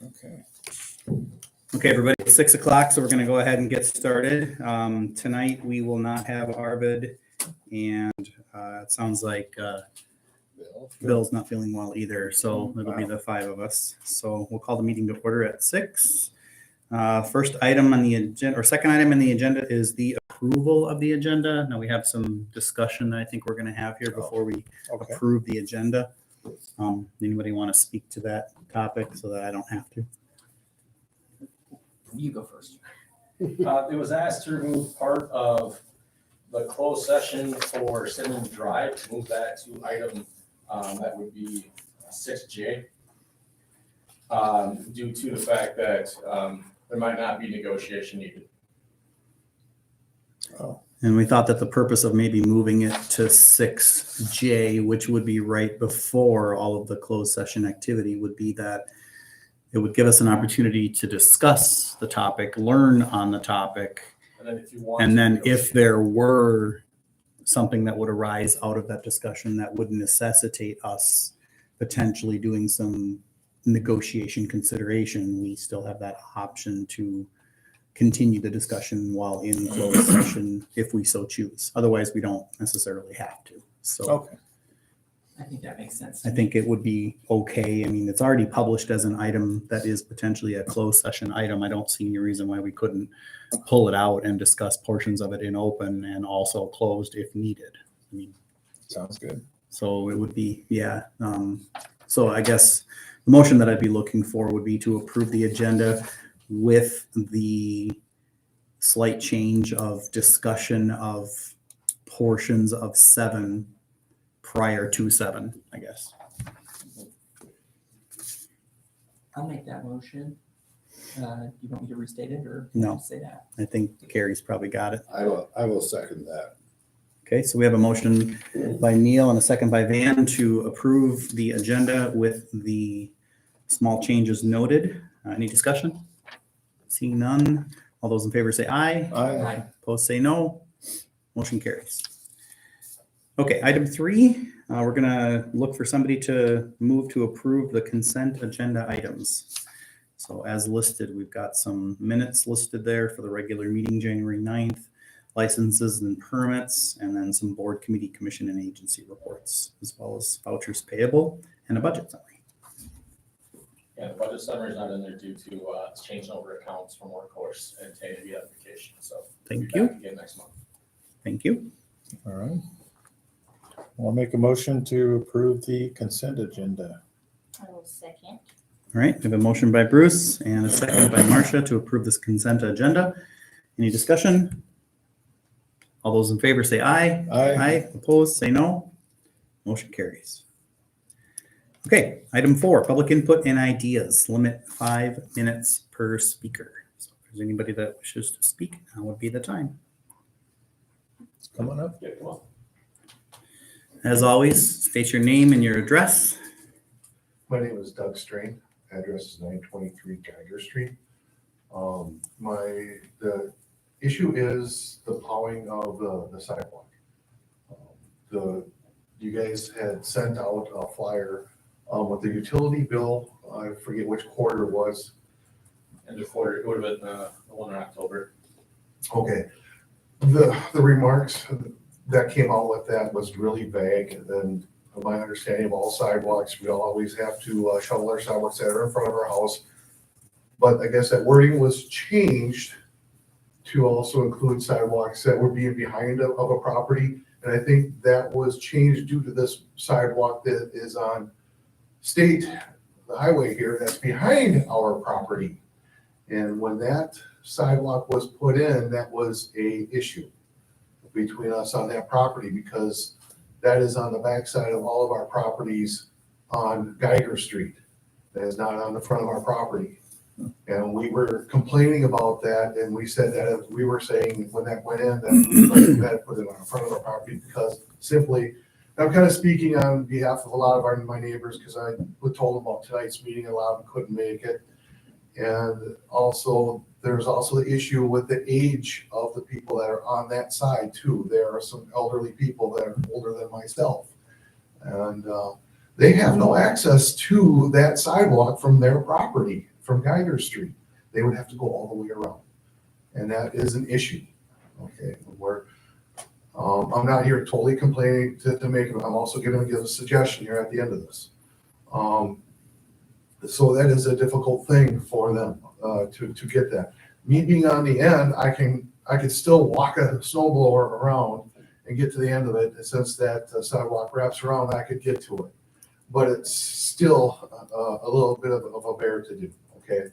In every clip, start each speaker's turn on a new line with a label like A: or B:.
A: Okay.
B: Okay, everybody, it's 6 o'clock, so we're going to go ahead and get started. Tonight, we will not have Arvid, and it sounds like Bill's not feeling well either, so it'll be the five of us. So we'll call the meeting to order at 6. First item on the agenda, or second item on the agenda, is the approval of the agenda. Now, we have some discussion that I think we're going to have here before we approve the agenda. Anybody want to speak to that topic so that I don't have to?
C: You go first.
D: It was asked to remove part of the closed session for Simmons Drive, to move that to item, that would be 6J. Due to the fact that there might not be negotiation needed.
A: Oh,
B: And we thought that the purpose of maybe moving it to 6J, which would be right before all of the closed session activity, would be that it would give us an opportunity to discuss the topic, learn on the topic,
D: And then if you want.
B: and
D: to
B: then if
D: negotiate-
B: there were something that would arise out of that discussion that would necessitate us potentially doing some negotiation consideration, we still have that option to continue the discussion while in closed session if we so choose. Otherwise, we don't necessarily have to. So
A: okay.
C: I think that makes sense.
B: I think it would be okay. I mean, it's already published as an item that is potentially a closed session item. I don't see any reason why we couldn't pull it out and discuss portions of it in open and also closed if needed. I mean,
A: Sounds good.
B: so it would be, yeah. So I guess the motion that I'd be looking for would be to approve the agenda with the slight change of discussion of portions of 7 prior to 7, I guess.
C: I'll make that motion. You want me to restate it or
B: No.
C: say that?
B: I think Carrie's probably got it.
E: I will second that.
B: Okay, so we have a motion by Neil and a second by Van to approve the agenda with the small changes noted. Any discussion? Seeing none, all those in favor say aye.
A: Aye.
B: Opposed say no. Motion carries. Okay, item 3, we're gonna look for somebody to move to approve the consent agenda items. So as listed, we've got some minutes listed there for the regular meeting, January 9th, licenses and permits, and then some board, committee, commission, and agency reports, as well as vouchers payable and a budget summary.
D: Yeah, the budget summary is not in there due to changing over accounts from workforce and TAB application, so.
B: Thank
D: we'll be
B: you,
D: back again next month.
B: thank you.
A: All right. I'll make a motion to approve the consent agenda.
F: I will second.
B: All right, we have a motion by Bruce and a second by Marcia to approve this consent agenda. Any discussion? All those in favor say aye.
A: Aye.
B: Opposed, say no. Motion carries. Okay, item 4, public input and ideas. Limit 5 minutes per speaker. So if there's anybody that wishes to speak, now would be the time.
A: It's coming up.
D: Yeah, come on.
B: As always, state your name and your address.
G: My name is Doug Strain. Address is 923 Geiger Street. The issue is the plowing of the sidewalk. You guys had sent out a flyer with the utility bill. I forget which quarter it was.
D: End of quarter, it would have been the one in October.
G: Okay. The remarks that came out with that was really vague. And my understanding of all sidewalks, we always have to shovel our sidewalks that are in front of our house. But I guess that wording was changed to also include sidewalks that were being behind of a property. And I think that was changed due to this sidewalk that is on the highway here that's behind our property. And when that sidewalk was put in, that was a issue between us on that property, because that is on the backside of all of our properties on Geiger Street. That is not on the front of our property. And we were complaining about that, and we said that we were saying when that went in, that we had to put it on the front of our property, because simply, I'm kind of speaking on behalf of a lot of my neighbors, because I was told about tonight's meeting, a lot of them couldn't make it. And also, there's also the issue with the age of the people that are on that side too. There are some elderly people that are older than myself. And they have no access to that sidewalk from their property, from Geiger Street. They would have to go all the way around. And that is an issue, okay? I'm not here totally complaining to make it, I'm also gonna give a suggestion here at the end of this. So that is a difficult thing for them, to get that. Me being on the end, I could still walk a snow blower around and get to the end of it, and since that sidewalk wraps around, I could get to it. But it's still a little bit of a bear to do, okay?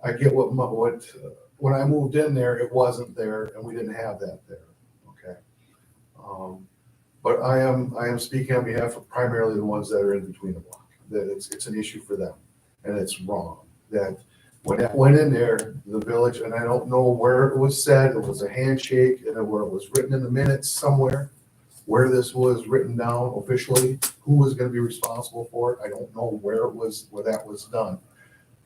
G: I get when I moved in there, it wasn't there, and we didn't have that there, okay? But I am speaking on behalf of primarily the ones that are in between the block, that it's an issue for them, and it's wrong. That when that went in there, the village, and I don't know where it was said, it was a handshake, and where it was written in the minutes somewhere, where this was written down officially, who was gonna be responsible for it, I don't know where that was done.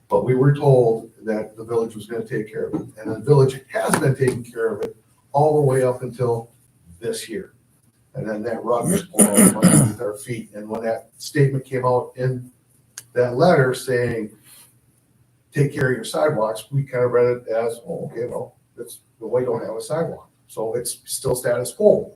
G: But we were told that the village was gonna take care of it, and the village has been taking care of it all the way up until this year. And then that rug was pulled out from underneath our feet, and when that statement came out in that letter saying, take care of your sidewalks, we kind of read it as, oh, okay, well, we don't have a sidewalk, so it's still status quo.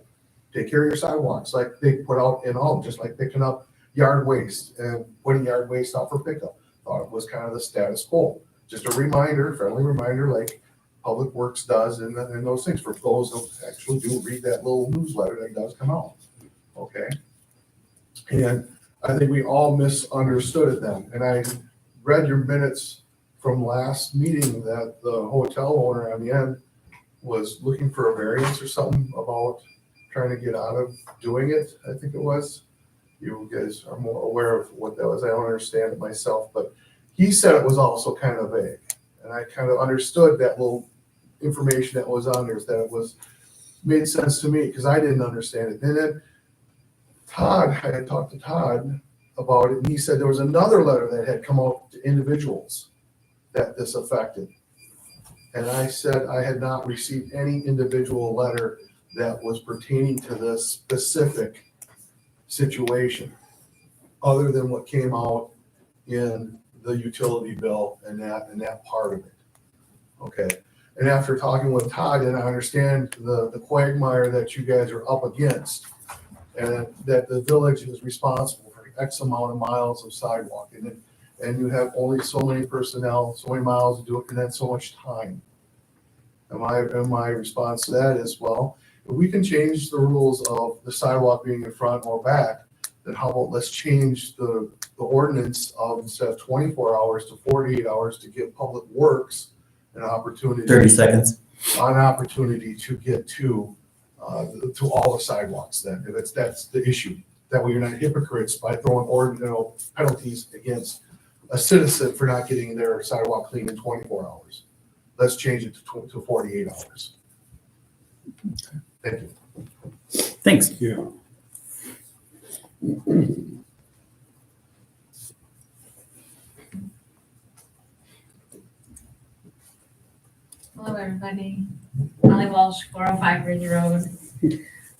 G: Take care of your sidewalks, like they put out in all, just like picking up yard waste and putting yard waste out for pickup. Thought it was kind of the status quo. Just a reminder, friendly reminder, like Public Works does and those things for those who actually do read that little newsletter that does come out. Okay. And I think we all misunderstood it then. And I read your minutes from last meeting that the hotel owner on the end was looking for a variance or something about trying to get out of doing it. I think it was. You guys are more aware of what that was. I don't understand it myself, but he said it was also kind of vague. And I kind of understood that little information that was on there, that it was made sense to me because I didn't understand it. And then I had talked to Todd about it, and he said there was another letter that had come out to individuals that this affected. And I said I had not received any individual letter that was pertaining to this specific situation, other than what came out in the utility bill and that part of it. Okay. And after talking with Todd, and I understand the quagmire that you guys are up against, and that the village is responsible for X amount of miles of sidewalk, and you have only so many personnel, so many miles to do it, and then so much time. And my response to that is, well, if we can change the rules of the sidewalk being in front or back, then how about let's change the ordinance of instead of 24 hours to 48 hours to give Public Works an opportunity.
B: 30 seconds.
G: An opportunity to get to all the sidewalks then, if that's the issue. That way you're not hypocrites by throwing penalties against a citizen for not getting their sidewalk cleaned in 24 hours. Let's change it to 48 hours. Thank you.
B: Thanks.
A: Yeah.
E: Hello, everybody. Molly Walsh, 405 Ridge Road.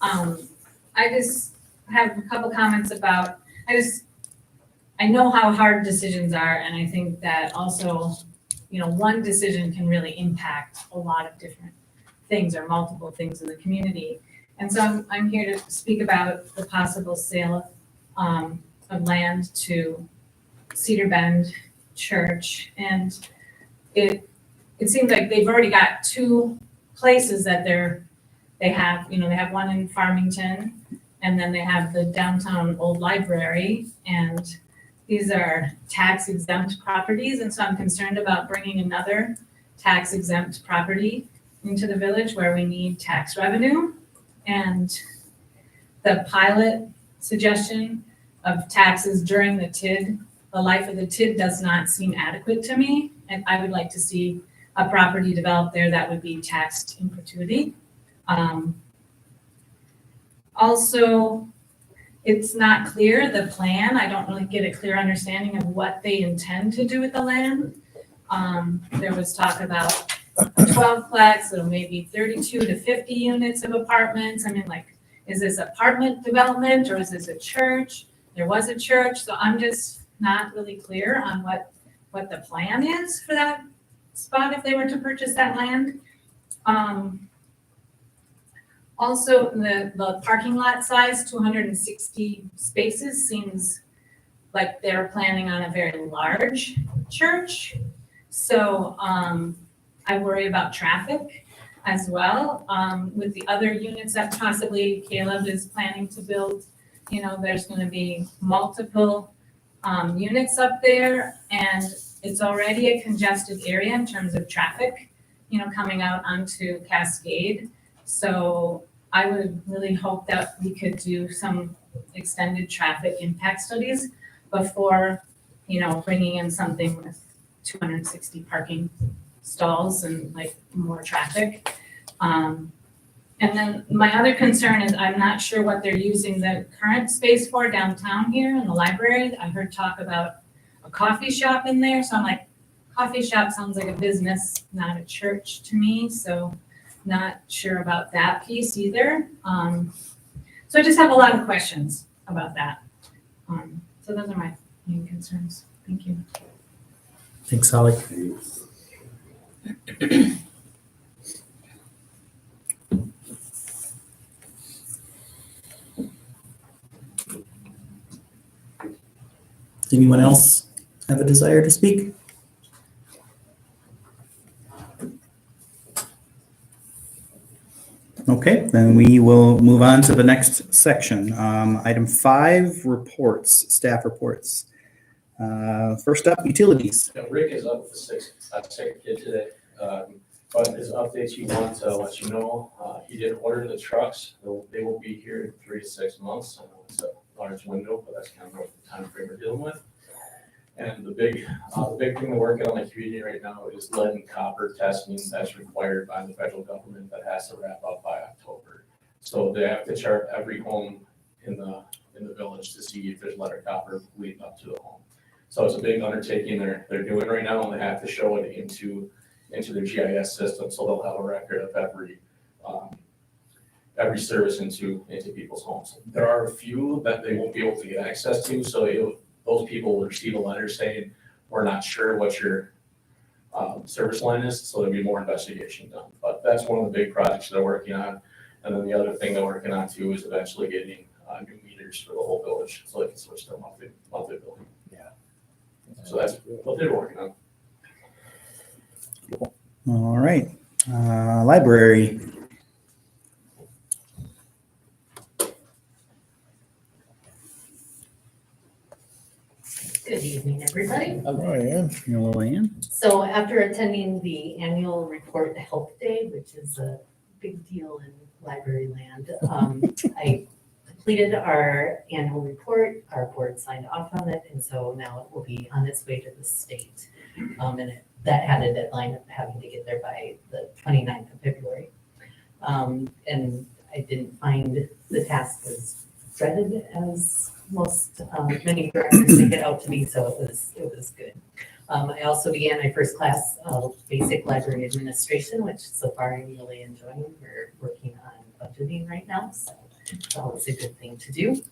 E: I just have a couple comments about, I know how hard decisions are, and I think that also, one decision can really impact a lot of different things or multiple things in the community. And so I'm here to speak about the possible sale of land to Cedar Bend Church. And it seems like they've already got two places that they have one in Farmington, and then they have the downtown old library, and these are tax exempt properties. And so I'm concerned about bringing another tax exempt property into the village where we need tax revenue. And the pilot suggestion of taxes during the TID, the life of the TID, does not seem adequate to me. And I would like to see a property developed there that would be taxed in perpetuity. Also, it's not clear, the plan, I don't really get a clear understanding of what they intend to do with the land. There was talk about 12plex, so maybe 32 to 50 units of apartments. I mean, is this apartment development or is this a church? There was a church, so I'm just not really clear on what what the plan is for that spot if they were to purchase that land. Also, the parking lot size, 260 spaces, seems like they're planning on a very large church. So I worry about traffic as well. With the other units that possibly Caleb is planning to build, there's going to be multiple units up there, and it's already a congested area in terms of traffic, coming out onto Cascade. So I would really hope that we could do some extended traffic impact studies before, bringing in something with 260 parking stalls and like more traffic. And then my other concern is I'm not sure what they're using the current space for downtown here in the library. I heard talk about a coffee shop in there. So I'm like, coffee shop sounds like a business, not a church to me. So not sure about that piece either. So I just have a lot of questions about that. So those are my main concerns. Thank you.
B: Thanks, Holly. Does anyone else have a desire to speak? Okay, then we will move on to the next section. Item 5, reports, staff reports. First up, utilities.
D: Yeah, Rick is up with a sick kid today, but his updates he wants to let you know, he did order the trucks. They will be here in 3 to 6 months. I know it's a large window, but that's kind of the time frame we're dealing with. And the big thing we're working on in the community right now is lead and copper testing that's required by the federal government that has to wrap up by October. So they have to chart every home in the village to see if there's lead or copper leading up to the home. So it's a big undertaking they're doing right now, and they have to show it into their GIS system, so they'll have a record of every service into people's homes. There are a few that they won't be able to get access to, so those people will receive a letter saying, we're not sure what your service line is, so there'll be more investigation done. But that's one of the big projects they're working on. And then the other thing they're working on too is eventually getting new meters for the whole village, so they can switch to monthly billing. So that's what they're working on.
B: All right, library.
F: Good evening, everybody.
A: Oh, yeah.
B: Hello, Ann.
F: So after attending the annual report Help Day, which is a big deal in library land, I completed our annual report. Our board signed off on it, and so now it will be on its way to the state. That had a deadline of having to get there by the 29th of February. And I didn't find the task as dreaded as many directors make it out to be, so it was good. I also began my first class of basic library administration, which so far I'm really enjoying. We're working on budgeting right now, so it's always a good thing to do.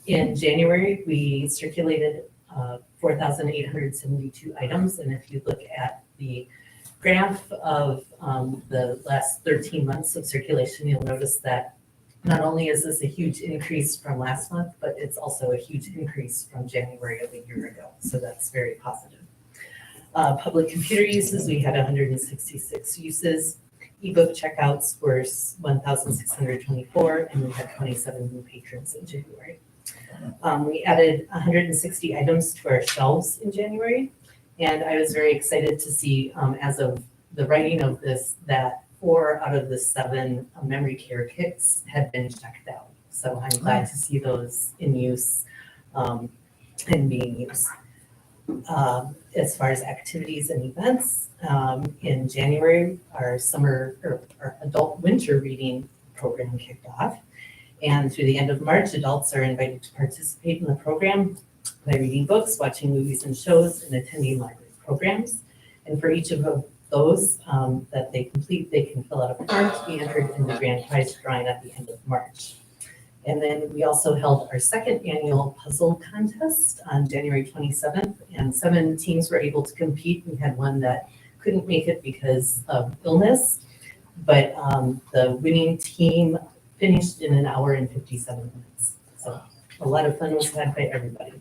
F: In January, we circulated 4,872 items, and if you look at the graph of the last 13 months of circulation, you'll notice that not only is this a huge increase from last month, but it's also a huge increase from January of a year ago. So that's very positive. Public computer uses, we had 166 uses. Ebook checkouts were 1,624, and we had 27 new patrons in January. We added 160 items to our shelves in January, and I was very excited to see, as of the writing of this, that 4 out of the 7 memory care kits had been checked out. So I'm glad to see those in use and being used. As far as activities and events, in January, our adult winter reading program kicked off. And through the end of March, adults are invited to participate in the program by reading books, watching movies and shows, and attending library programs. And for each of those that they complete, they can fill out a form to be entered in the grand prize drawing at the end of March. And then we also held our second annual puzzle contest on January 27th, and 7 teams were able to compete. We had one that couldn't make it because of illness, but the winning team finished in 1 hour and 57 minutes. So a lot of fun was had by everybody.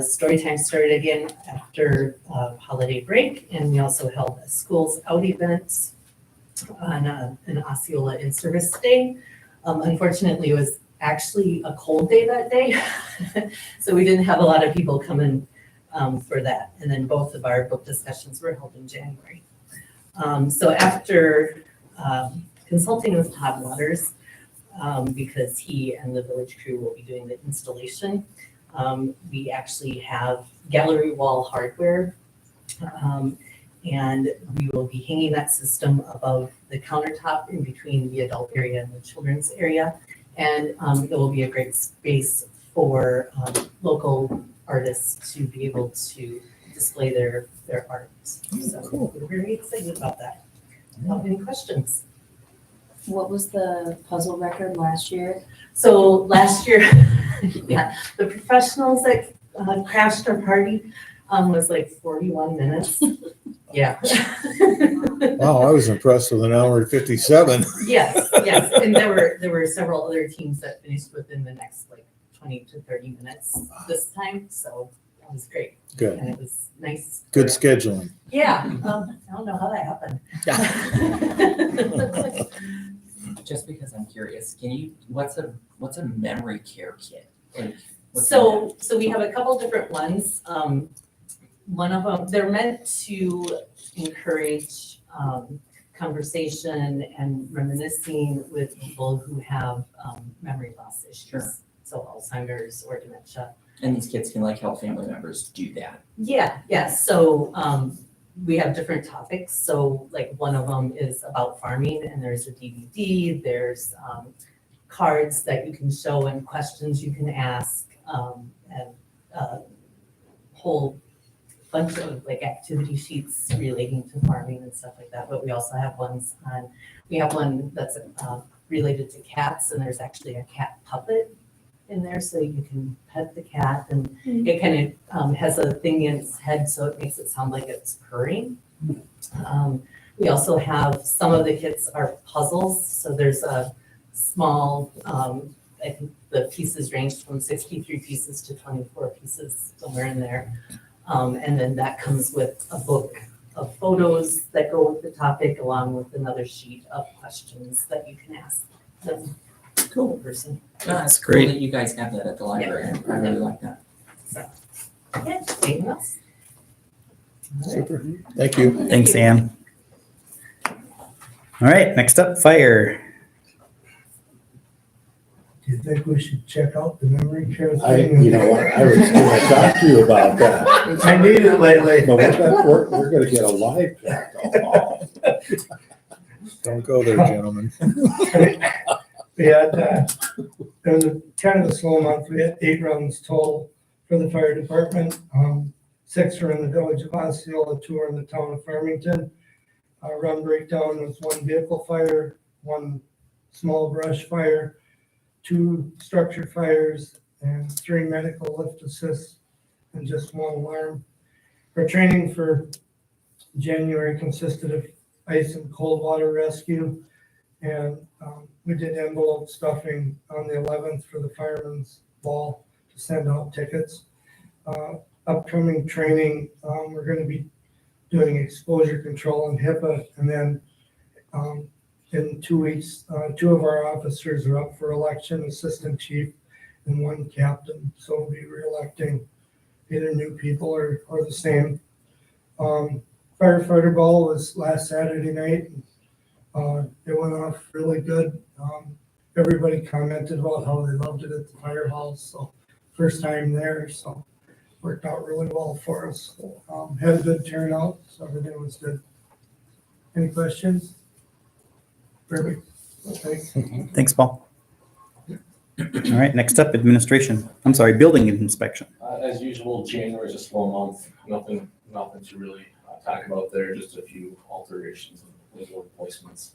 F: Story time started again after holiday break, and we also held a schools out event on an Osceola in-service day. Unfortunately, it was actually a cold day that day, so we didn't have a lot of people coming for that. And then both of our book discussions were held in January. So after consulting with Todd Waters, because he and the village crew will be doing the installation, we actually have gallery wall hardware, and we will be hanging that system above the countertop in between the adult area and the children's area. And it will be a great space for local artists to be able to display their art. So we're very excited about that. Any questions?
H: What was the puzzle record last year?
F: So last year, yeah, the professionals that crashed our party was like 41 minutes. Yeah.
A: Wow, I was impressed with 1 hour and 57.
F: Yes, yes, and there were several other teams that finished within the next like 20 to 30 minutes this time, so that was great.
A: Good,
F: And it was nice.
A: good scheduling.
F: Yeah, I don't know how that happened.
C: Just because I'm curious, what's a memory care kit? Like, what's
F: So we have a couple different ones. One of them, they're meant to encourage conversation and reminiscing with people who have memory loss issues.
C: Sure.
F: So Alzheimer's or dementia.
C: and these kids can like help family members do that.
F: Yeah. So we have different topics. So like one of them is about farming, and there's a DVD, there's cards that you can show and questions you can ask, and a whole bunch of like activity sheets relating to farming and stuff like that. But we also have we have one that's related to cats, and there's actually a cat puppet in there, so you can pet the cat, and it kind of has a thing in its head, so it makes it sound like it's purring. We also have, some of the kits are puzzles, so there's a small, I think the pieces range from 63 pieces to 24 pieces, somewhere in there. And then that comes with a book of photos that go with the topic, along with another sheet of questions that you can ask the person.
C: That's
B: great.
C: cool that you guys have that at the library. I really like that.
F: Yeah, anything else?
A: Super, thank you.
B: Thanks, Ann. All right, next up, fire.
I: Do you think we should check out the memory care
J: I
I: thing?
J: was gonna talk to you about that.
I: I need it lately.
J: But we're gonna get a live track.
A: Don't go there, gentlemen.
I: We had, it was kind of a slow month. We had 8 runs total for the fire department. 6 were in the village of Osceola, 2 were in the town of Farmington. Our run breakdown was 1 vehicle fire, 1 small brush fire, 2 structure fires, and 3 medical lift assists, and just 1 alarm. Our training for January consisted of ice and cold water rescue, and we did envelope stuffing on the 11th for the fireman's ball to send out tickets. Upcoming training, we're going to be doing exposure control and HIPAA, and then in 2 weeks, 2 of our officers are up for election, assistant chief and 1 captain. So we'll be re-electing either new people or the same. Firefighter ball was last Saturday night. It went off really good. Everybody commented about how they loved it at the fire hall. So first time there, so worked out really well for us. Had a good turnout, so everything was good. Any questions? Perfect. Thanks.
B: Thanks, Paul. All right, next up, administration. I'm sorry, building inspection.
D: As usual, January is a slow month. Nothing to really talk about there. Just a few alterations and window replacements.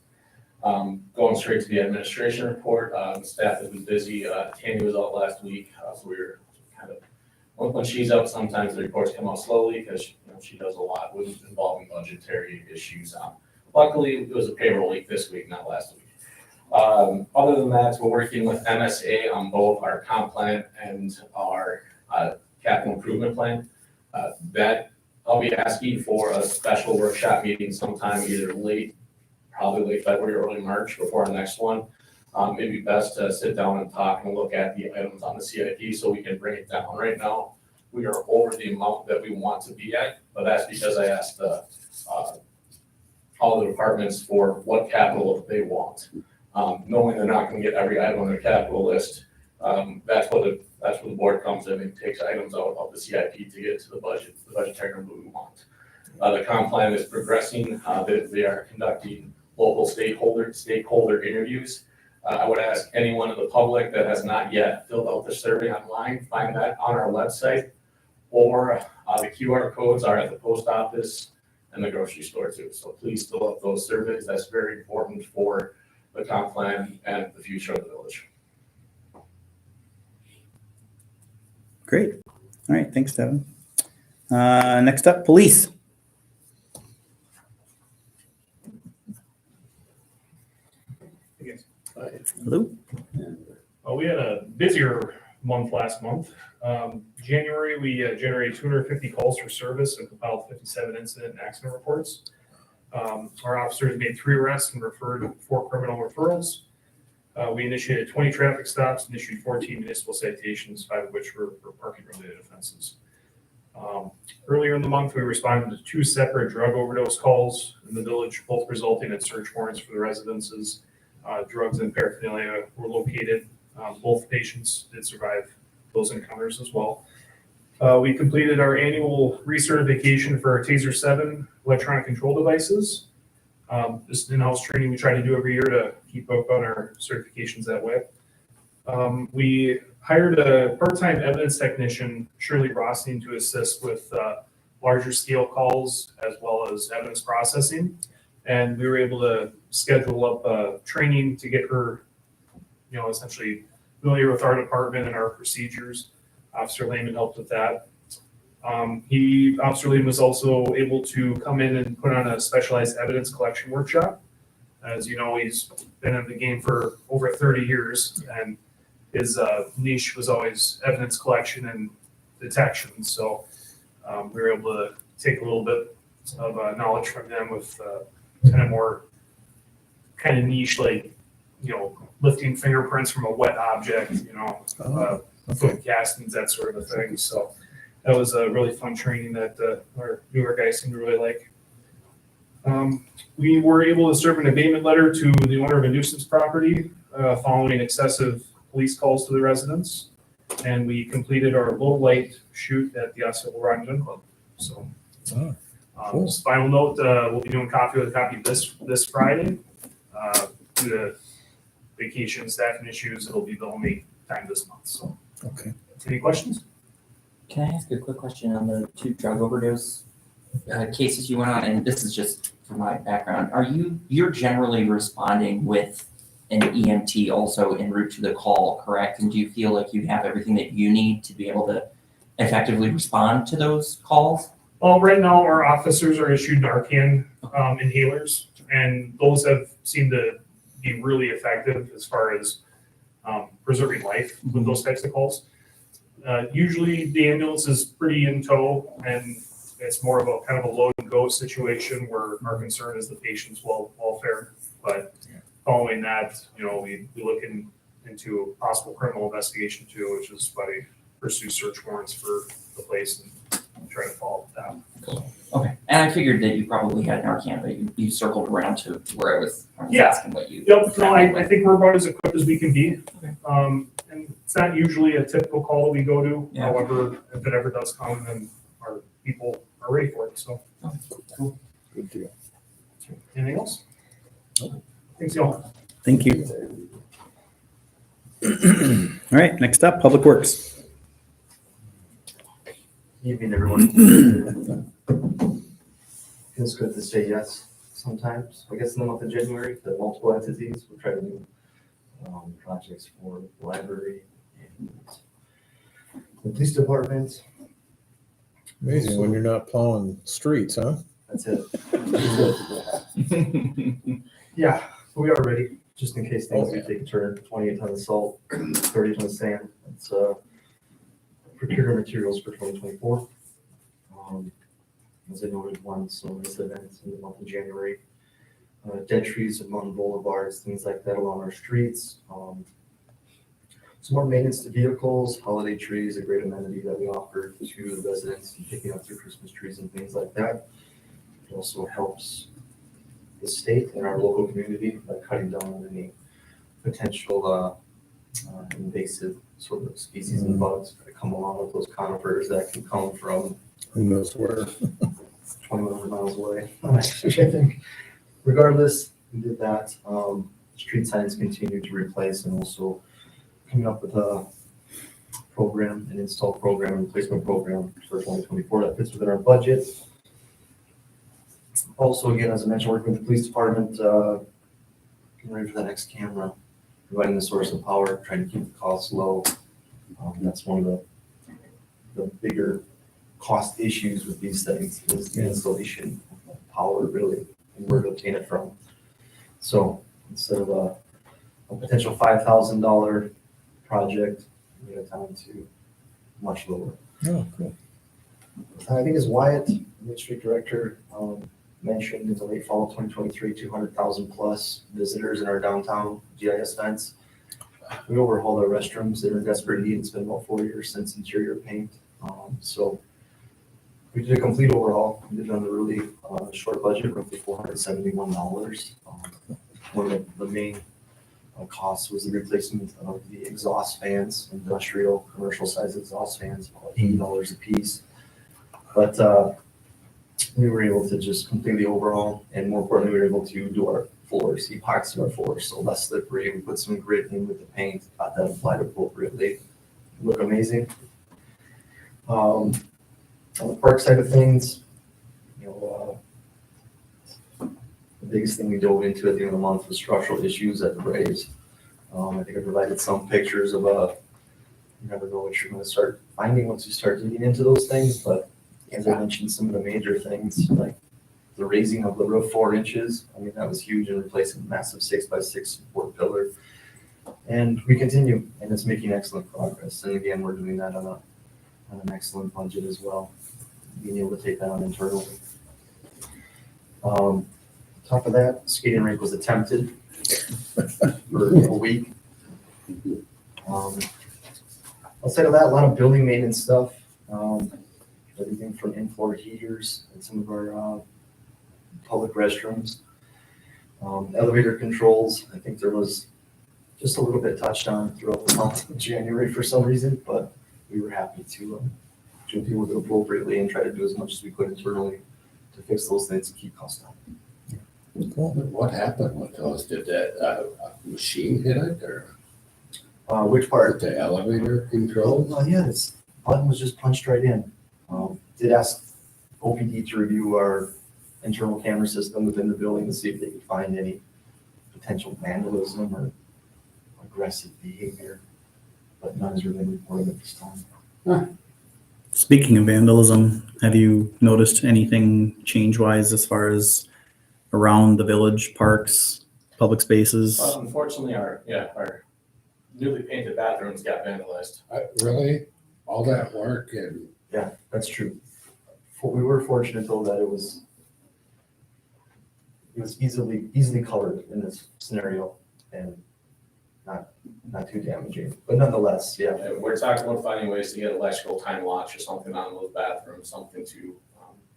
D: Going straight to the administration report, the staff has been busy. Tammy was out last week, so we were kind of, when she's out, sometimes the reports come out slowly because she does a lot with involving budgetary issues. Luckily, it was a payroll week this week, not last week. Other than that, we're working with MSA on both our comp plan and our capital improvement plan. That I'll be asking for a special workshop meeting sometime either probably late February or early March before our next one. It'd be best to sit down and talk and look at the items on the CIP so we can bring it down. Right now, we are over the amount that we want to be at, but that's because I asked all the departments for what capital they want. Knowing they're not gonna get every item on their capital list, that's where the board comes in and takes items out of the CIP to get to the budgetary number we want. The comp plan is progressing. They are conducting local stakeholder interviews. I would ask anyone in the public that has not yet filled out the survey online, find that on our website, or the QR codes are at the post office and the grocery store too. So please fill out those surveys. That's very important for the comp plan and the future of the village.
B: Great. All right, thanks, Devin. Next up, police. Hello.
K: We had a busier month last month. January, we generated 250 calls for service and compiled 57 incident and accident reports. Our officers made 3 arrests and referred 4 criminal referrals. We initiated 20 traffic stops and issued 14 municipal citations, 5 of which were parking-related offenses. Earlier in the month, we responded to 2 separate drug overdose calls in the village, both resulting in search warrants for the residences. Drugs and paraphernalia were located. Both patients did survive those encounters as well. We completed our annual recertification for our TASER 7 electronic control devices. This in-house training we try to do every year to keep up on our certifications that way. We hired a part-time evidence technician, Shirley Rossing, to assist with larger scale calls as well as evidence processing. And we were able to schedule up training to get her, essentially familiar with our department and our procedures. Officer Lehman helped with that. Officer Lehman was also able to come in and put on a specialized evidence collection workshop. As you know, he's been in the game for over 30 years, and his niche was always evidence collection and detection. So we were able to take a little bit of knowledge from them with more niche, like, lifting fingerprints from a wet object, foot castings, that sort of thing. So that was a really fun training that our newer guys seemed to really like. We were able to serve an abatement letter to the owner of a nuisance property following excessive police calls to the residents. And we completed our low light shoot at the Osceola Rock Gun Club. So
A: Cool.
K: just final note, we'll be doing coffee with a copy this Friday. Due to vacation staffing issues, it'll be the only time this month. So,
A: Okay.
K: any questions?
C: Can I ask a quick question on the 2 drug overdose cases you went on? And this is just for my background. You're generally responding with an EMT also en route to the call, correct? And do you feel like you have everything that you need to be able to effectively respond to those calls?
K: Well, right now our officers are issued Narcan inhalers, and those have seemed to be really effective as far as preserving life with those types of calls. Usually the ambulance is pretty in tow, and it's more of a kind of a load and go situation where our concern is the patient's welfare. But following that, we look into possible criminal investigation too, which is why we pursue search warrants for the place and try to follow up that.
C: Okay. And I figured that you probably had Narcan, but you circled around to where I was
K: Yeah.
C: asking what you.
K: Yep, no, I think we're about as equipped as we can be.
C: Okay.
K: And it's not usually a typical call that we go to.
C: Yeah.
K: However, if it ever does come, then our people are ready for it, so.
C: Cool.
A: Good deal.
K: Anything else? Thanks, y'all.
B: Thank you. All right, next up, Public Works.
L: Evening, everyone. Feels good to say yes. sometimes, I guess in the month of January, the multiple entities, we'll try to do projects for the library and the police department.
A: Amazing when you're not plowing streets, huh?
L: That's it. Yeah, we are ready, just in case things do take a turn. 28 tons of salt, 30 tons of sand. It's procure materials for 2024. As I noted, one snowiest event in the month of January. Dead trees among boulevards, things like that along our streets. Some more maintenance to vehicles, holiday trees, a great amenity that we offer to the residents, picking up their Christmas trees and things like that. It also helps the state and our local community by cutting down on any potential invasive sort of species and bugs that come along with those conifers that can come from
A: Who knows where?
L: 2,100 miles away. I think. Regardless, we did that. Street signs continue to replace and also coming up with a program, an install program, and replacement program for 2024 that fits within our budget. Also, again, as I mentioned, working with the police department, getting ready for the next camera, providing the source of power, trying to keep the costs low. That's one of the bigger cost issues with these things is the installation of power, really, and where to obtain it from. So instead of a potential $5,000 project, we got down to much lower.
A: Oh, cool.
L: I think as Wyatt, the street director, mentioned in the late fall of 2023, 200,000 plus visitors in our downtown GIS events. We overhauled our restrooms. They're in desperate need. It's been about 4 years since interior paint. So we did a complete overhaul. We did it on a really short budget, roughly $471. One of the main costs was the replacement of the exhaust fans, industrial, commercial size exhaust fans, about $80 a piece. But we were able to just completely overhaul, and more importantly, we were able to do our floors, epoxy our floors, so less slippery. We put some grit in with the paint, got that applied appropriately. Look amazing. On the park side of things, you know, the biggest thing we dove into at the end of the month was structural issues at the Braves. I think I provided some pictures of you never know what you're going to start finding once you start digging into those things, but as I mentioned, some of the major things like the raising of the roof 4 inches. I mean, that was huge in replacing a massive 6x6 support pillar. And we continue, and it's making excellent progress. And again, we're doing that on an excellent budget as well, being able to take that on internally. Top of that, skating rink was attempted for a week. Outside of that, a lot of building maintenance stuff. Everything from in-floor heaters and some of our public restrooms. Elevator controls, I think there was just a little bit touched on throughout the month of January for some reason, but we were happy to deal with it appropriately and try to do as much as we could internally to fix those things and keep costs down.
J: What happened with those? Did that machine hit it or?
L: Which part?
J: The elevator control?
L: Oh, yeah, this button was just punched right in. Did ask OPD to review our internal camera system within the building to see if they could find any potential vandalism or aggressive behavior, but none has really been reported at this time.
B: Speaking of vandalism, have you noticed anything change-wise as far as around the village, parks, public spaces?
D: Unfortunately, our newly painted bathrooms got vandalized.
J: Really? All that work and
L: Yeah, that's true. We were fortunate though that it was easily colored in this scenario and not too damaging, but nonetheless, yeah.
D: And we're talking about finding ways to get electrical time locks or something on those bathrooms, something to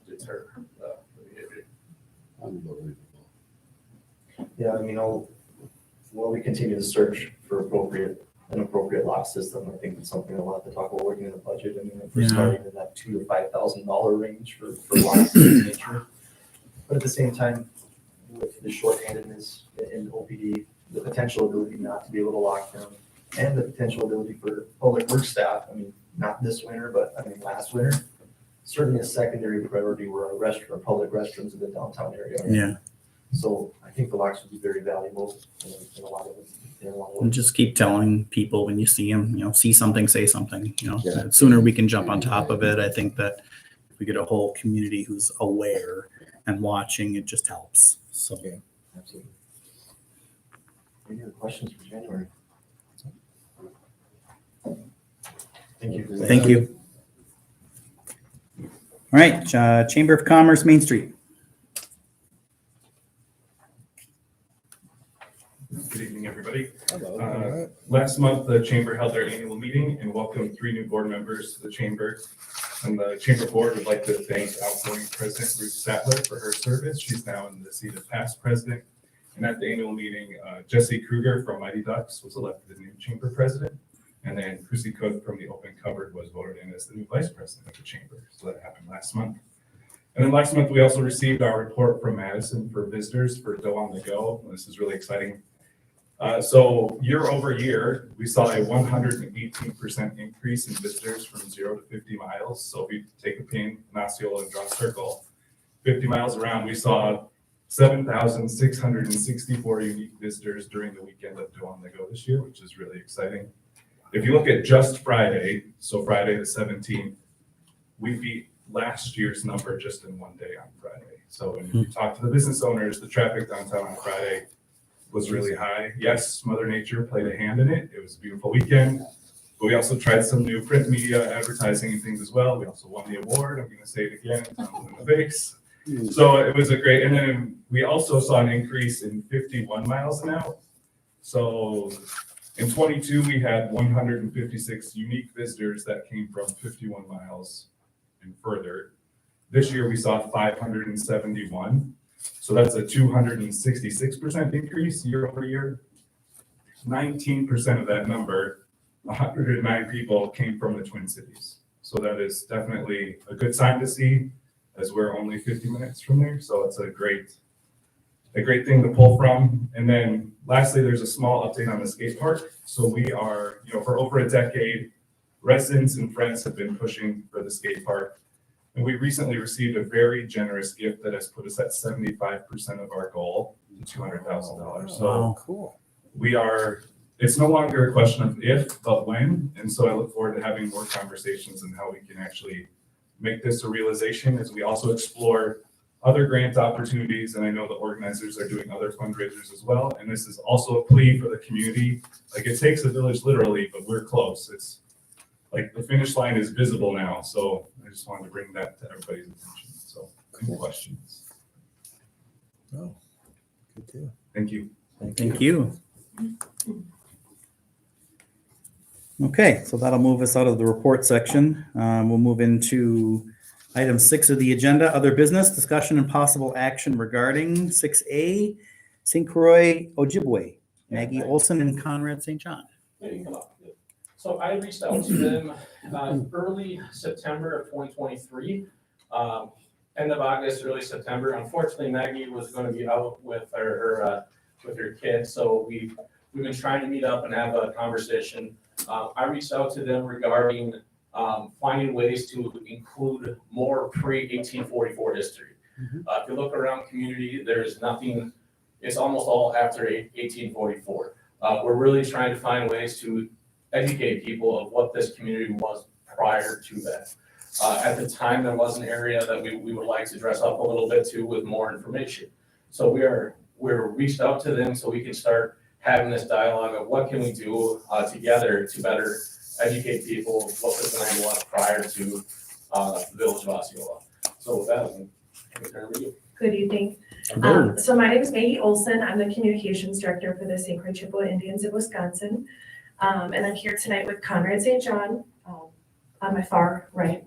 D: deter the behavior.
J: unbelievable.
L: Yeah, I mean, while we continue to search for an appropriate lock system, I think it's something we'll have to talk about working in the budget. I mean, if we're
B: Yeah.
L: starting in that $2,000 to $5,000 range for locks of this nature. But at the same time, with the shorthandedness in OPD, the potential ability not to be able to lock them, and the potential ability for public works staff, I mean, not this winter, but I mean, last winter, certainly a secondary priority were our public restrooms in the downtown area.
B: Yeah.
L: So I think the locks would be very valuable in a lot of
B: And just keep telling people when you see them, see something, say something,
J: Yeah.
B: the sooner we can jump on top of it. I think that if we get a whole community who's aware and watching, it just helps. So,
L: Absolutely. Any other questions for January? Thank you.
B: thank you. All right, Chamber of Commerce, Main Street.
K: Good evening, everybody.
A: Hello.
K: Last month, the Chamber held their annual meeting and welcomed 3 new board members to the Chamber. And the Chamber Board would like to thank outgoing President Ruth Sattler for her service. She's now in the seat of past president. And at the annual meeting, Jesse Kruger from Mighty Ducks was elected the new Chamber President. And then Chrissy Cook from the Open Cupboard was voted in as the new Vice President of the Chamber. So that happened last month. And then last month, we also received our report from Madison for visitors for Dough on the Go. This is really exciting. So year over year, we saw a 118% increase in visitors from 0 to 50 miles. So if you take a pin, Osceola, and draw a circle, 50 miles around, we saw 7,664 unique visitors during the weekend of Dough on the Go this year, which is really exciting. If you look at just Friday, so Friday the 17th, we beat last year's number just in one day on Friday. So when you talk to the business owners, the traffic downtown on Friday was really high. Yes, Mother Nature played a hand in it. It was a beautiful weekend, but we also tried some new print media advertising and things as well. We also won the award. I'm going to say it again, in the face. So it was a great, and then we also saw an increase in 51 miles an hour. So in 22, we had 156 unique visitors that came from 51 miles and further. This year, we saw 571. So that's a 266% increase year over year. 19% of that number, 109 people, came from the Twin Cities. So that is definitely a good sign to see, as we're only 50 minutes from there. So it's a great thing to pull from. And then lastly, there's a small update on the skate park. So we are, for over a decade, residents and friends have been pushing for the skate park. And we recently received a very generous gift that has put us at 75% of our goal, $200,000. So
A: Cool.
K: it's no longer a question of if, but when. And so I look forward to having more conversations on how we can actually make this a realization as we also explore other grant opportunities. And I know the organizers are doing other fundraisers as well. And this is also a plea for the community. Like, it takes a village literally, but we're close. It's like the finish line is visible now. So I just wanted to bring that to everybody's attention. So any questions?
A: Oh, good deal.
K: Thank you.
B: Thank you. Okay, so that'll move us out of the report section. We'll move into item 6 of the agenda, other business, discussion and possible action regarding 6A, St. Croix Ojibwe, Maggie Olson and Conrad St. John.
D: Yeah, you can come up. So I reached out to them early September of 2023, end of August, early September. Unfortunately, Maggie was going to be out with her kids, so we've been trying to meet up and have a conversation. I reached out to them regarding finding ways to include more pre-1844 history. If you look around community, there's nothing, it's almost all after 1844. We're really trying to find ways to educate people of what this community was prior to that. At the time, there was an area that we would like to dress up a little bit to with more information. So we're reached out to them so we can start having this dialogue of what can we do together to better educate people of what this land was prior to the village of Osceola. So with that, I'm going to turn it over to you.
M: Good evening. So my name is Maggie Olson. I'm the communications director for the St. Croix Chippewa Indians of Wisconsin. And I'm here tonight with Conrad St. John on my far right.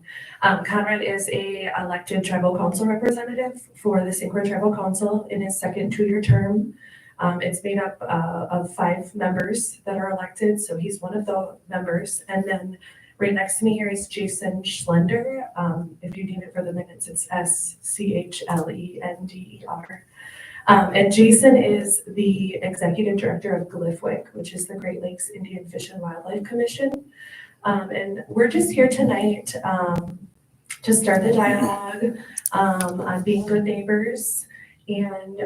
M: Conrad is a elected tribal council representative for the St. Croix Tribal Council in his second 2-year term. It's made up of 5 members that are elected, so he's one of the members. And then right next to me here is Jason Schlender. If you need it for the minutes, it's SCHLENDER. And Jason is the executive director of GLFWC, which is the Great Lakes Indian Fish and Wildlife Commission. And we're just here tonight to start the dialogue on being good neighbors And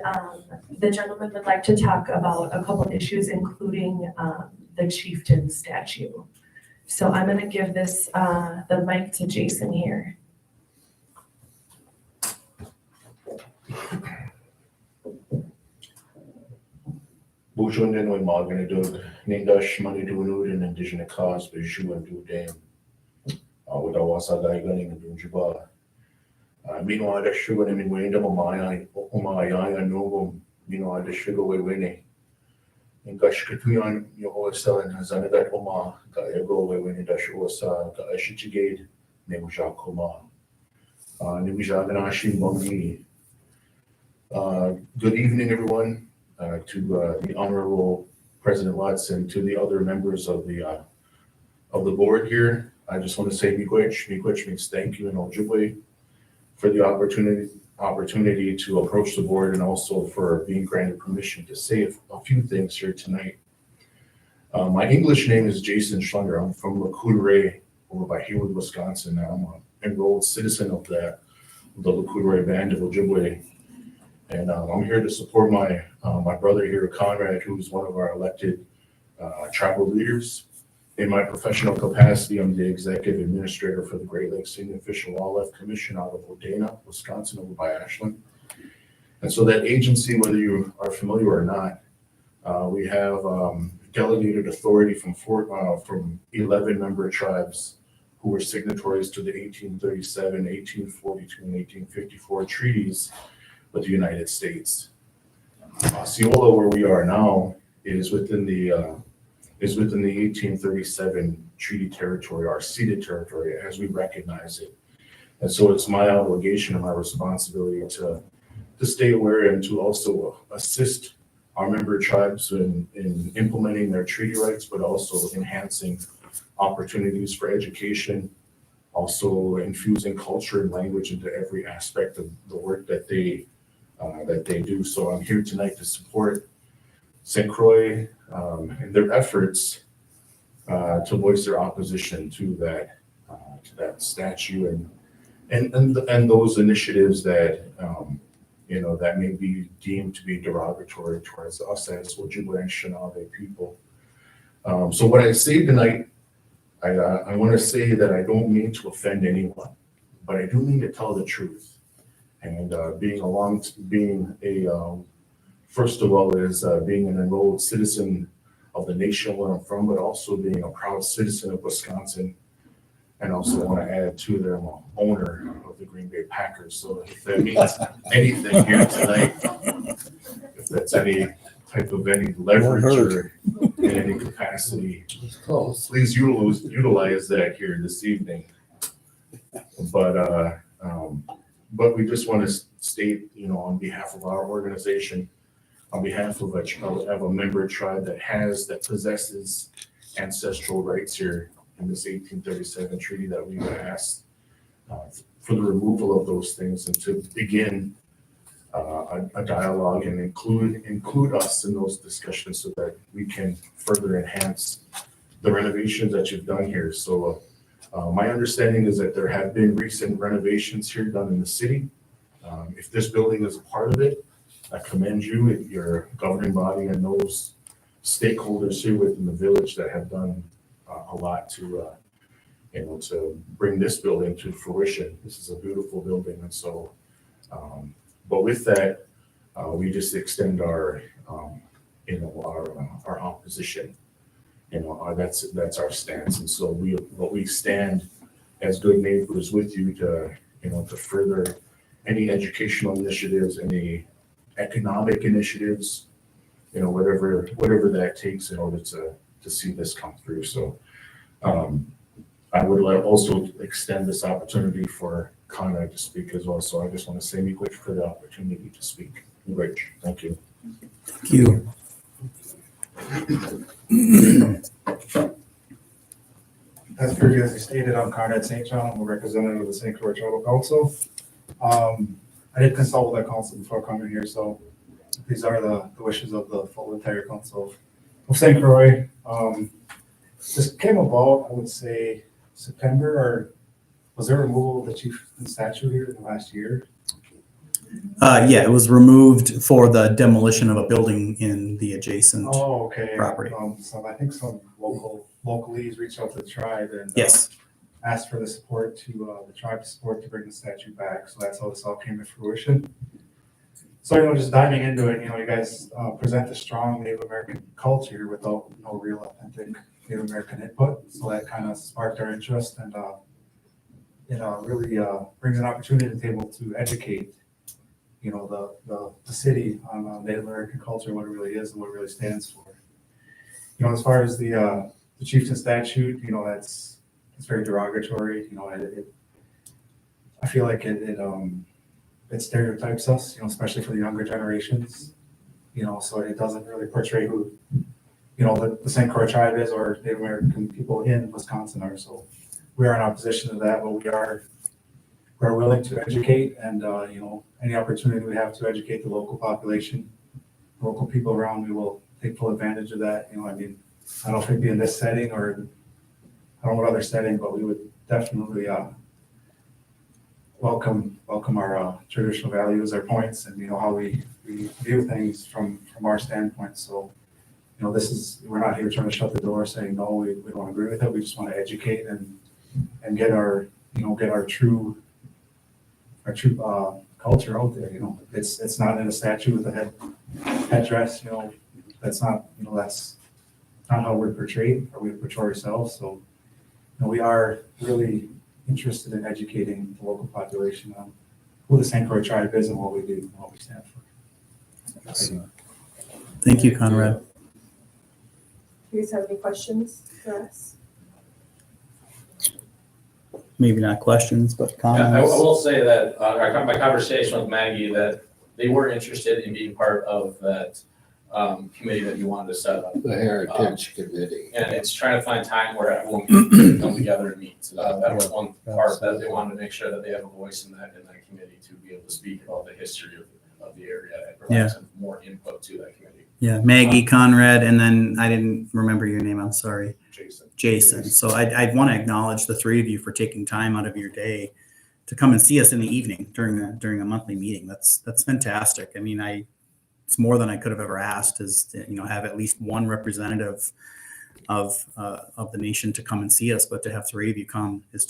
M: the gentleman would like to talk about a couple issues, including the chieftain statue. So I'm gonna give this, the mic to Jason here.
G: Bushwinde no magane dog, nindash money do nude and indigenous cause, but you and do damn. With our wasa guy gunning and doing juba. Meanwhile, the sugar and way into my no, the sugar way winning. In Gashkatuyan, you always selling has another Oma, go away when it does was a shittigate, Nebujak Oma. Nebujaganashi Bongi. Good evening, everyone. To the Honorable President Watson, to the other members of the board here. I just want to say miigwech means thank you in Ojibwe for the opportunity to approach the board and also for being granted permission to say a few things here tonight. My English name is Jason Schlunger. I'm from Lacoudray over by Hayward, Wisconsin. I'm an enrolled citizen of the Lacoudray Band of Ojibwe. And I'm here to support my brother here, Conrad, who's one of our elected tribal leaders. In my professional capacity, I'm the executive administrator for the Great Lakes Indian Fish and Wildlife Commission out of Odena, Wisconsin, over by Ashland. And so that agency, whether you are familiar or not, we have delegated authority from 11 member tribes who were signatories to the 1837, 1842, and 1854 treaties with the United States. Osceola, where we are now, is within the 1837 treaty territory, our ceded territory, as we recognize it. And so it's my obligation and my responsibility to stay aware and to also assist our member tribes in implementing their treaty rights, but also enhancing opportunities for education, also infusing culture and language into every aspect of the work that they do. So I'm here tonight to support St. Croix in their efforts to voice their opposition to that statue and those initiatives that that may be deemed to be derogatory towards us as Ojibwe and Anishinaabe people. So what I say tonight, I want to say that I don't mean to offend anyone, but I do mean to tell the truth. And first of all, is being an enrolled citizen of the nation where I'm from, but also being a proud citizen of Wisconsin. And also want to add to that I'm an owner of the Green Bay Packers. So if that means anything here tonight, if that's any type of any leverage or in any capacity, please utilize that here this evening. But we just want to state, on behalf of our organization, on behalf of a member tribe that possesses ancestral rights here in this 1837 treaty, that we would ask for the removal of those things and to begin a dialogue and include us in those discussions so that we can further enhance the renovations that you've done here. So my understanding is that there have been recent renovations here done in the city. If this building is a part of it, I commend you, your governing body, and those stakeholders here within the village that have done a lot to bring this building to fruition. This is a beautiful building, and so, but with that, we just extend our opposition. That's our stance, and so we stand as good neighbors with you to further any educational initiatives, any economic initiatives, whatever that takes in order to see this come through. So I would also extend this opportunity for Conrad to speak as well. So I just want to say miigwech for the opportunity to speak. Miigwech. Thank you.
A: Thank you.
N: As previously stated, I'm Conrad St. John. I'm a representative of the St. Croix Tribal Council. I did consult with that council before coming here, so these are the wishes of the full entire council of St. Croix. This came about, I would say, September, or was there removal of the chieftain statue here in the last year?
B: Yeah, it was removed for the demolition of a building in the adjacent.
N: Oh, okay.
B: Property.
N: So I think some localies reached out to the tribe and
B: Yes.
N: asked for the support the tribe's support to bring the statue back. So that's how this all came to fruition. So, just diving into it, you guys present a strong Native American culture without no real authentic Native American input. So that kind of sparked our interest and really brings an opportunity to the table to educate, the city on Native American culture, what it really is and what it really stands for. As far as the chieftain statute, it's very derogatory. I feel like it stereotypes us, especially for the younger generations. So it doesn't really portray who, the St. Croix tribe is or Native American people in Wisconsin are. So we are in opposition to that, but we're willing to educate and, any opportunity we have to educate the local population, local people around, we will take full advantage of that. I don't know if it'd be in this setting or I don't know what other setting, but we would definitely welcome our traditional values, our points, and how we view things from our standpoint. So, we're not here trying to shut the door saying no, we don't agree with it. We just want to educate and get our true culture out there. It's not in a statue with a headdress. That's not that's not how we're portrayed or we portray ourselves. So, we are really interested in educating the local population on who the St. Croix tribe is and what we do and what we stand for.
B: Thank you, Conrad.
M: Do you guys have any questions for us?
B: Maybe not questions, but
D: Yeah, I
B: comments.
D: will say that my conversation with Maggie, that they were interested in being part of that committee that you wanted to set up.
J: The Heritage Committee.
D: And it's trying to find time where everyone can come together and meet. So that was one part that they wanted to make sure that they have a voice in that committee to be able to speak about the history of the area and provide some more input to that committee.
B: Yeah, Maggie, Conrad, and then I didn't remember your name. I'm sorry. Jason. So I'd want to acknowledge the three of you for taking time out of your day to come and see us in the evening during a monthly meeting. That's fantastic. It's more than I could have ever asked, is to, have at least one representative of the nation to come and see us, but to have three of you come is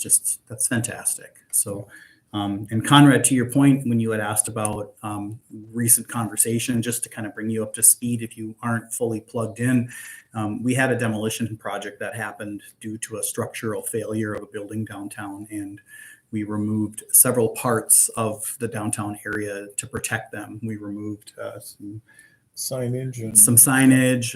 B: that's fantastic. So, and Conrad, to your point, when you had asked about recent conversation, just to kind of bring you up to speed, if you aren't fully plugged in, we had a demolition project that happened due to a structural failure of a building downtown, and we removed several parts of the downtown area to protect them. We removed some
A: signage.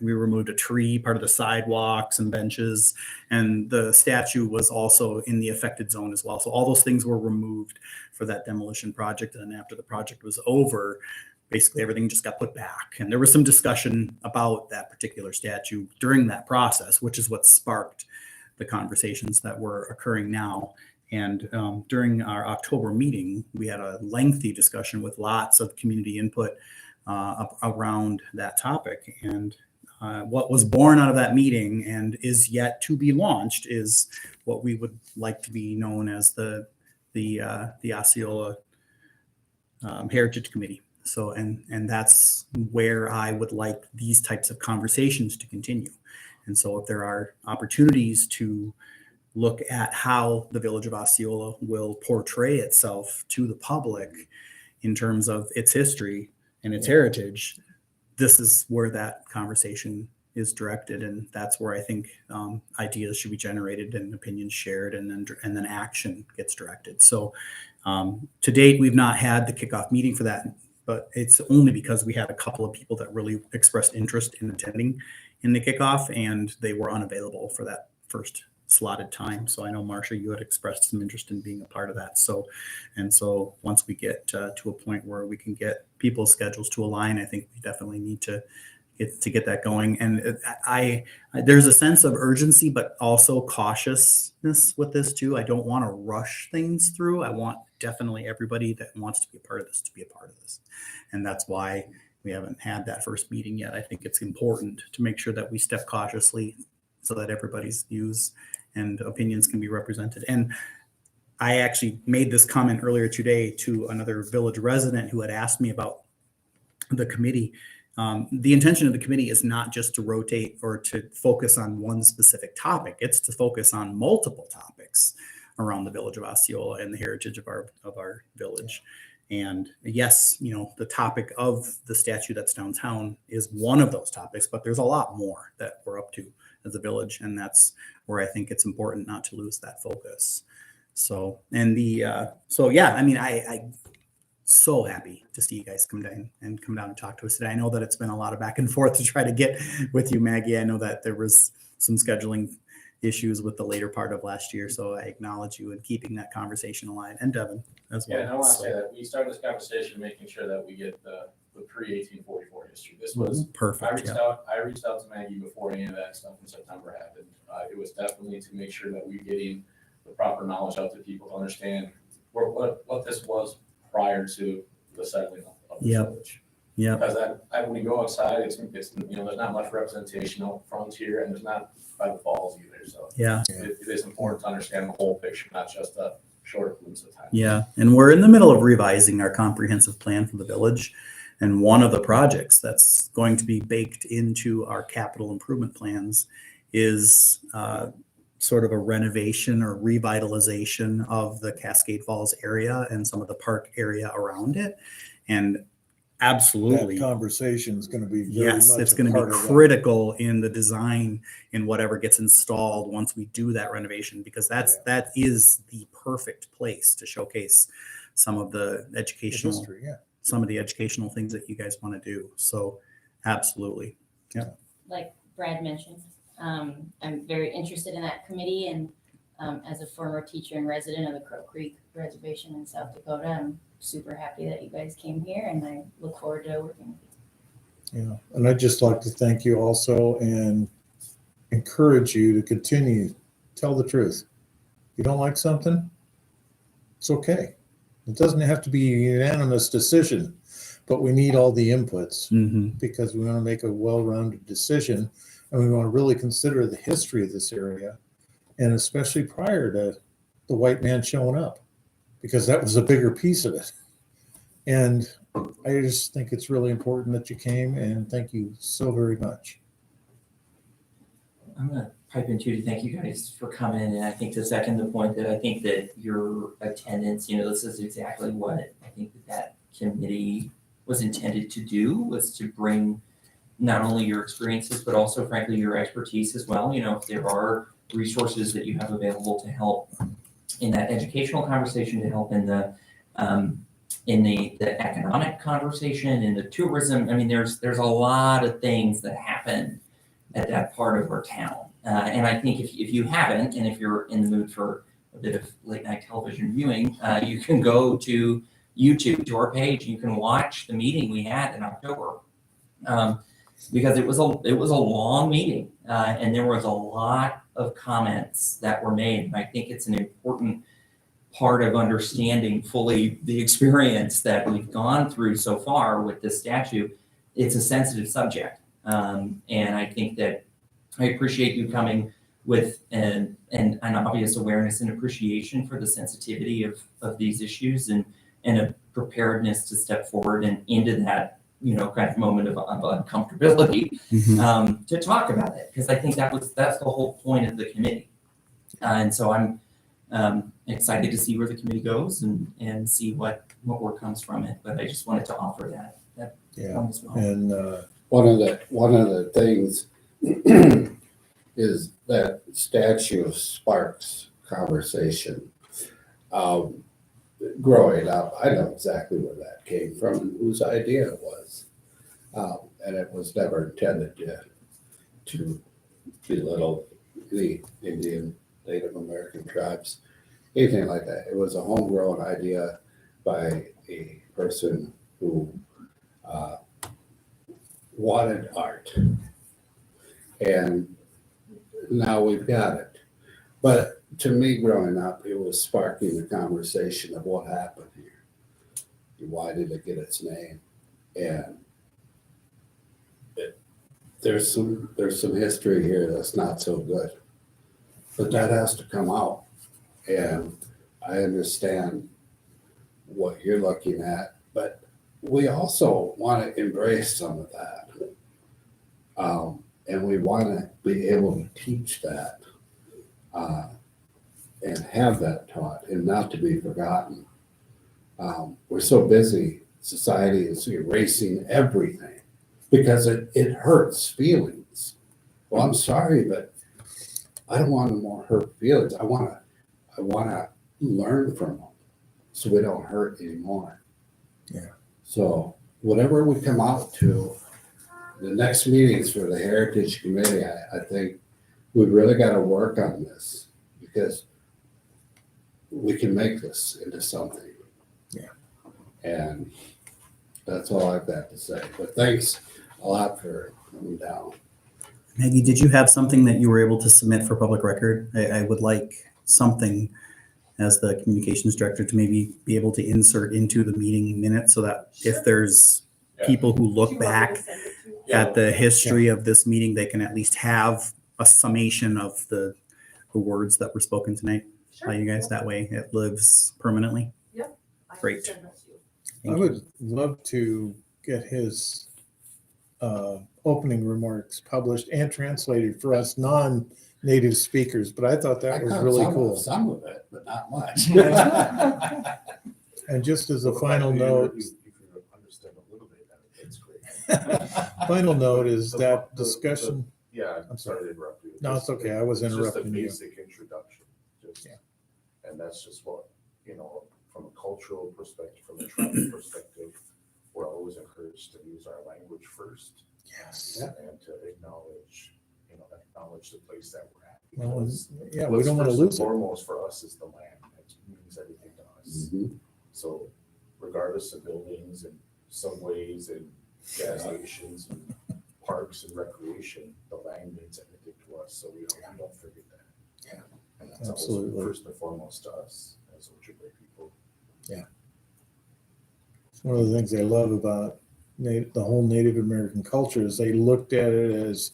B: We removed a tree, part of the sidewalks and benches, and the statue was also in the affected zone as well. So all those things were removed for that demolition project. And then after the project was over, basically everything just got put back. And there was some discussion about that particular statue during that process, which is what sparked the conversations that were occurring now. And during our October meeting, we had a lengthy discussion with lots of community input around that topic. And what was born out of that meeting and is yet to be launched is what we would like to be known as the Osceola Heritage Committee. So, and that's where I would like these types of conversations to continue. And so if there are opportunities to look at how the village of Osceola will portray itself to the public in terms of its history and its heritage, this is where that conversation is directed. And that's where I think ideas should be generated and opinions shared, and then action gets directed. So to date, we've not had the kickoff meeting for that, but it's only because we had a couple of people that really expressed interest in attending in the kickoff, and they were unavailable for that first slotted time. So I know, Marcia, you had expressed some interest in being a part of that. So once we get to a point where we can get people's schedules to align, I think we definitely need to get that going. And there's a sense of urgency, but also cautiousness with this too. I don't want to rush things through. I want definitely everybody that wants to be a part of this to be a part of this. And that's why we haven't had that first meeting yet. I think it's important to make sure that we step cautiously so that everybody's views and opinions can be represented. And I actually made this comment earlier today to another village resident who had asked me about the committee. The intention of the committee is not just to rotate or to focus on one specific topic. It's to focus on multiple topics around the village of Osceola and the heritage of our village. And yes, you know, the topic of the statue that's downtown is one of those topics, but there's a lot more that we're up to as a village. And that's where I think it's important not to lose that focus. So, and yeah, I mean, I so happy to see you guys come down and talk to us today. I know that it's been a lot of back and forth to try to get with you, Maggie. I know that there was some scheduling issues with the later part of last year. So I acknowledge you in keeping that conversation alive, and Devin as well.
D: Yeah, and I want to say that we started this conversation making sure that we get the pre-1844 history. This was
B: perfect.
D: I reached out to Maggie before any of that stuff in September happened. It was definitely to make sure that we're getting the proper knowledge out to people to understand what this was prior to the settling of the village.
B: Yeah.
D: Because when you go outside, it's you know, there's not much representation out front here, and there's not by the falls either. So
B: yeah,
D: it is important to understand the whole picture, not just a short glimpse of time.
B: Yeah, and we're in the middle of revising our comprehensive plan for the village. And one of the projects that's going to be baked into our capital improvement plans is sort of a renovation or revitalization of the Cascade Falls area and some of the park area around it. And absolutely,
A: That conversation is going to be very
B: yes,
A: much
B: it's
A: a
B: going to
A: part
B: be
A: of that.
B: critical in the design in whatever gets installed once we do that renovation, because that is the perfect place to showcase some of the educational
A: History, yeah.
B: some of the educational things that you guys want to do. So absolutely. Yeah.
H: Like Brad mentioned, I'm very interested in that committee, and as a former teacher and resident of the Crow Creek Reservation in South Dakota, I'm super happy that you guys came here, and I look forward to working with you.
A: Yeah, and I'd just like to thank you also and encourage you to continue, tell the truth. If you don't like something, it's okay. It doesn't have to be a unanimous decision, but we need all the inputs because we want to make a well-rounded decision, and we want to really consider the history of this area, and especially prior to the white man showing up, because that was a bigger piece of it. And I just think it's really important that you came, and thank you so very much.
C: I'm gonna pipe in too to thank you guys for coming, and I think to second the point that I think that your attendance, you know, this is exactly what I think that committee was intended to do, was to bring not only your experiences, but also frankly your expertise as well. You know, if there are resources that you have available to help in that educational conversation, to help in the economic conversation, in the tourism. I mean, there's a lot of things that happen at that part of our town. And I think if you haven't, and if you're in the mood for a bit of late night television viewing, you can go to YouTube, to our page, you can watch the meeting we had in October. Because it was a long meeting, and there was a lot of comments that were made. And I think it's an important part of understanding fully the experience that we've gone through so far with this statute. It's a sensitive subject. And I think that I appreciate you coming with an obvious awareness and appreciation for the sensitivity of these issues, and a preparedness to step forward and into that, you know, kind of moment of uncomfortability to talk about it, because I think that's the whole point of the committee. And so I'm excited to see where the committee goes and see what work comes from it. But I just wanted to offer that point as well.
A: And
J: one of the things is that statue sparks conversation. Growing up, I know exactly where that came from and whose idea it was. And it was never intended to belittle the Indian, Native American tribes, anything like that. It was a homegrown idea by a person who wanted art. And now we've got it. But to me, growing up, it was sparking the conversation of what happened here. Why did it get its name? And there's some history here that's not so good, but that has to come out. And I understand what you're looking at, but we also want to embrace some of that. And we want to be able to teach that and have that taught and not to be forgotten. We're so busy, society is erasing everything because it hurts feelings. Well, I'm sorry, but I don't want no more hurt feelings. I want to learn from them so we don't hurt anymore.
A: Yeah.
J: So whatever we come out to, the next meetings for the Heritage Committee, I think we really got to work on this because we can make this into something.
A: Yeah.
J: And that's all I've got to say. But thanks a lot for coming down.
B: Maggie, did you have something that you were able to submit for public record? I would like something as the communications director to maybe be able to insert into the meeting minutes so that if there's people who look back at the history of this meeting, they can at least have a summation of the words that were spoken tonight by you guys. That way it lives permanently.
M: Yep.
B: Great.
A: I would love to get his opening remarks published and translated for us non-native speakers, but I thought that was really cool.
J: Some of it, but not much.
A: And just as a final note,
G: If you understand a little bit, it's great.
A: final note is that discussion.
G: Yeah, I'm sorry to interrupt you.
A: No, it's okay. I was interrupting you.
G: Just a basic introduction. And that's just what, from a cultural perspective, from a traffic perspective, we're always encouraged to use our language first.
A: Yes.
G: And to acknowledge the place that we're at.
A: Well,
G: Because
A: yeah, we
G: what's
A: don't want to
G: first and
A: lose it.
G: Foremost for us is the land. It means everything to us.
J: Mhm.
G: So regardless of buildings and subways and gas stations and parks and recreation, the land means everything to us. So we don't forget that.
A: Yeah.
G: And that's
A: Absolutely.
G: always first and foremost to us as Ojibwe people.
A: It's one of the things I love about the whole Native American culture is they looked at it as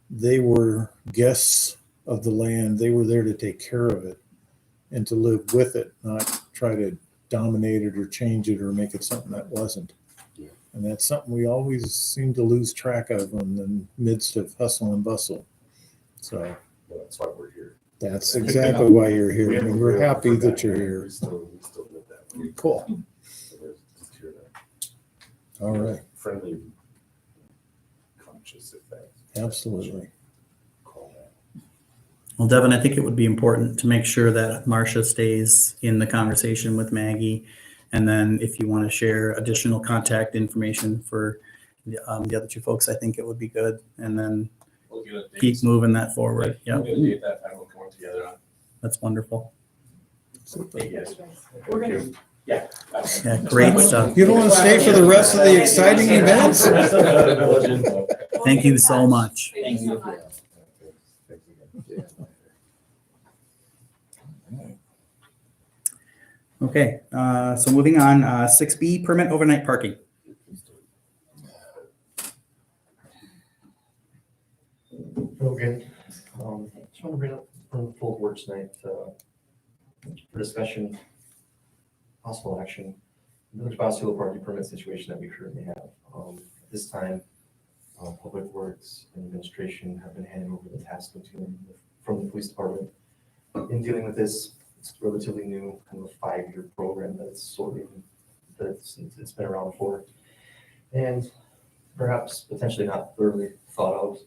A: they were guests of the land. They were there to take care of it and to live with it, not try to dominate it or change it or make it something that wasn't.
J: Yeah.
A: And that's something we always seem to lose track of in the midst of hustle and bustle. So
G: Well, that's why we're here.
A: that's exactly why you're here.
G: We
A: I mean,
G: haven't
A: we're
G: really
A: happy that
G: forgotten
A: you're
G: that.
A: here.
G: We still live that way.
A: Cool.
G: So we're just here to
A: All right.
G: friendly, conscious, if that.
A: Absolutely.
G: Call that.
B: Well, Devin, I think it would be important to make sure that Marcia stays in the conversation with Maggie. And then if you want to share additional contact information for the other two folks, I think it would be good. And then
D: We'll get a date.
B: keep moving that forward.
D: We'll
B: Yeah,
D: get a date that time we'll come on together on.
B: that's wonderful.
D: Hey, guys.
M: We're gonna-
D: Yeah.
B: Yeah, great stuff.
A: You don't want to stay for the rest of the exciting events?
B: Thank you so much.
E: Thank you so much.
B: Okay, so moving on, 6B, permit overnight parking.
L: Okay. Just want to bring up from the full board tonight, for discussion, possible action, the Village of Osceola parking permit situation that we currently have. At this time, Public Works and Administration have been handing over the task of dealing with, from the police department. In dealing with this, it's relatively new, kind of a 5-year program that's it's been around for. And perhaps potentially not thoroughly thought out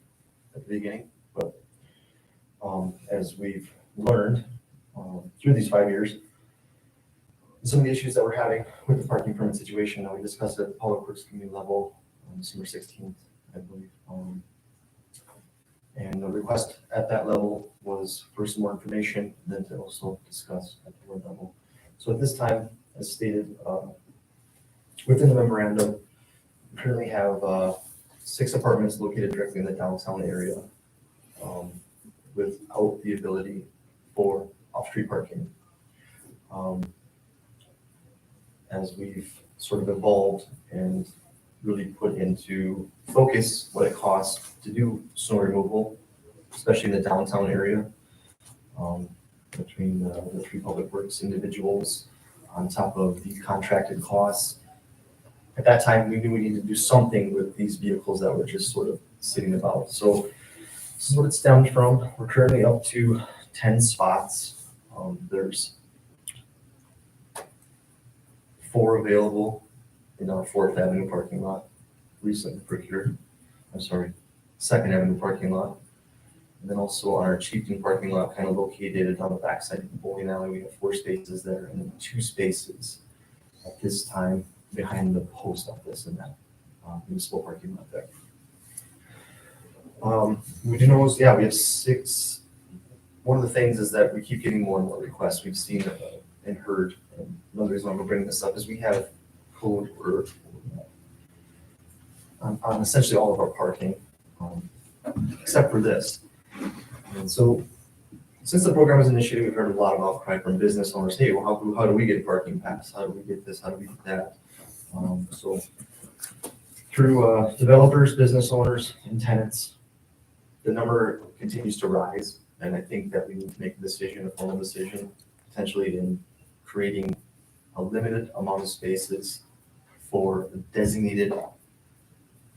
L: at the beginning, but as we've learned through these 5 years, some of the issues that we're having with the parking permit situation, we discussed it at the Public Works Committee level on December 16th, I believe. And the request at that level was for some more information, then to also discuss at the board level. So at this time, as stated within the memorandum, we currently have 6 apartments located directly in the downtown area without the ability for off-street parking. As we've sort of evolved and really put into focus what it costs to do snow removal, especially in the downtown area. between the three public works individuals on top of the contracted costs. At that time, we knew we needed to do something with these vehicles that were just sort of sitting about. So this is what it stemmed from. We're currently up to 10 spots. There's 4 available in our 4th Avenue parking lot, recently procured. I'm sorry, 2nd Avenue parking lot. And then also on our Chieftain parking lot, kind of located on the backside of the bowling alley, we have 4 spaces there and then 2 spaces at this time behind the post office in that municipal parking lot there. We do know, we have 6. One of the things is that we keep getting more and more requests. We've seen and heard, and another reason why we're bringing this up is we have code or on essentially all of our parking, except for this. And so since the program was initiated, we've heard a lot of outcry from business owners. Hey, well, how do we get a parking pass? How do we get this? How do we get that? So through developers, business owners, and tenants, the number continues to rise. And I think that we need to make a decision, a formal decision, potentially in creating a limited amount of spaces for designated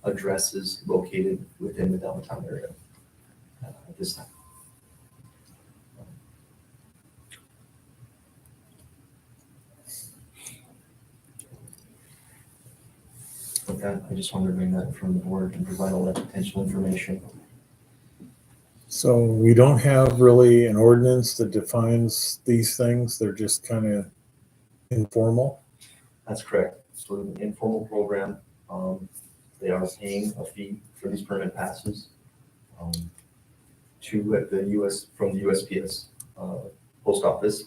L: addresses located within the downtown area at this time. With that, I just wanted to bring that from the board and provide all that potential information.
A: So we don't have really an ordinance that defines these things. They're just kind of informal.
L: That's correct. So an informal program. They are paying a fee for these permit passes. 2 at the from the USPS post office.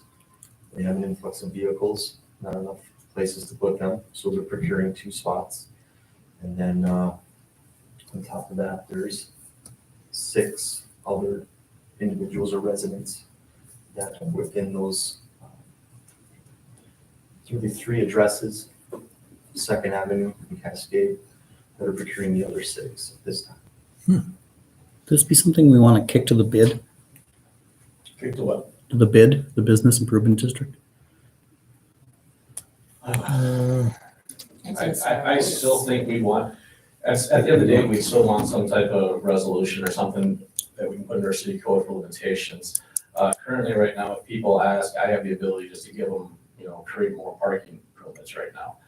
L: They have an influx of vehicles, not enough places to put them, so they're procuring 2 spots. And then on top of that, there's 6 other individuals or residents that are within those 3 addresses, 2nd Avenue and Cascade, that are procuring the other 6 at this time.
B: This be something we want to kick to the bid?
D: Kick to what?
B: To the bid, the Business Improvement District?
D: I still think we want, at the end of the day, we still want some type of resolution or something that we can put in our city code for limitations. Currently, right now, if people ask, I have the ability just to give them, create more parking permits right now.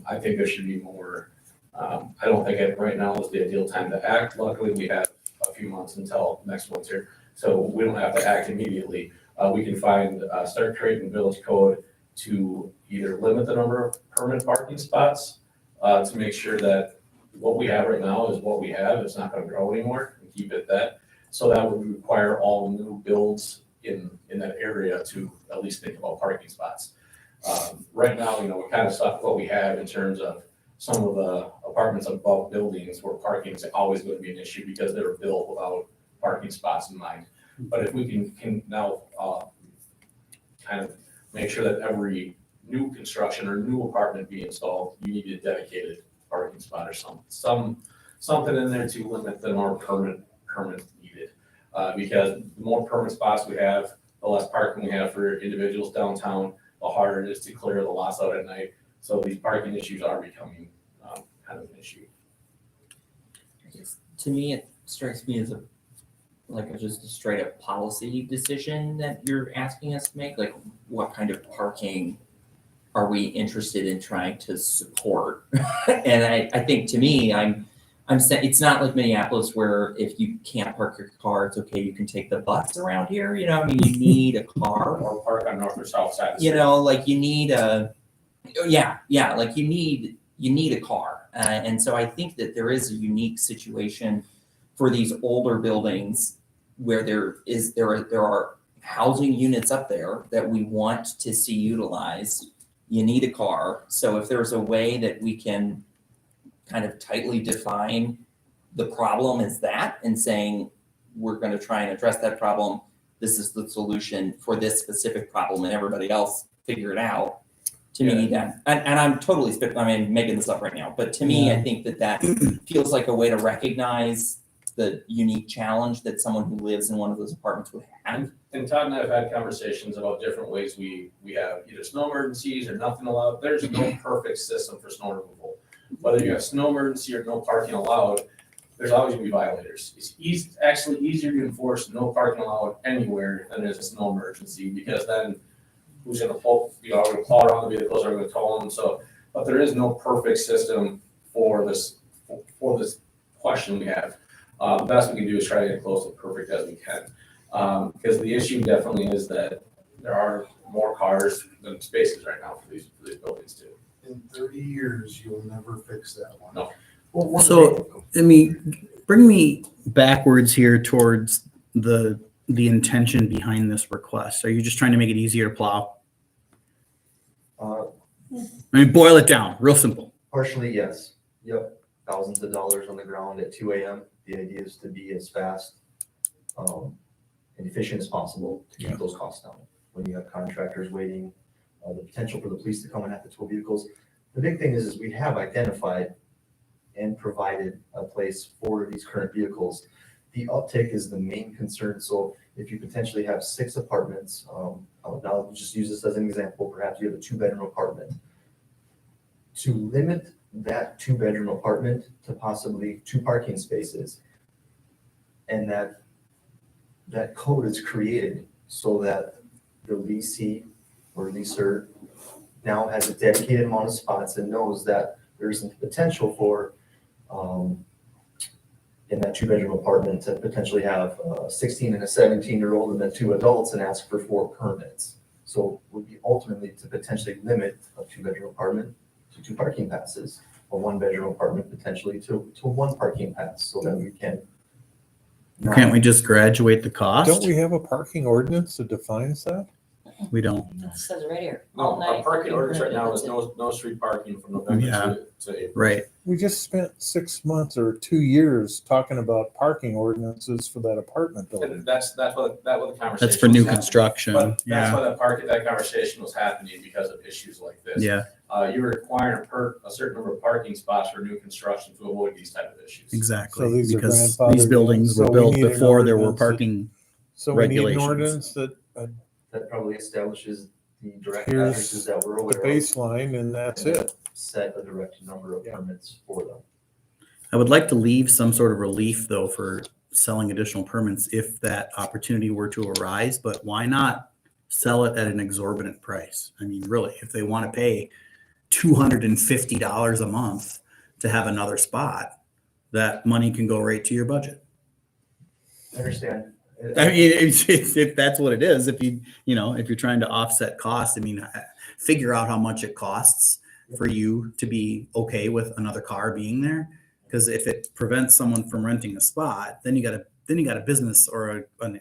D: I think there should be more, I don't think right now is the ideal time to act. Luckily, we have a few months until next winter, so we don't have to act immediately. We can start creating village code to either limit the number of permanent parking spots, to make sure that what we have right now is what we have. It's not going to grow anymore, and keep it that. So that would require all new builds in that area to at least think about parking spots. Right now, we're kind of stuck with what we have in terms of some of the apartments above buildings where parking is always going to be an issue because they were built without parking spots in mind. But if we can now kind of make sure that every new construction or new apartment be installed, you need a dedicated parking spot or something in there to limit the more permanent needed. Because the more permanent spots we have, the less parking we have for individuals downtown, the harder it is to clear the lots out at night. So these parking issues are becoming kind of an issue.
C: To me, it strikes me as just a straight up policy decision that you're asking us to make. Like, what kind of parking are we interested in trying to support? And I think, to me, I'm saying it's not like Minneapolis where if you can't park your car, it's okay, you can take the bus around here. You need a car.
D: Or park on north or south side.
C: You need you need a car. And so I think that there is a unique situation for these older buildings where there are housing units up there that we want to see utilized. You need a car. So if there's a way that we can kind of tightly define the problem as that and saying, we're going to try and address that problem. This is the solution for this specific problem, and everybody else figure it out. To me, that, and I'm totally making this up right now, but to me, I think that feels like a way to recognize the unique challenge that someone who lives in one of those apartments would have.
D: and Todd and I have had conversations about different ways we have either snow emergencies or nothing allowed. There's no perfect system for snow removal. Whether you have snow emergency or no parking allowed, there's always gonna be violators. It's actually easier to enforce no parking allowed anywhere than there's a snow emergency, because then who's gonna pull, gonna plow around the vehicles, are gonna tow them, so, but there is no perfect system for this question we have. The best we can do is try to get close to perfect as we can. Because the issue definitely is that there are more cars than spaces right now for these buildings too.
N: In 30 years, you'll never fix that one.
D: No.
B: So, I mean, bring me backwards here towards the intention behind this request. Are you just trying to make it easier to plow? I mean, boil it down, real simple.
L: Partially, yes. Yep. Thousands of dollars on the ground at 2 a.m. The idea is to be as fast and efficient as possible to keep those costs down. When you have contractors waiting, the potential for the police to come and have to tow vehicles. The big thing is we have identified and provided a place for these current vehicles. The uptick is the main concern. So if you potentially have 6 apartments, I'll just use this as an example. Perhaps you have a 2-bedroom apartment. To limit that 2-bedroom apartment to possibly 2 parking spaces, and that code is created so that the leasee or leaser now has a dedicated amount of spots and knows that there's the potential for in that 2-bedroom apartment to potentially have a 16 and a 17-year-old and then 2 adults and ask for 4 permits. So would be ultimately to potentially limit a 2-bedroom apartment to 2 parking passes, a 1-bedroom apartment potentially to 1 parking pass, so that we can.
B: Can't we just graduate the cost?
A: Don't we have a parking ordinance that defines that?
B: We don't.
H: It says right here.
D: No,
H: all night
D: our parking ordinance right now is
H: prohibited.
D: no street parking from November
B: Yeah.
D: to April.
B: Right.
A: We just spent 6 months or 2 years talking about parking ordinances for that apartment building.
D: And that's what the conversation.
B: That's for new
D: was happening.
B: construction.
D: But that's
B: Yeah.
D: why that conversation was happening, because of issues like this.
B: Yeah,
D: You're requiring a certain number of parking spots for new construction to avoid these type of issues.
B: exactly.
A: So these are
B: Because
A: grandfathered
B: these buildings
A: in,
B: were
A: so we
B: built
A: need an
B: before there were
A: ordinance that-
B: parking.
A: So we need an
B: regulations.
A: ordinance
L: That probably establishes the direct
A: Here's
L: addresses that we're
A: the
L: aware of.
A: baseline, and that's it.
L: Set a direct number of
A: Yeah.
L: permits for them.
B: I would like to leave some sort of relief though for selling additional permits if that opportunity were to arise, but why not sell it at an exorbitant price? I mean, really, if they want to pay $250 a month to have another spot, that money can go right to your budget.
L: I understand.
B: I mean, if that's what it is, if you're trying to offset costs, I mean, figure out how much it costs for you to be okay with another car being there. Because if it prevents someone from renting a spot, then you got a business or an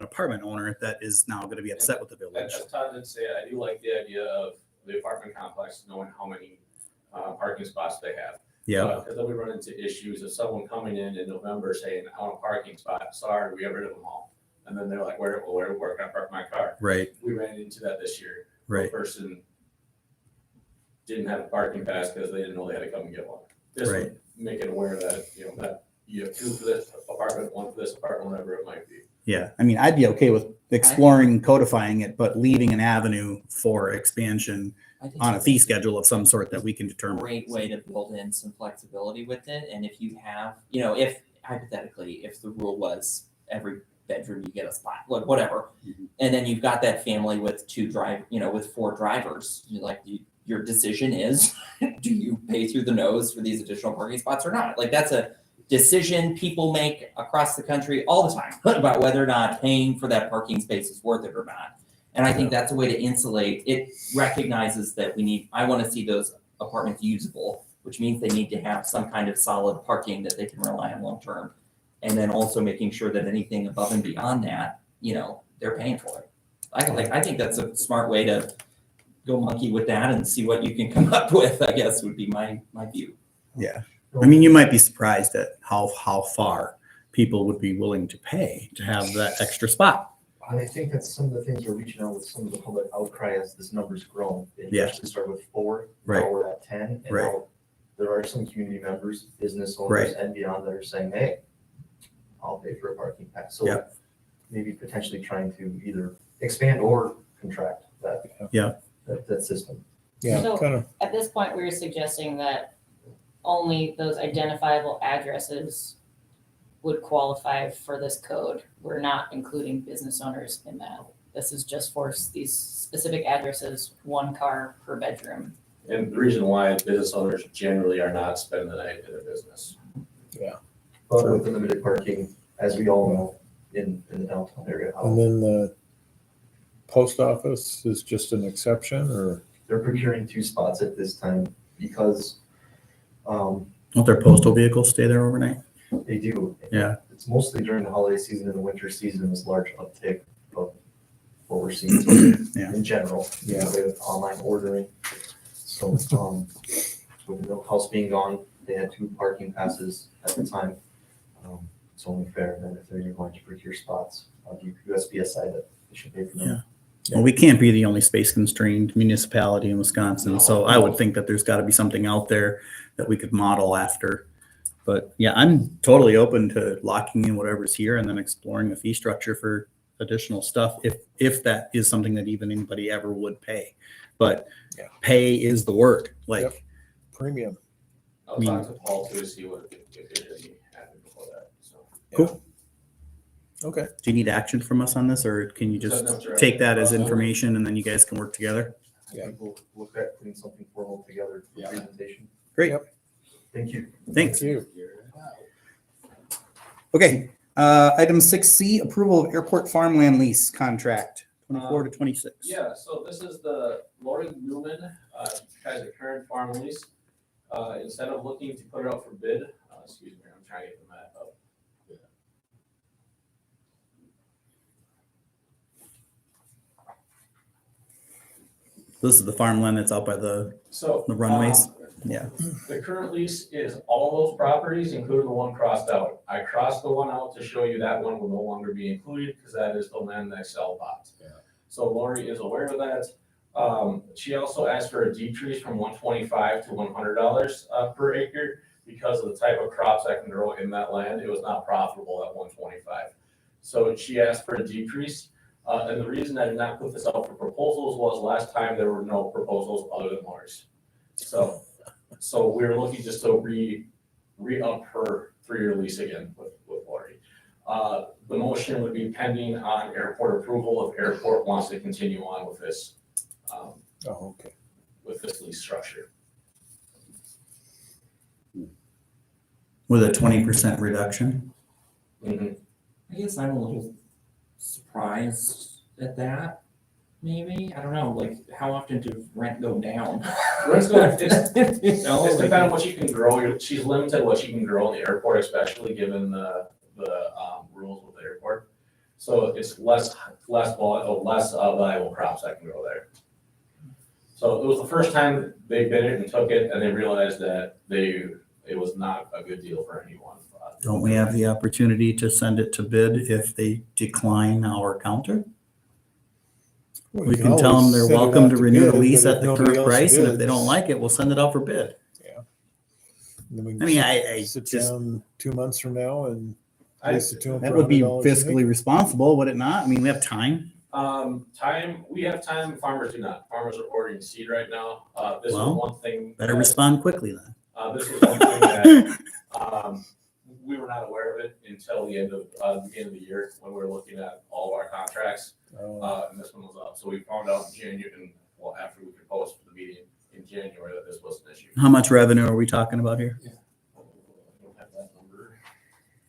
B: apartment owner that is now going to be upset with the village.
D: As Todd did say, I do like the idea of the apartment complex knowing how many parking spots they have.
B: Yeah,
D: Because then we run into issues of someone coming in November saying, I want a parking spot, sorry, we got rid of them all. And then they're like, where can I park my car?
B: right,
D: We ran into that this year.
B: right.
D: A person didn't have a parking pass because they didn't know they had to come and get one. This
B: Right.
D: would make it aware that, that you have 2 for this apartment, 1 for this apartment, whatever it might be.
B: Yeah, I mean, I'd be okay with exploring codifying it, but leaving an avenue for expansion
C: I think
B: on a
C: that's
B: fee schedule of some sort that we can determine.
C: great way to build in some flexibility with it. And if you have, if hypothetically, if the rule was every bedroom you get a spot, whatever, and then you've got that family with 4 drivers, your decision is, do you pay through the nose for these additional parking spots or not? Like, that's a decision people make across the country all the time about whether or not paying for that parking space is worth it or not. And I think that's a way to insulate. It recognizes that I want to see those apartments usable, which means they need to have some kind of solid parking that they can rely on long term. And then also making sure that anything above and beyond that, they're paying for it. I think that's a smart way to go monkey with that and see what you can come up with, I guess, would be my view.
B: Yeah, I mean, you might be surprised at how far people would be willing to pay to have that extra spot.
L: And I think that's some of the things we're reaching out with some of the public outcry as this number's grown. It
B: Yeah.
L: used to start with 4,
B: Right.
L: now we're at 10. And
B: Right.
L: now there are some community members, business owners and beyond that are saying, hey, I'll pay for a parking pass. So
B: Yep.
L: maybe potentially trying to either expand or contract that.
B: Yeah.
L: That system.
A: Yeah,
H: So-
A: kind of.
H: At this point, we were suggesting that only those identifiable addresses would qualify for this code. We're not including business owners in that. This is just for these specific addresses, 1 car per bedroom.
D: And the reason why business owners generally are not spending the night in their business.
L: But with the limited parking, as we all know, in the downtown area.
A: And then the post office is just an exception, or?
L: They're procuring 2 spots at this time because
B: Don't their postal vehicles stay there overnight?
L: they do.
B: Yeah.
L: It's mostly during the holiday season and the winter season is large uptick of what we're seeing
B: Yeah.
L: in general.
A: Yeah.
L: With online ordering. So, with the milk house being gone, they had 2 parking passes at the time. It's only fair that if they're going to procure spots on the USPS side, that they should pay for them.
B: Well, we can't be the only space constrained municipality in Wisconsin, so I would think that there's got to be something out there that we could model after. But yeah, I'm totally open to locking in whatever's here and then exploring a fee structure for additional stuff if that is something that even anybody ever would pay. But
A: Yeah.
B: pay is the word. Like,
A: Yep. Premium.
D: I'll talk to Paul too to see what, if there's any happened before that, so.
B: Cool.
A: Okay.
B: do you need action from us on this, or can you just take that as information and then you guys can work together?
L: I think we'll look at putting something formal together for presentation.
B: Great.
L: Thank you.
B: Thanks.
A: Thank you.
B: Okay, item 6C, approval of airport farmland lease contract, 24 to 26.
D: Yeah, so this is the Lori Newman, has a current farm lease. Instead of looking to put it out for bid, excuse me, I'm trying to get the map up.
B: This is the farmland that's out by the
D: So.
B: runways. Yeah.
D: The current lease is all those properties, including the one crossed out. I crossed the one out to show you that one will no longer be included because that is the land that Excel bought.
J: Yeah.
D: So Lori is aware of that. She also asked for a decrease from $125 to $100 per acre because of the type of crops that can grow in that land. It was not profitable at $125. So she asked for a decrease. And the reason I did not put this out for proposals was last time there were no proposals other than Lori's. So we were looking just to re-up her 3-year lease again with Lori. The motion would be pending on airport approval if airport wants to continue on with this,
A: Okay.
D: with this lease structure.
B: With a 20% reduction.
D: Mhm.
C: I guess I'm a little surprised at that. Maybe, I don't know, like, how often does rent go down?
D: Rent's going, it's
C: You know,
D: It's
C: like-
D: depending on what you can grow. She's limited what she can grow in the airport, especially given the rules with the airport. So it's less valuable crops that can grow there. So it was the first time they bid it and took it, and they realized that it was not a good deal for anyone.
B: Don't we have the opportunity to send it to bid if they decline our counter? We can tell them they're welcome to renew the lease at the current price, and if they don't like it, we'll send it out for bid.
A: Then we
B: I
A: can
B: mean, I
A: sit
B: just,
A: down 2 months from now and
D: I-
A: lease it to them
B: that
A: for
B: would be
A: $100 a
B: fiscally
A: week.
B: responsible, would it not? I mean, we have time.
D: We have time, farmers do not. Farmers are ordering seed right now. This
B: Well,
D: is one thing.
B: Better respond quickly then.
D: This was one thing that, we were not aware of it until the end of the year when we were looking at all of our contracts. And this one was up. So we found out in January, after we proposed for the meeting in January, that this was an issue.
B: How much revenue are we talking about here?
D: I don't have that number.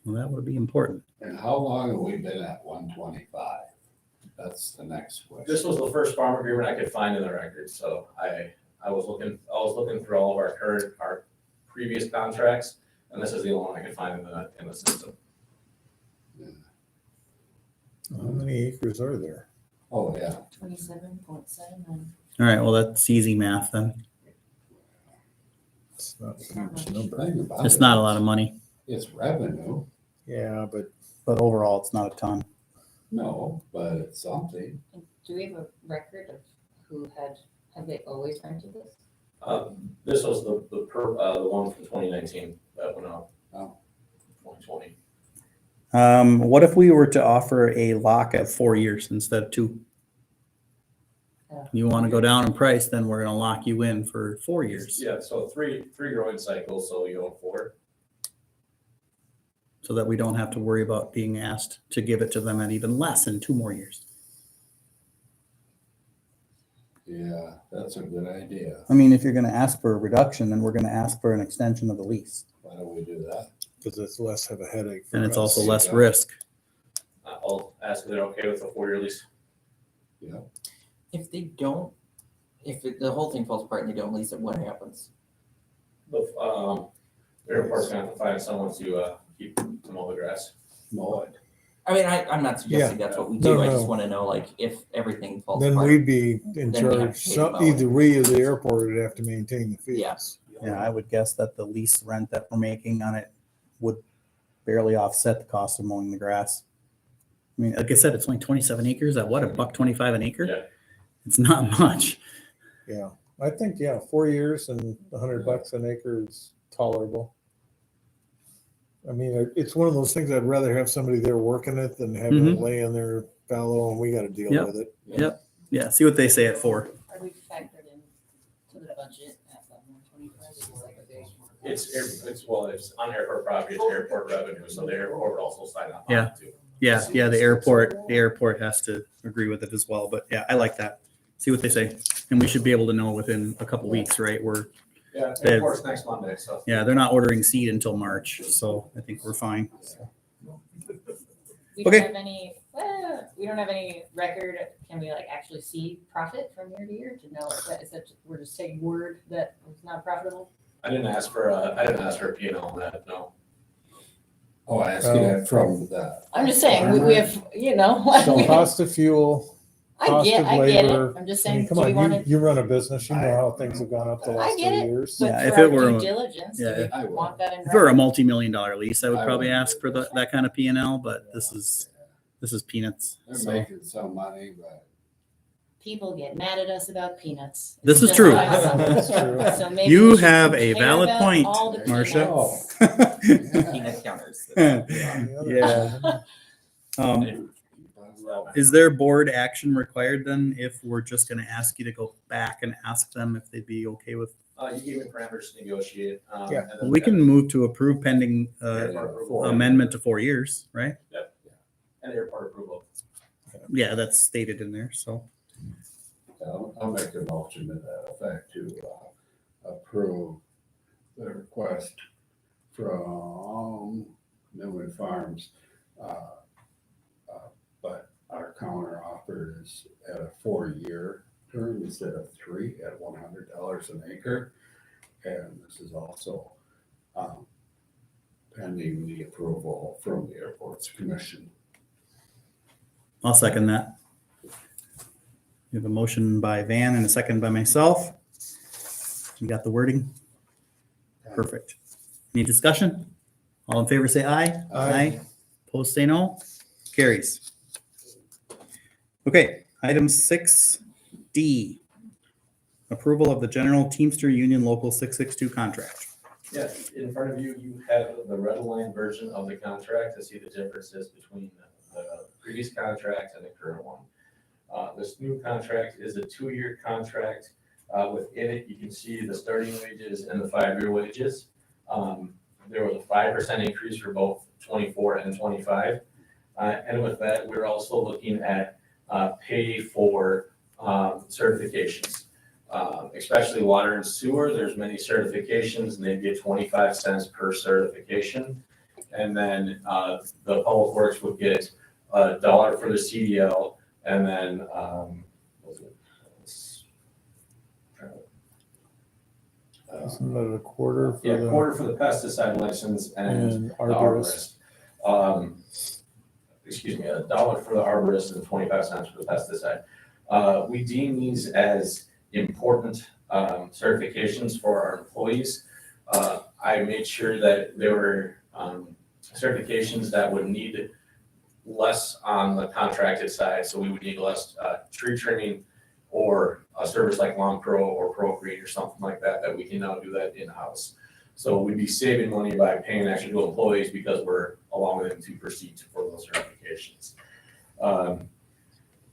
B: Well, that would be important.
J: And how long have we been at 125? That's the next question.
D: This was the first farm agreement I could find in the record, so I was looking through all of our previous contracts, and this is the only one I could find in the system.
A: How many acres are there?
J: Oh, yeah.
H: 27.7.
B: All right, well, that's easy math then.
A: It's not a huge number.
J: Thing about
B: It's
J: it,
B: not a lot of money,
J: It's revenue,
A: Yeah, but
B: but overall, it's not a ton.
J: no, but it's something.
H: Do we have a record of who have they always rented this?
D: This was the one from 2019 that went out.
J: Oh.
D: 2020.
B: What if we were to offer a lock at 4 years instead of 2? You want to go down in price, then we're going to lock you in for 4 years.
D: Yeah, so three growing cycles, so you own 4.
B: So that we don't have to worry about being asked to give it to them at even less in 2 more years.
J: Yeah, that's a good idea.
B: I mean, if you're going to ask for a reduction, then we're going to ask for an extension of the lease.
J: Why don't we do that?
A: Because it's less of a headache. for
B: And it's
A: us.
B: also less risk.
D: I'll ask if they're okay with a 4-year lease.
J: Yeah.
C: If they don't, the whole thing falls apart and they don't lease it, what happens?
D: The airport's gonna have to find someone to keep to mow the grass.
J: Mow it.
C: I mean, I'm not suggesting that's what we do.
A: No,
C: I just
A: no.
C: want to know, like, if everything falls
A: Then
C: apart.
A: we'd be in
C: Then we have
A: charge.
C: to pay
A: So
C: about
A: either we or the airport would have to maintain the fields.
B: Yeah, I would guess that the lease rent that we're making on it would barely offset the cost of mowing the grass. I mean, like I said, it's only 27 acres at what, $1.25 an acre?
D: Yeah.
B: It's not much.
A: Yeah, I think, 4 years and $100 an acre is tolerable. I mean, it's one of those things I'd rather have somebody there working it than having it lay in there fallow and we got to deal
B: Yep.
A: with it.
B: Yep. Yeah, see what they say at 4.
H: Are we factored in to the budget at that 125?
D: It's on airport property, it's airport revenue, so the airport would also sign up on
B: Yeah.
D: it too.
B: Yeah, the airport has to agree with it as well. But yeah, I like that. See what they say. And we should be able to know within a couple weeks, right?
D: Yeah,
B: They-
D: airport's next Monday, so.
B: Yeah, they're not ordering seed until March, so I think we're fine.
H: We don't
B: Okay.
H: have any, we don't have any record. Can we like actually see profit from year to year to know if that is that we're just taking word that it's not profitable?
D: I didn't ask for a P&L on that, no.
J: Oh, asking that from the.
H: I'm just saying, we have,
A: So cost of fuel,
H: I
A: cost
H: get
A: of
H: it.
A: labor.
H: I'm just
A: I mean,
H: saying,
A: come
H: do we
A: on,
H: want
A: you,
H: to,
A: you run a business, you know how things have gone up the
H: I
A: last
H: get
A: 3
H: it,
A: years.
H: but
B: Yeah,
H: for
B: if
H: our
B: it were-
H: due diligence, do
B: yeah,
H: we want that in?
B: If it were a
H: writing?
B: multi-million-dollar lease, I would
J: I
B: probably
J: would.
B: ask for that kind of P&L, but this is peanuts.
J: They're
B: So
J: making some money, but
H: People get mad at us about peanuts.
B: This
H: It's
B: is
H: just
B: true.
H: like some.
A: That's true.
H: So maybe
B: You
H: we should
B: have a
H: care
B: valid
H: about
B: point,
H: all the
B: Marcia.
H: peanuts.
C: Peanut counters.
B: Yeah. Is there board action required then if we're just going to ask you to go back and ask them if they'd be okay with?
D: You gave me parameters to negotiate.
A: Yeah.
D: And then
B: We can move to approve pending
D: airport approval.
B: amendment to 4 years, right?
D: And airport approval.
B: Yeah, that's stated in there. So
J: I'll make a motion to that effect to approve the request from Newman Farms. But our counter offer is at a 4-year term instead of 3 at $100 an acre. And this is also pending the approval from the Airports Commission.
B: I'll second that. We have a motion by Van and a second by myself. You got the wording? Perfect. Any discussion? All in favor, say aye.
A: Aye.
B: Opposed, say no. Carries. Okay, item 6D. Approval of the General Teamster Union Local 662 contract.
D: Yeah, in front of you, you have the red line version of the contract to see the differences between the previous contract and the current one. This new contract is a 2-year contract. Within it, you can see the starting wages and the 5-year wages. There was a 5% increase for both 24 and 25. And with that, we're also looking at pay for certifications. Especially water and sewer, there's many certifications and they get 25 cents per certification. And then the public works would get $1 for the CDL and then
A: Isn't that a quarter for
D: yeah,
A: the,
D: quarter for the pesticide license and
A: and
D: the
A: arborist?
D: arborist. Excuse me, $1 for the arborist and 25 cents for the pesticide. We deem these as important certifications for our employees. I made sure that there were certifications that would need less on the contracted side. So we would need less tree trimming or a service like Lawn Pro or Pro Green or something like that, that we can now do that in-house. So we'd be saving money by paying extra to employees because we're allowing them to proceed for those certifications.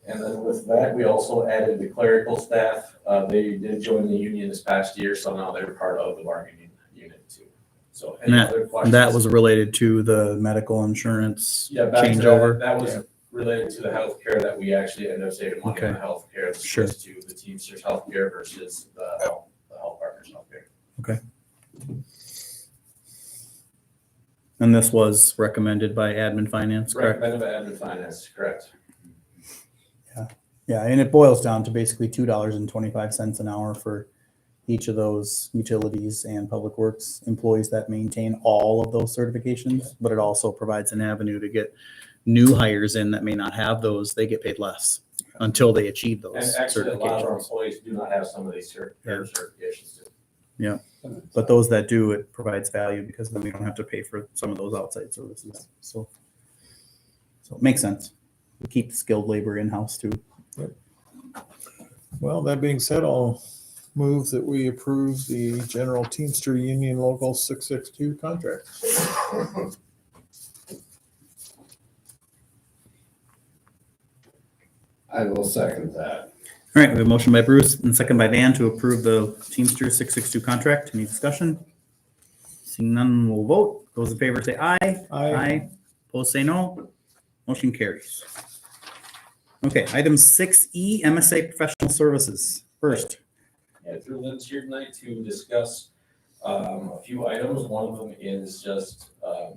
D: And then with that, we also added the clerical staff. They did join the union this past year, so now they're part of the bargaining unit too. So any other questions?
B: That was related to the medical insurance
D: Yeah, back to
B: changeover.
D: that was related to the healthcare that we actually ended up saving money on the healthcare.
B: Sure.
D: To the Teamsters healthcare versus the health partners healthcare.
B: And this was recommended by admin finance, correct?
D: Recommended by admin finance, correct.
B: Yeah, and it boils down to basically $2.25 an hour for each of those utilities and public works employees that maintain all of those certifications. But it also provides an avenue to get new hires in that may not have those. They get paid less until they achieve those
D: And actually, a lot of our
B: certifications.
D: employees do not have some of these certifications too.
B: Yeah, but those that do, it provides value because then we don't have to pay for some of those outside services. So it makes sense. We keep the skilled labor in-house too.
A: Well, that being said, I'll move that we approve the General Teamster Union Local 662 contract.
J: I will second that.
B: All right, we have a motion by Bruce and second by Van to approve the Teamster 662 contract. Any discussion? Seeing none, we'll vote. Those in favor say aye.
A: Aye.
B: Opposed say no. Motion carries. Okay, item 6E, MSA Professional Services. First,
D: Yeah, Drew Lynn's here tonight to discuss a few items. One of them is just a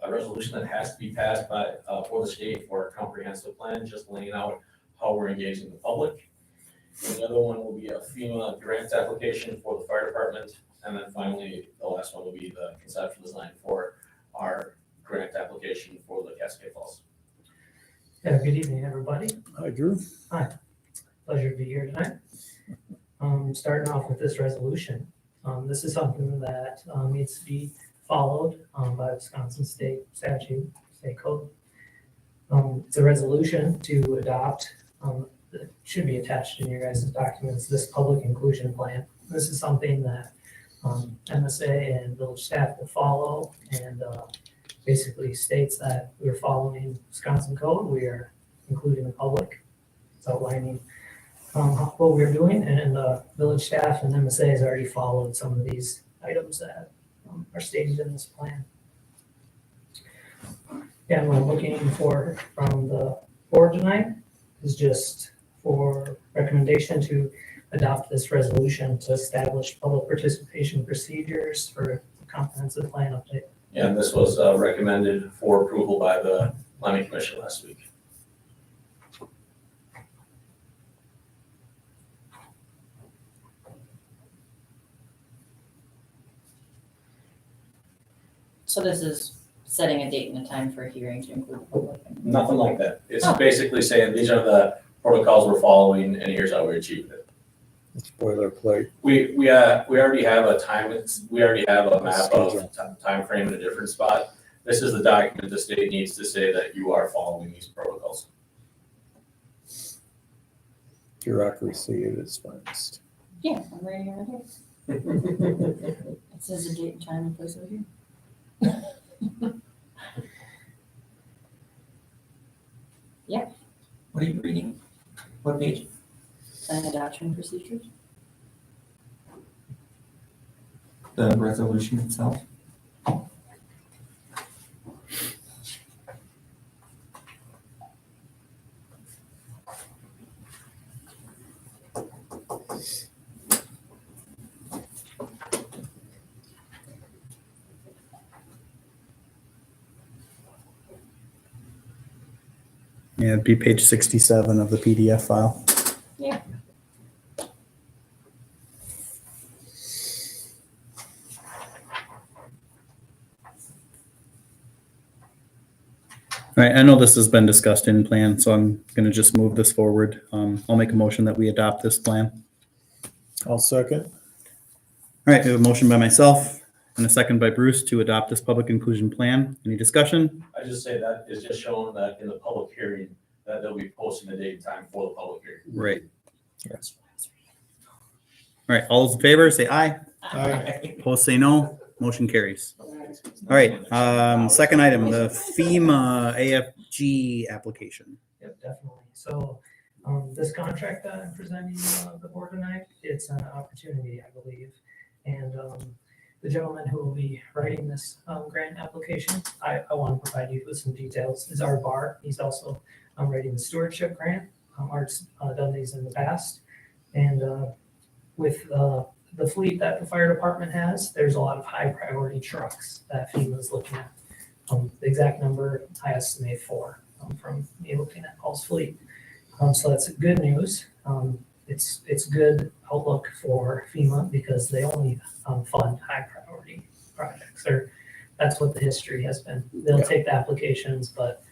D: resolution that has to be passed by for the state for a comprehensive plan, just laying out how we're engaging the public. And the other one will be a FEMA grant application for the fire department. And then finally, the last one will be the conceptual design for our grant application for the Cascade Falls.
O: Yeah, good evening, everybody.
A: Hi, Drew.
O: Pleasure to be here tonight. Starting off with this resolution. This is something that needs to be followed by Wisconsin state statute, state code. It's a resolution to adopt, that should be attached in your guys' documents, this public inclusion plan. This is something that MSA and village staff will follow, and basically states that we're following Wisconsin code. We are including the public. It's outlining what we're doing, and village staff and MSA has already followed some of these items that are stated in this plan. Yeah, what I'm looking for from the board tonight is just for recommendation to adopt this resolution to establish public participation procedures for the comprehensive plan update.
D: And this was recommended for approval by the planning commission last week.
H: So this is setting a date and a time for a hearing to include the public.
D: Nothing like that. It's
H: Oh.
D: basically saying, these are the protocols we're following and here's how we achieved it.
A: It's boilerplate.
D: We already have a we already have a map of time frame in a different spot. This is the document the state needs to say that you are following these protocols.
A: Bureaucracy at its finest.
H: Yeah, I'm ready right here. It says the date and time and place over here. Yeah.
C: What are you reading? What page?
H: Plan adoption procedures.
C: The resolution itself?
B: yeah, it'd be page 67 of the PDF file.
H: Yeah.
B: All right, I know this has been discussed in plan, so I'm gonna just move this forward. I'll make a motion that we adopt this plan.
A: I'll second.
B: All right, we have a motion by myself and a second by Bruce to adopt this public inclusion plan. Any discussion?
D: I just say that is just showing that in the public hearing, that they'll be posting the date and time for the public hearing.
B: Right. All right, all those in favor, say aye.
A: Aye.
B: Opposed, say no. Motion carries. All right, second item, the FEMA AFG application.
O: Yep, definitely. So, this contract that I'm presenting the board tonight, it's an opportunity, I believe. And the gentleman who will be writing this grant application, I want to provide you with some details, is Art Barr. He's also writing the stewardship grant. Art's done these in the past. And with the fleet that the fire department has, there's a lot of high priority trucks that FEMA is looking at. The exact number, I estimate 4 from me looking at Paul's fleet. So that's good news. It's good outlook for FEMA because they only fund high priority projects. Or that's what the history has been. They'll take the applications, but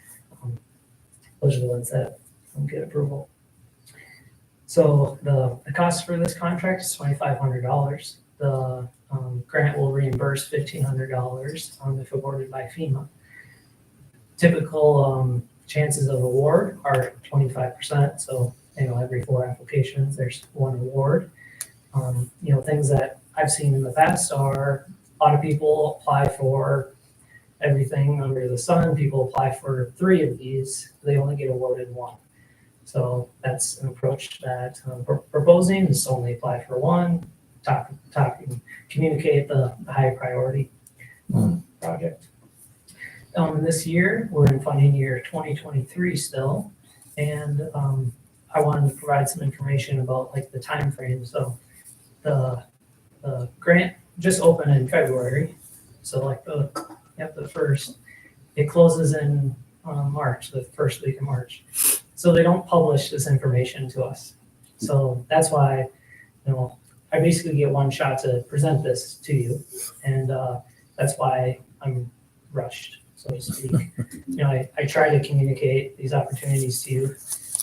O: those are the ones that get approval. So the cost for this contract is $2,500. The grant will reimburse $1,500 if awarded by FEMA. Typical chances of award are 25%. So every 4 applications, there's 1 award. Things that I've seen in the past are a lot of people apply for everything under the sun. People apply for 3 of these. They only get awarded 1. So that's an approach that we're proposing, is only apply for 1, talk and communicate the high priority project. This year, we're in funding year 2023 still, and I wanted to provide some information about like the time frame. So the grant just opened in February, so like the first, it closes in March, the first week of March. So they don't publish this information to us. So that's why, I basically get 1 shot to present this to you. And that's why I'm rushed, so to speak. I try to communicate these opportunities to you,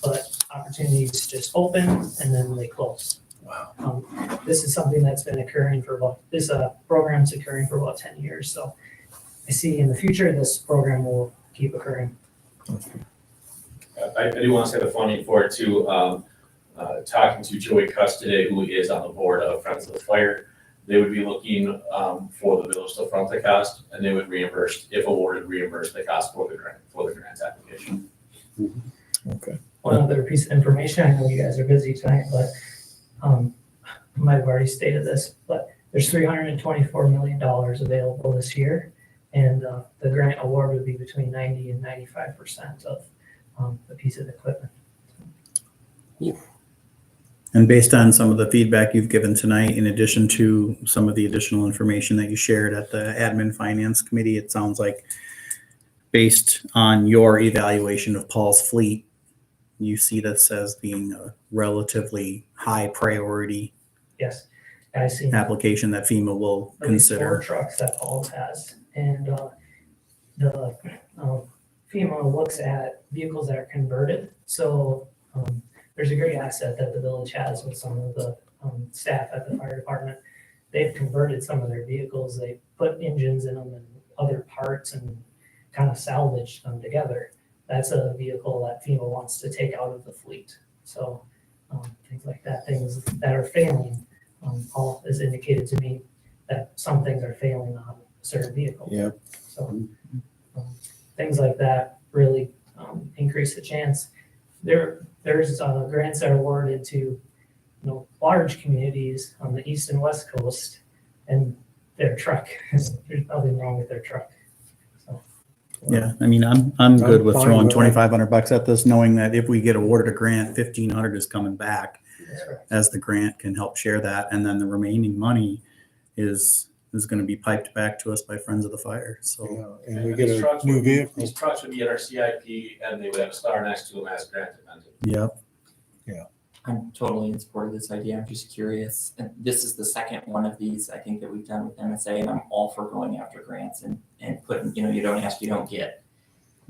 O: but opportunities just open and then they close. Wow. This is something that's been occurring this program's occurring for about 10 years. So I see in the future, this program will keep occurring.
D: I do want to say the funding for it too. Talking to Joey Cuss today, who is on the board of Friends of the Fire, they would be looking for the village to front the cost, and they would reimburse, if awarded, reimburse the cost for the grant application.
A: Okay.
O: One other piece of information, I know you guys are busy tonight, but I might have already stated this, but there's $324 million available this year, and the grant award would be between 90 and 95% of the piece of equipment.
B: And based on some of the feedback you've given tonight, in addition to some of the additional information that you shared at the Admin Finance Committee, it sounds like based on your evaluation of Paul's fleet, you see this as being a relatively high priority
O: Yes, I see.
B: application that FEMA will
O: At least 4
B: consider.
O: trucks that Paul has, and the FEMA looks at vehicles that are converted. So there's a great asset that the village has with some of the staff at the fire department. They've converted some of their vehicles. They put engines in them and other parts and kind of salvaged them together. That's a vehicle that FEMA wants to take out of the fleet. So things like that, things that are failing. Paul has indicated to me that some things are failing on a certain vehicle.
A: Yep.
O: So things like that really increase the chance. There's grants that are awarded to large communities on the east and west coast, and their truck there's nothing wrong with their truck. So,
B: Yeah, I mean, I'm good with
A: fine
B: throwing
A: with it.
B: $2,500 at this, knowing that if we get awarded a grant, $1,500 is coming back
O: that's right.
B: as the grant can help share that, and then the remaining money is going to be piped back to us by Friends of the Fire. So
A: Yeah, and we get
D: These
A: a
D: trucks
A: new
D: would-
A: vehicle.
D: These trucks would be at our CIP, and they would have a star next to them as grant dependent.
B: yep.
C: I'm totally in support of this idea. I'm just curious. And this is the second one of these I think that we've done with MSA, and I'm all for going after grants and putting, you don't ask, you don't get.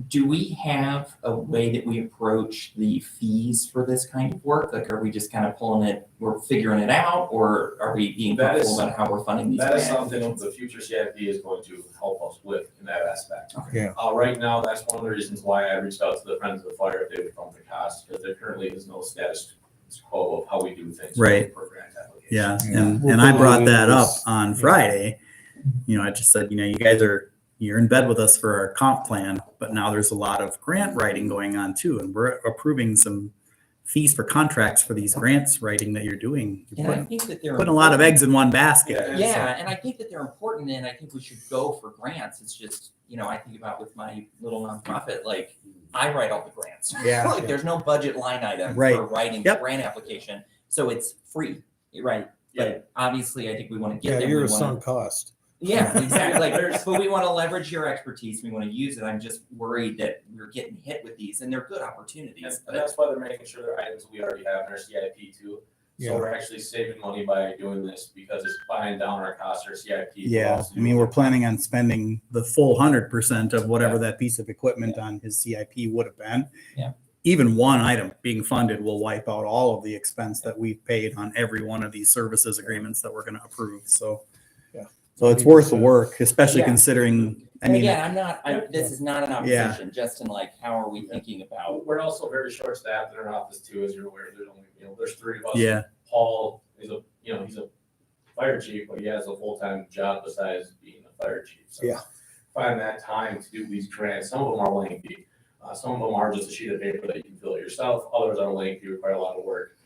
C: Do we have a way that we approach the fees for this kind of work? Like, are we just kind of pulling it, we're figuring it out, or are we being
D: That
C: thoughtful
D: is-
C: about how we're funding these?
D: That is
C: grant
D: something the future CIP is going to help us with in that aspect.
A: Yeah.
D: Right now, that's one of the reasons why I reached out to the Friends of the Fire if they would fund the cost, because there currently is no status quo of how we do things.
B: Right.
D: For grant application.
B: Yeah,
A: Yeah.
B: and
A: We'll
B: I
A: put
B: brought
A: it
B: that
A: in
B: up
A: this-
B: on Friday. You know, I just said, you know, you guys you're in bed with us for our comp plan, but now there's a lot of grant writing going on too, and we're approving some fees for contracts for these grants writing that you're doing. You're
C: And I think that they're
B: putting a lot of eggs in one basket.
C: Yeah, and I think that they're important, and I think we should go for grants. It's just, you know, I think about with my little nonprofit, like I write all the grants.
B: Yeah.
C: Like there's no budget line item
B: Right.
C: for writing
B: Yep.
C: a grant application, so it's free, right? But obviously, I think we want to get
A: Yeah,
C: there.
A: you're
C: We
A: a
C: wanna-
A: sunk cost.
C: Yeah, exactly. Like, but we want to leverage your expertise. We want to use it. I'm just worried that we're getting hit with these, and they're good opportunities.
D: And that's why they're making sure they're items we already have in our CIP too.
A: Yeah.
D: So we're actually saving money by doing this because it's buying down our costs, our CIP.
B: Yeah, I mean, we're planning on spending the full 100% of whatever that piece of equipment on his CIP would have been.
C: Yeah.
B: Even one item being funded will wipe out all of the expense that we've paid on every one of these services agreements that we're going to approve. So,
A: Yeah.
B: so it's worth the work, especially
C: Yeah.
B: considering. I
C: And
B: mean,
C: again, this is not an opposition. Just in like, how are we thinking about?
D: We're also very short staffed in our office too, as you're aware. There's only, there's 3 of us.
B: yeah,
D: Paul is he's a fire chief, but he has a full-time job besides being a fire chief. So
A: Yeah.
D: find that time to do these grants. Some of them are lengthy. Some of them are just a sheet of paper that you can fill it yourself. Others are lengthy, require a lot of work.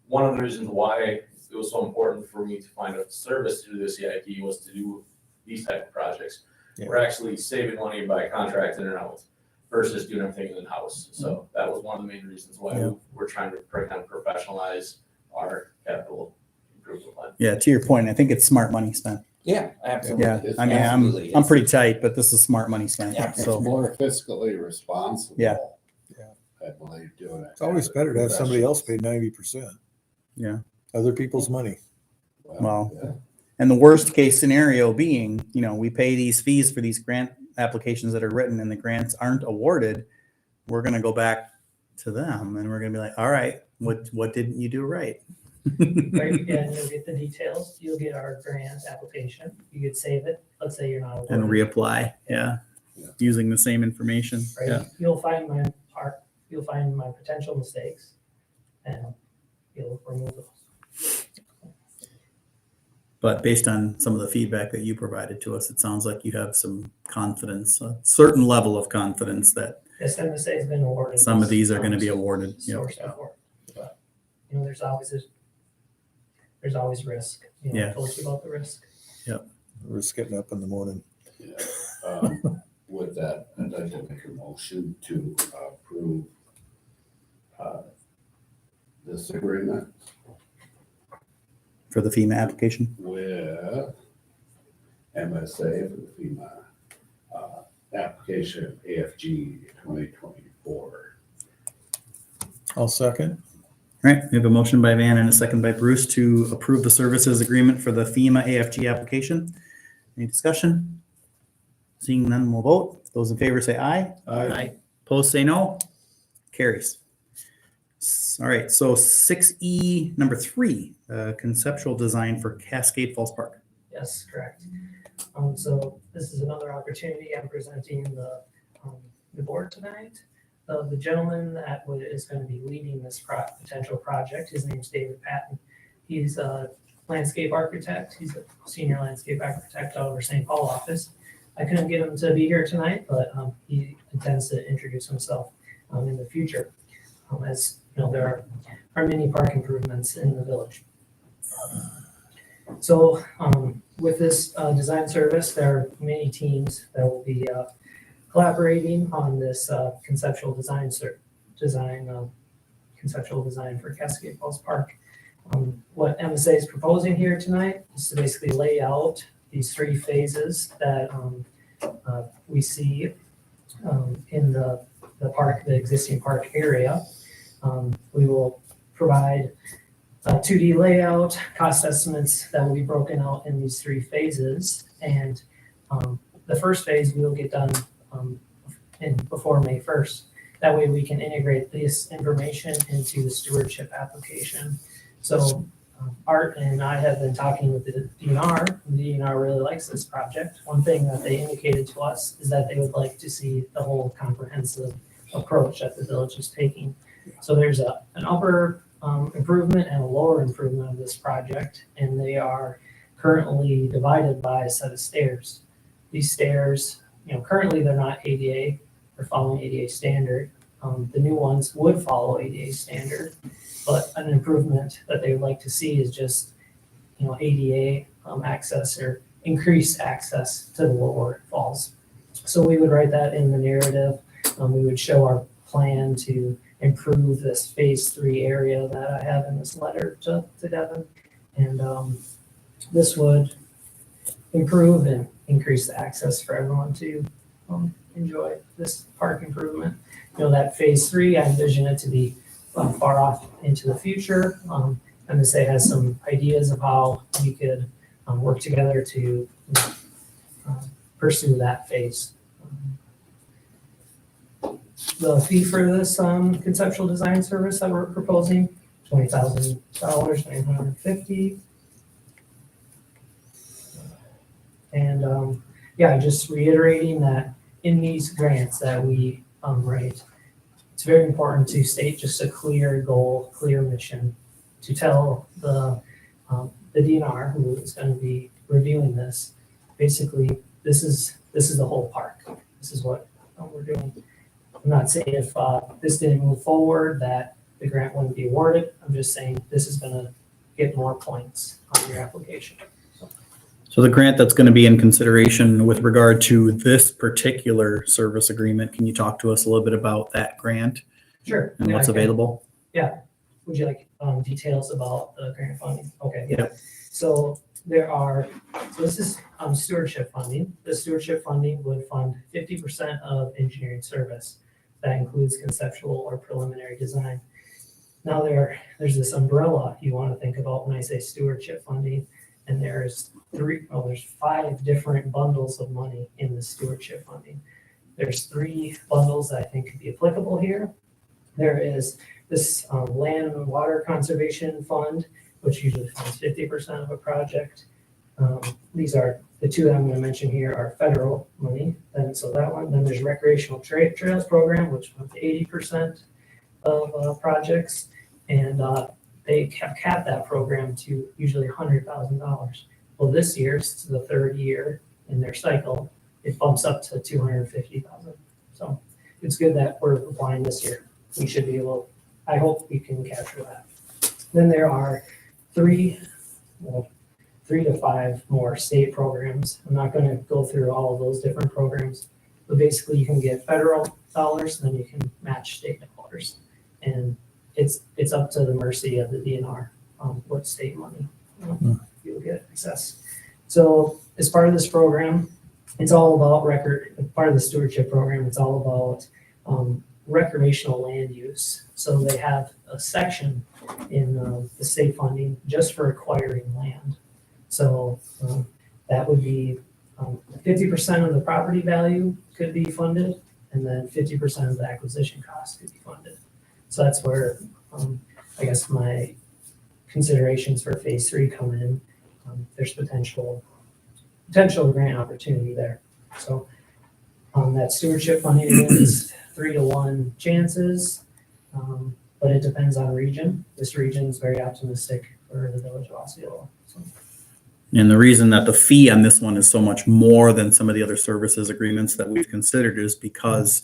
D: One of the reasons why it was so important for me to find a service to do the CIP was to do these type of projects.
A: Yeah.
D: We're actually saving money by contracting it out versus doing everything in-house. So that was one of the main reasons why
B: Yeah.
D: we're trying to kind of professionalize our capital improvement plan.
B: yeah. To your point, I think it's smart money spent.
C: Yeah, absolutely.
B: Yeah, I mean,
C: Absolutely.
B: I'm pretty tight, but this is smart money spent.
C: Yeah.
J: It's
B: So
J: more fiscally responsible.
B: Yeah.
A: Yeah.
J: I believe doing it.
A: It's always better to have somebody else pay 90%.
B: Yeah.
A: Other people's money.
B: Well,
J: yeah.
B: and the worst case scenario being, you know, we pay these fees for these grant applications that are written and the grants aren't awarded. We're going to go back to them and we're going to be like, all right, what didn't you do right?
O: Right, again, you'll get the details, you'll get our grant application, you could save it, let's say you're not.
B: And
O: awarded,
B: reapply. Yeah.
J: Yeah.
B: Using the same information.
O: Right,
B: Yeah.
O: you'll find my potential mistakes, and you'll remove those.
B: But based on some of the feedback that you provided to us, it sounds like you have some confidence, a certain level of confidence that
O: This MSA has been awarded.
B: some of these are going to be awarded. Yeah.
O: Source before, but, there's always risk, I
B: Yeah.
O: told you about the risk.
A: We're just getting up in the morning.
J: Yeah. With that, I'd like to make a motion to approve this agreement
B: For the FEMA application.
J: with MSA for the FEMA application AFG 2024.
A: I'll second.
B: All right, we have a motion by Van and a second by Bruce to approve the services agreement for the FEMA AFG application. Any discussion? Seeing none, we'll vote. Those in favor say aye.
A: Aye.
B: Opposed, say no. Carries. All right, so 6E, number 3, conceptual design for Cascade Falls Park.
O: Yes, correct. So this is another opportunity. I'm presenting the board tonight. The gentleman that is going to be leading this potential project, his name's David Patton. He's a landscape architect. He's a senior landscape architect out of our St. Paul office. I couldn't get him to be here tonight, but he intends to introduce himself in the future. As you know, there are many park improvements in the village. So with this design service, there are many teams that will be collaborating on this conceptual design for Cascade Falls Park. What MSA is proposing here tonight is to basically lay out these 3 phases that we see in the park, the existing park area. We will provide a 2D layout, cost estimates that will be broken out in these 3 phases. And the first phase we'll get done before May 1st. That way we can integrate this information into the stewardship application. So Art and I have been talking with the DNR. The DNR really likes this project. One thing that they indicated to us is that they would like to see the whole comprehensive approach that the village is taking. So there's an upper improvement and a lower improvement of this project, and they are currently divided by a set of stairs. These stairs, currently they're not ADA, they're following ADA standard. The new ones would follow ADA standard, but an improvement that they would like to see is just, ADA access or increased access to the lower falls. So we would write that in the narrative. We would show our plan to improve this phase 3 area that I have in this letter to Devin. And this would improve and increase the access for everyone to enjoy this park improvement. That phase 3, I envision it to be far off into the future. MSA has some ideas of how we could work together to pursue that phase. The fee for this conceptual design service that we're proposing, $20,000, $950. And just reiterating that in these grants that we write, it's very important to state just a clear goal, clear mission, to tell the DNR who is going to be reviewing this. Basically, this is the whole park. This is what we're doing. I'm not saying if this didn't move forward that the grant wouldn't be awarded. I'm just saying this is going to get more points on your application.
B: So the grant that's going to be in consideration with regard to this particular service agreement, can you talk to us a little bit about that grant?
O: Sure.
B: And what's available?
O: Yeah. Would you like details about the grant funding? Okay.
B: Yeah.
O: So this is stewardship funding. The stewardship funding would fund 50% of engineering service. That includes conceptual or preliminary design. Now there's this umbrella you want to think about when I say stewardship funding, and there's 5 different bundles of money in the stewardship funding. There's 3 bundles that I think could be applicable here. There is this land and water conservation fund, which usually funds 50% of a project. These are the 2 that I'm going to mention here are federal money. Then there's recreational trails program, which funds 80% of projects, and they have capped that program to usually $100,000. Well, this year, it's the 3rd year in their cycle, it bumps up to $250,000. So it's good that we're applying this year. We should be able, I hope we can capture that. Then there are 3 to 5 more state programs. I'm not going to go through all of those different programs, but basically you can get federal dollars, then you can match state dollars. And it's up to the mercy of the DNR what state money you'll get access. So as part of this program, it's all about part of the stewardship program, it's all about recreational land use. So they have a section in the state funding just for acquiring land. So that would be 50% of the property value could be funded, and then 50% of the acquisition cost could be funded. So that's where I guess my considerations for phase 3 come in. There's potential grant opportunity there. So that stewardship funding is 3 to 1 chances, but it depends on region. This region is very optimistic for the village of Osceola. So.
B: And the reason that the fee on this one is so much more than some of the other services agreements that we've considered is because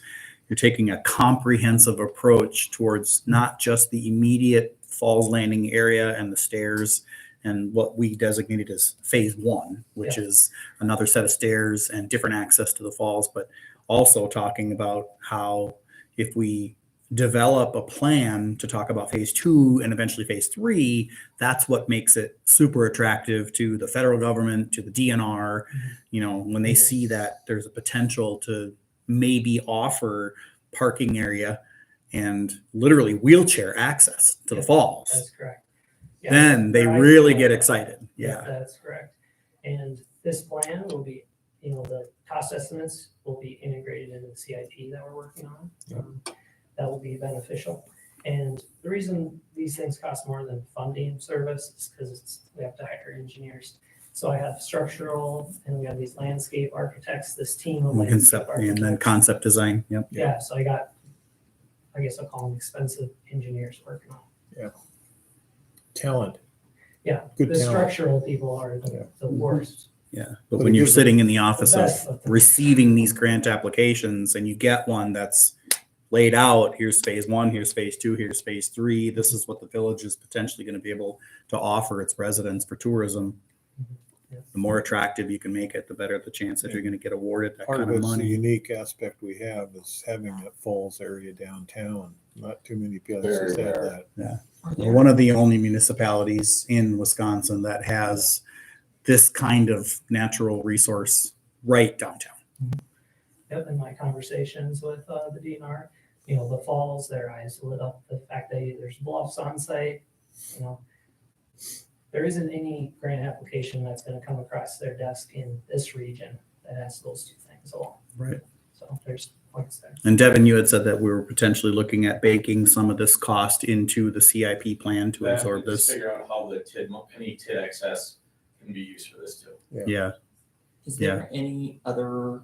B: you're taking a comprehensive approach towards not just the immediate Falls Landing area and the stairs and what we designated as phase 1, which is another set of stairs and different access to the falls, but also talking about how if we develop a plan to talk about phase 2 and eventually phase 3, that's what makes it super attractive to the federal government, to the DNR, when they see that there's a potential to maybe offer parking area and literally wheelchair access to the falls.
O: That's correct.
B: Then they really get excited. Yeah.
O: That's correct. And this plan will be, the cost estimates will be integrated into the CIP that we're working on. That will be beneficial. And the reason these things cost more than funding service is because we have to hire engineers. So I have structural and we have these landscape architects, this team of landscape architects.
B: And then concept design. Yep.
O: Yeah. So I guess I'll call them expensive engineers working on it.
A: Yeah. talent.
O: Yeah,
A: Good
O: the
A: talent.
O: structural people are
A: Yeah.
O: the worst.
B: Yeah, but
A: But
B: when
A: it
B: you're
A: gives them
B: sitting in the office
O: the
B: of
O: best of them.
B: receiving these grant applications and you get one that's laid out, here's phase one, here's phase two, here's phase three. This is what the village is potentially going to be able to offer its residents for tourism.
O: Yeah.
B: The more attractive you can make it, the better the chance that you're going to get awarded that
A: Part
B: kind
A: of
B: of
A: it's the
B: money.
A: unique aspect we have is having that falls area downtown. Not too many
J: Very
A: places have
J: rare.
A: that.
B: We're one of the only municipalities in Wisconsin that has this kind of natural resource right downtown.
O: Yep, in my conversations with the DNR, you know, the falls, their eyes lit up, the fact that there's bluffs on site, you know. There isn't any grant application that's gonna come across their desk in this region that has those two things along.
B: Right.
O: So there's points there.
B: And Devin, you had said that we were potentially looking at baking some of this cost into the CIP plan to
D: That,
B: absorb
D: just
B: this.
D: figure out how the any TID excess can be used for this too.
B: Yeah.
C: Is there any other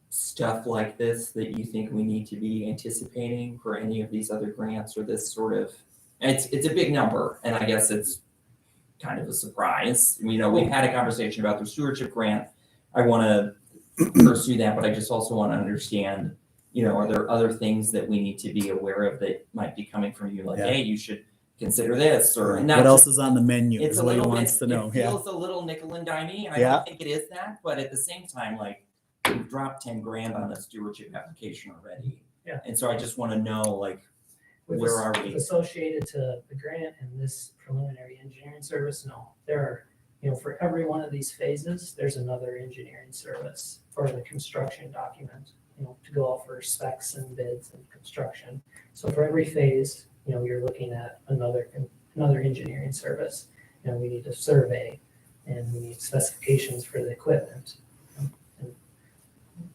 C: stuff like this that you think we need to be anticipating for any of these other grants or this sort of, it's a big number and I guess it's kind of a surprise. You know, we've had a conversation about the stewardship grant. I want to pursue that, but I just also want to understand, you know, are there other things that we need to be aware of that might be coming from you? Like,
B: Yeah.
C: hey, you should consider this or
B: What
C: not.
B: else is on the menu
C: It's
B: is
C: a
B: what he
C: little
B: wants
C: bit,
B: to know.
C: it
B: Yeah.
C: feels a little nickel and dimey. I
B: Yeah.
C: don't think it is that, but at the same time, like we've dropped 10 grand on a stewardship application already.
O: Yeah.
C: And so I just want to know, like,
O: With
C: where
O: this-
C: are we?
O: Associated to the grant and this preliminary engineering service, no. There are, you know, for every one of these phases, there's another engineering service for the construction document, you know, to go out for specs and bids and construction. So for every phase, you know, you're looking at another engineering service. You know, we need a survey and we need specifications for the equipment. And,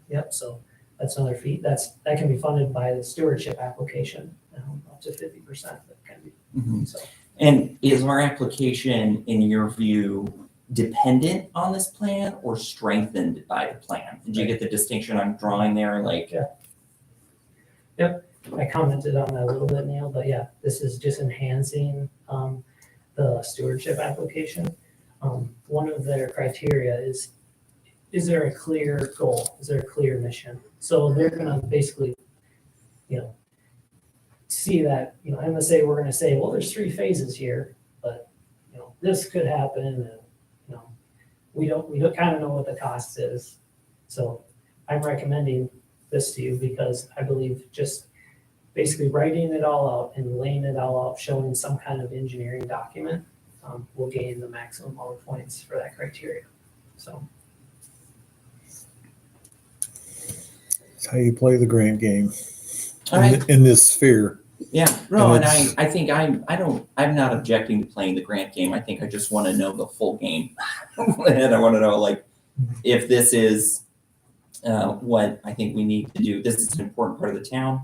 O: yep, so that's another fee. That can be funded by the stewardship application, up to 50% that can be.
C: Mhm.
O: So
C: And is our application, in your view, dependent on this plan or strengthened by the plan? Did you get the distinction I'm drawing there? Like,
O: I commented on that a little bit, Neil, but yeah, this is just enhancing the stewardship application. One of their criteria is there a clear goal? Is there a clear mission? So they're gonna basically, you know, see that, you know, MSA, we're gonna say, well, there's 3 phases here, but, you know, this could happen and, you know, we don't kind of know what the cost is. So I'm recommending this to you because I believe just basically writing it all out and laying it all out, showing some kind of engineering document, will gain the maximum amount of points for that criteria. So,
A: It's how you play the grant game
C: all right,
A: in this sphere.
C: yeah, no, and
A: it's-
C: I think I'm not objecting to playing the grant game. I think I just want to know the full game. And I want to know, like, if this is what I think we need to do. This is an important part of the town.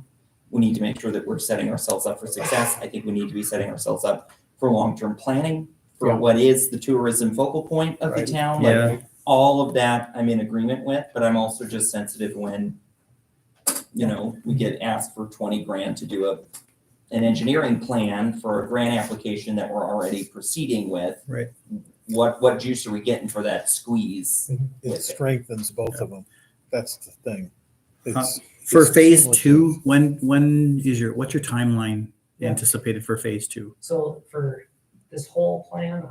C: We need to make sure that we're setting ourselves up for success. I think we need to be setting ourselves up for long-term planning for
A: Yeah.
C: what is the tourism focal point of the
A: Right.
C: town.
B: Yeah.
C: Like, all of that I'm in agreement with, but I'm also just sensitive when, you know, we get asked for 20 grand to do an engineering plan for a grant application that we're already proceeding with.
B: Right.
C: What juice are we getting for that squeeze?
A: It strengthens both of them. That's the thing. It's
B: For
A: it's
B: phase
A: seamless.
B: 2, what's your timeline
O: Yeah.
B: anticipated for phase 2?
O: so for this whole plan,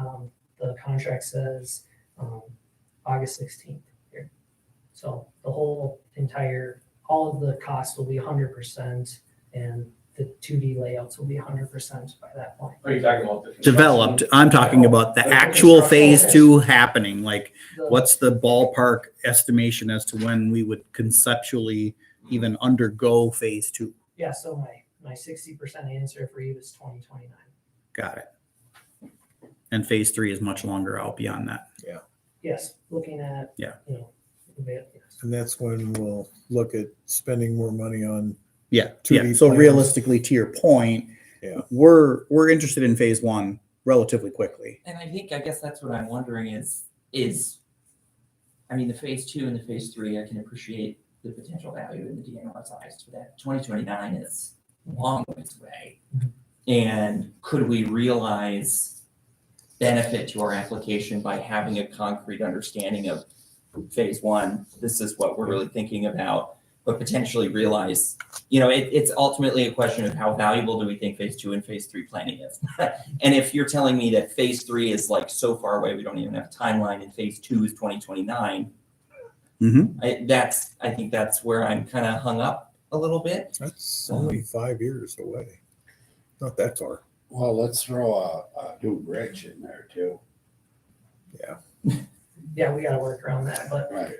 O: the contract says, August 16th here. So the whole entire, all of the costs will be 100% and the 2D layouts will be 100% by that point.
D: Are you talking about the construction?
B: Developed. I'm talking about the
O: The
B: actual
O: construction.
B: phase
O: Okay.
B: 2 happening. Like,
O: The-
B: what's the ballpark estimation as to when we would conceptually even undergo phase 2?
O: Yeah, so my 60% answer for you is 2029.
B: Got it. And phase 3 is much longer out beyond that.
O: Yes, looking at,
B: Yeah.
O: you know, yes.
A: And that's when we'll look at spending more money on,
B: Yeah.
A: 2D
B: Yeah. So
A: plans.
B: realistically, to your point,
A: Yeah.
B: we're interested in phase 1 relatively quickly.
C: And I guess that's what I'm wondering is, I mean, the phase 2 and the phase 3, I can appreciate the potential value in the DNR's eyes for that. 2029 is a long ways away. And could we realize benefit to our application by having a concrete understanding of phase one? This is what we're really thinking about, but potentially realize, it's ultimately a question of how valuable do we think phase two and phase three planning is. And if you're telling me that phase three is like so far away, we don't even have a timeline, and phase two is 2029, I think that's where I'm kind of hung up a little bit.
A: That's only 5 years away. Not that far.
J: Well, let's throw a new bridge in there too.
O: Yeah, we gotta work around that, but
J: Right.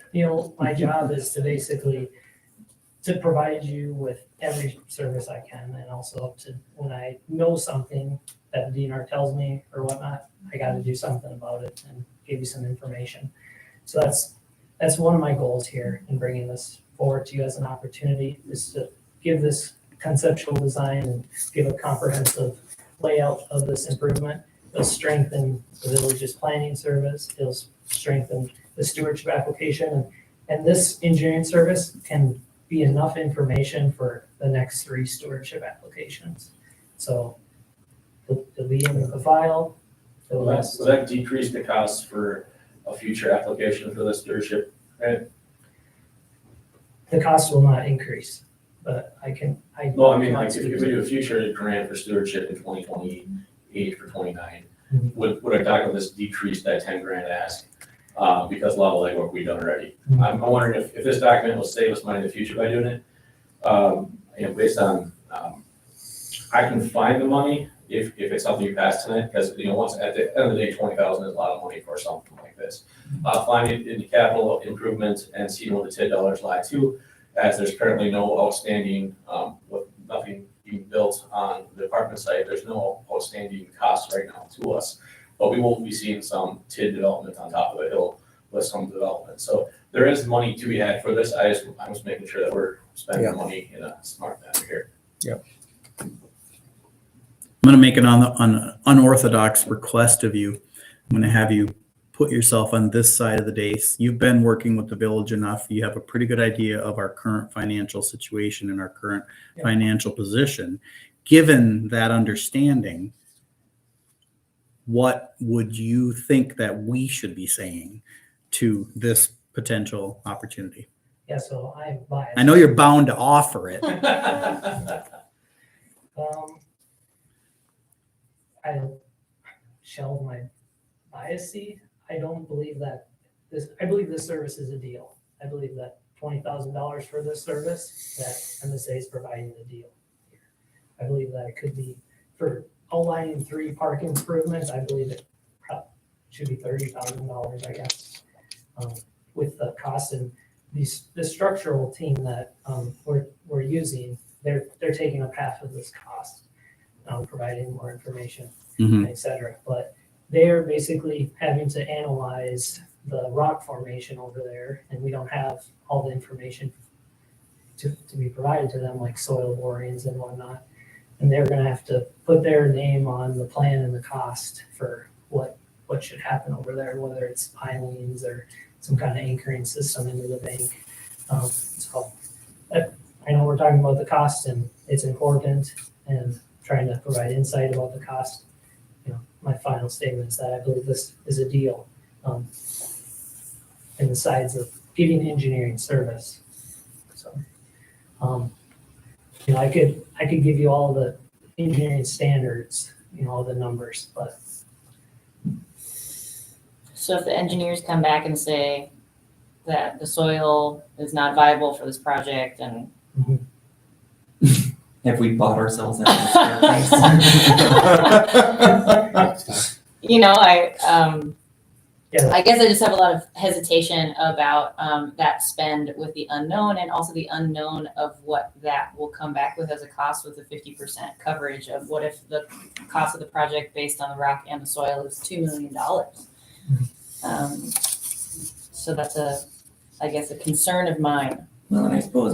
O: my job is to basically to provide you with every service I can, and also to, when I know something that the DNR tells me or whatnot, I gotta do something about it and give you some information. So that's one of my goals here in bringing this forward to you as an opportunity, is to give this conceptual design and give a comprehensive layout of this improvement. It'll strengthen the village's planning service, it'll strengthen the stewardship application, and this engineering service can be enough information for the next 3 stewardship applications. So it'll be in the file.
D: Will that decrease the cost for a future application for the stewardship? Right?
O: The cost will not increase, but
D: No, I mean, like, if we do a future grant for stewardship in 2028 for 29, would I talk about this decrease that 10 grand ask? Because a lot of legwork we've done already. I'm wondering if this document will save us money in the future by doing it. Based on, I can find the money if it's something you pass tonight, because, once at the end of the day, 20,000 is a lot of money for something like this. Find it in the capital improvement and see where the $10 lie to, as there's currently no outstanding, with nothing being built on the apartment site, there's no outstanding costs right now to us. But we will be seeing some TID development on top of the hill with some development. So there is money to be had for this. I'm just making sure that we're spending the money in a smart manner here.
A: Yep.
B: I'm going to make an unorthodox request of you. I'm going to have you put yourself on this side of the dais. You've been working with the village enough. You have a pretty good idea of our current financial situation and our current financial position. Given that understanding, what would you think that we should be saying to this potential opportunity?
O: Yeah, so I'm biased.
B: I know you're bound to offer it.
O: I shelve my biasy. I don't believe that I believe this service is a deal. I believe that $20,000 for this service, that MSA is providing the deal here. I believe that it could be for outlining 3 park improvements. I believe it should be $30,000, I guess, with the cost. And the structural team that we're using, they're taking up half of this cost, providing more information, et cetera. But they're basically having to analyze the rock formation over there, and we don't have all the information to be provided to them, like soil borings and whatnot. And they're going to have to put their name on the plan and the cost for what should happen over there, whether it's pilings or some kind of anchoring system into the bank. So I know we're talking about the cost, and it's important, and trying to provide insight about the cost. My final statement is that I believe this is a deal in the sides of giving engineering service. So, I could give you all the engineering standards, all the numbers, but.
H: So if the engineers come back and say that the soil is not viable for this project, and
C: Have we bought ourselves out?
H: I guess I just have a lot of hesitation about that spend with the unknown, and also the unknown of what that will come back with as a cost with the 50% coverage of what if the cost of the project based on the rock and the soil is $2 million. So that's I guess a concern of mine.
C: Well, and I suppose,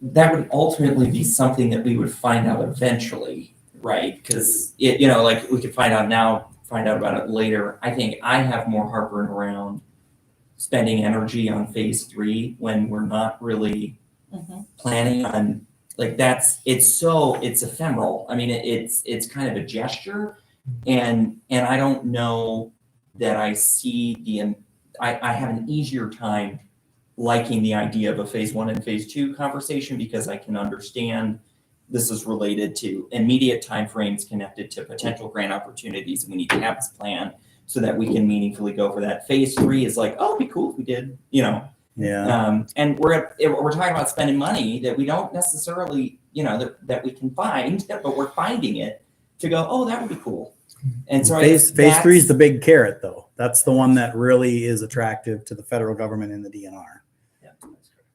C: that would ultimately be something that we would find out eventually, right? Because like we could find out now, find out about it later. I think I have more heartburn around spending energy on phase 3 when we're not really planning on Like it's ephemeral. I mean, it's kind of a gesture, and I don't know that I see I have an easier time liking the idea of a phase 1 and phase 2 conversation, because I can understand this is related to immediate timeframes connected to potential grant opportunities. We need to have this plan so that we can meaningfully go for that. Phase 3 is like, oh, it'd be cool if we did,
B: Yeah.
C: and we're talking about spending money that we don't necessarily, that we can find, but we're finding it to go, oh, that would be cool. And so
B: Phase 3 is the big carrot, though. That's the one that really is attractive to the federal government and the DNR.
O: Yeah, that's correct.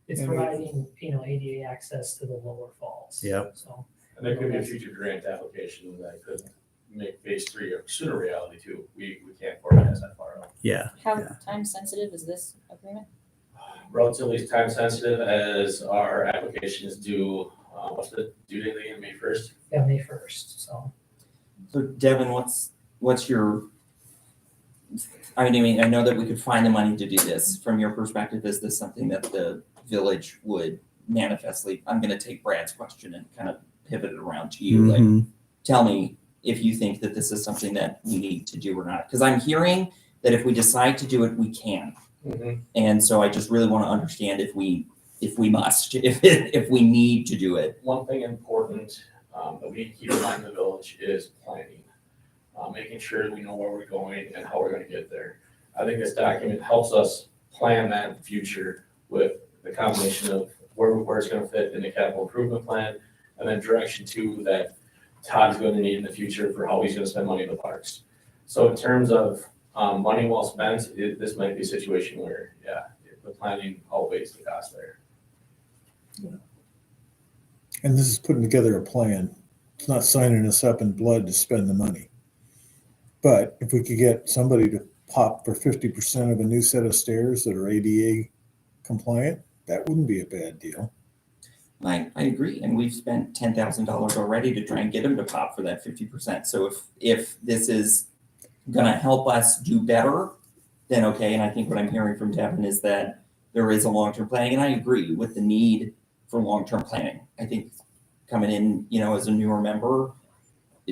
O: It's providing, ADA access to the lower falls.
B: Yep.
O: So.
D: And there could be a future grant application that could make phase 3 a sooner reality too. We can't forecast that far out.
B: Yeah.
H: How time sensitive is this agreement?
D: Relatively time sensitive, as our application is due, what's the due date again, May 1st?
O: Yeah, May 1st, so.
C: So Devin, what's your, I mean, I know that we could find the money to do this. From your perspective, is this something that the village would manifestly, I'm gonna take Brad's question and kind of pivot it around to you. Like, tell me if you think that this is something that we need to do or not. Because I'm hearing that if we decide to do it, we can. And so I just really want to understand if we must, if we need to do it.
D: One thing important that we keep in mind in the village is planning, making sure we know where we're going and how we're going to get there. I think this document helps us plan that future with the combination of where it's going to fit in the capital improvement plan, and then direction 2 that Todd's going to need in the future for how he's going to spend money in the parks. So in terms of money well spent, this might be a situation where, the planning outweighs the cost there.
A: And this is putting together a plan. It's not signing us up in blood to spend the money. But if we could get somebody to pop for 50% of a new set of stairs that are ADA compliant, that wouldn't be a bad deal.
C: I agree, and we've spent $10,000 already to try and get them to pop for that 50%. So if this is gonna help us do better, then okay. And I think what I'm hearing from Devin is that there is a long-term planning, and I agree with the need for long-term planning. I think coming in, as a newer member,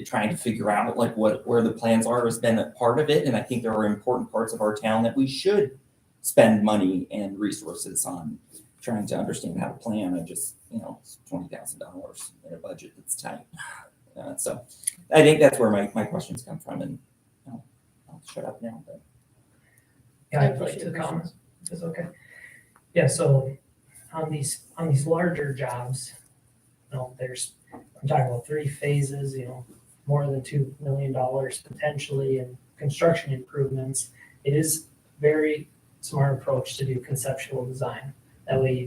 C: trying to figure out like where the plans are has been a part of it, and I think there are important parts of our town that we should spend money and resources on trying to understand how to plan. I just, it's $20,000 in a budget that's tight. So I think that's where my questions come from, and I'll shut up now. But
O: Yeah, I'd like to comment, if it's okay. Yeah, so on these larger jobs, I'm talking about 3 phases, more than $2 million potentially in construction improvements. It is very smart approach to do conceptual design. That way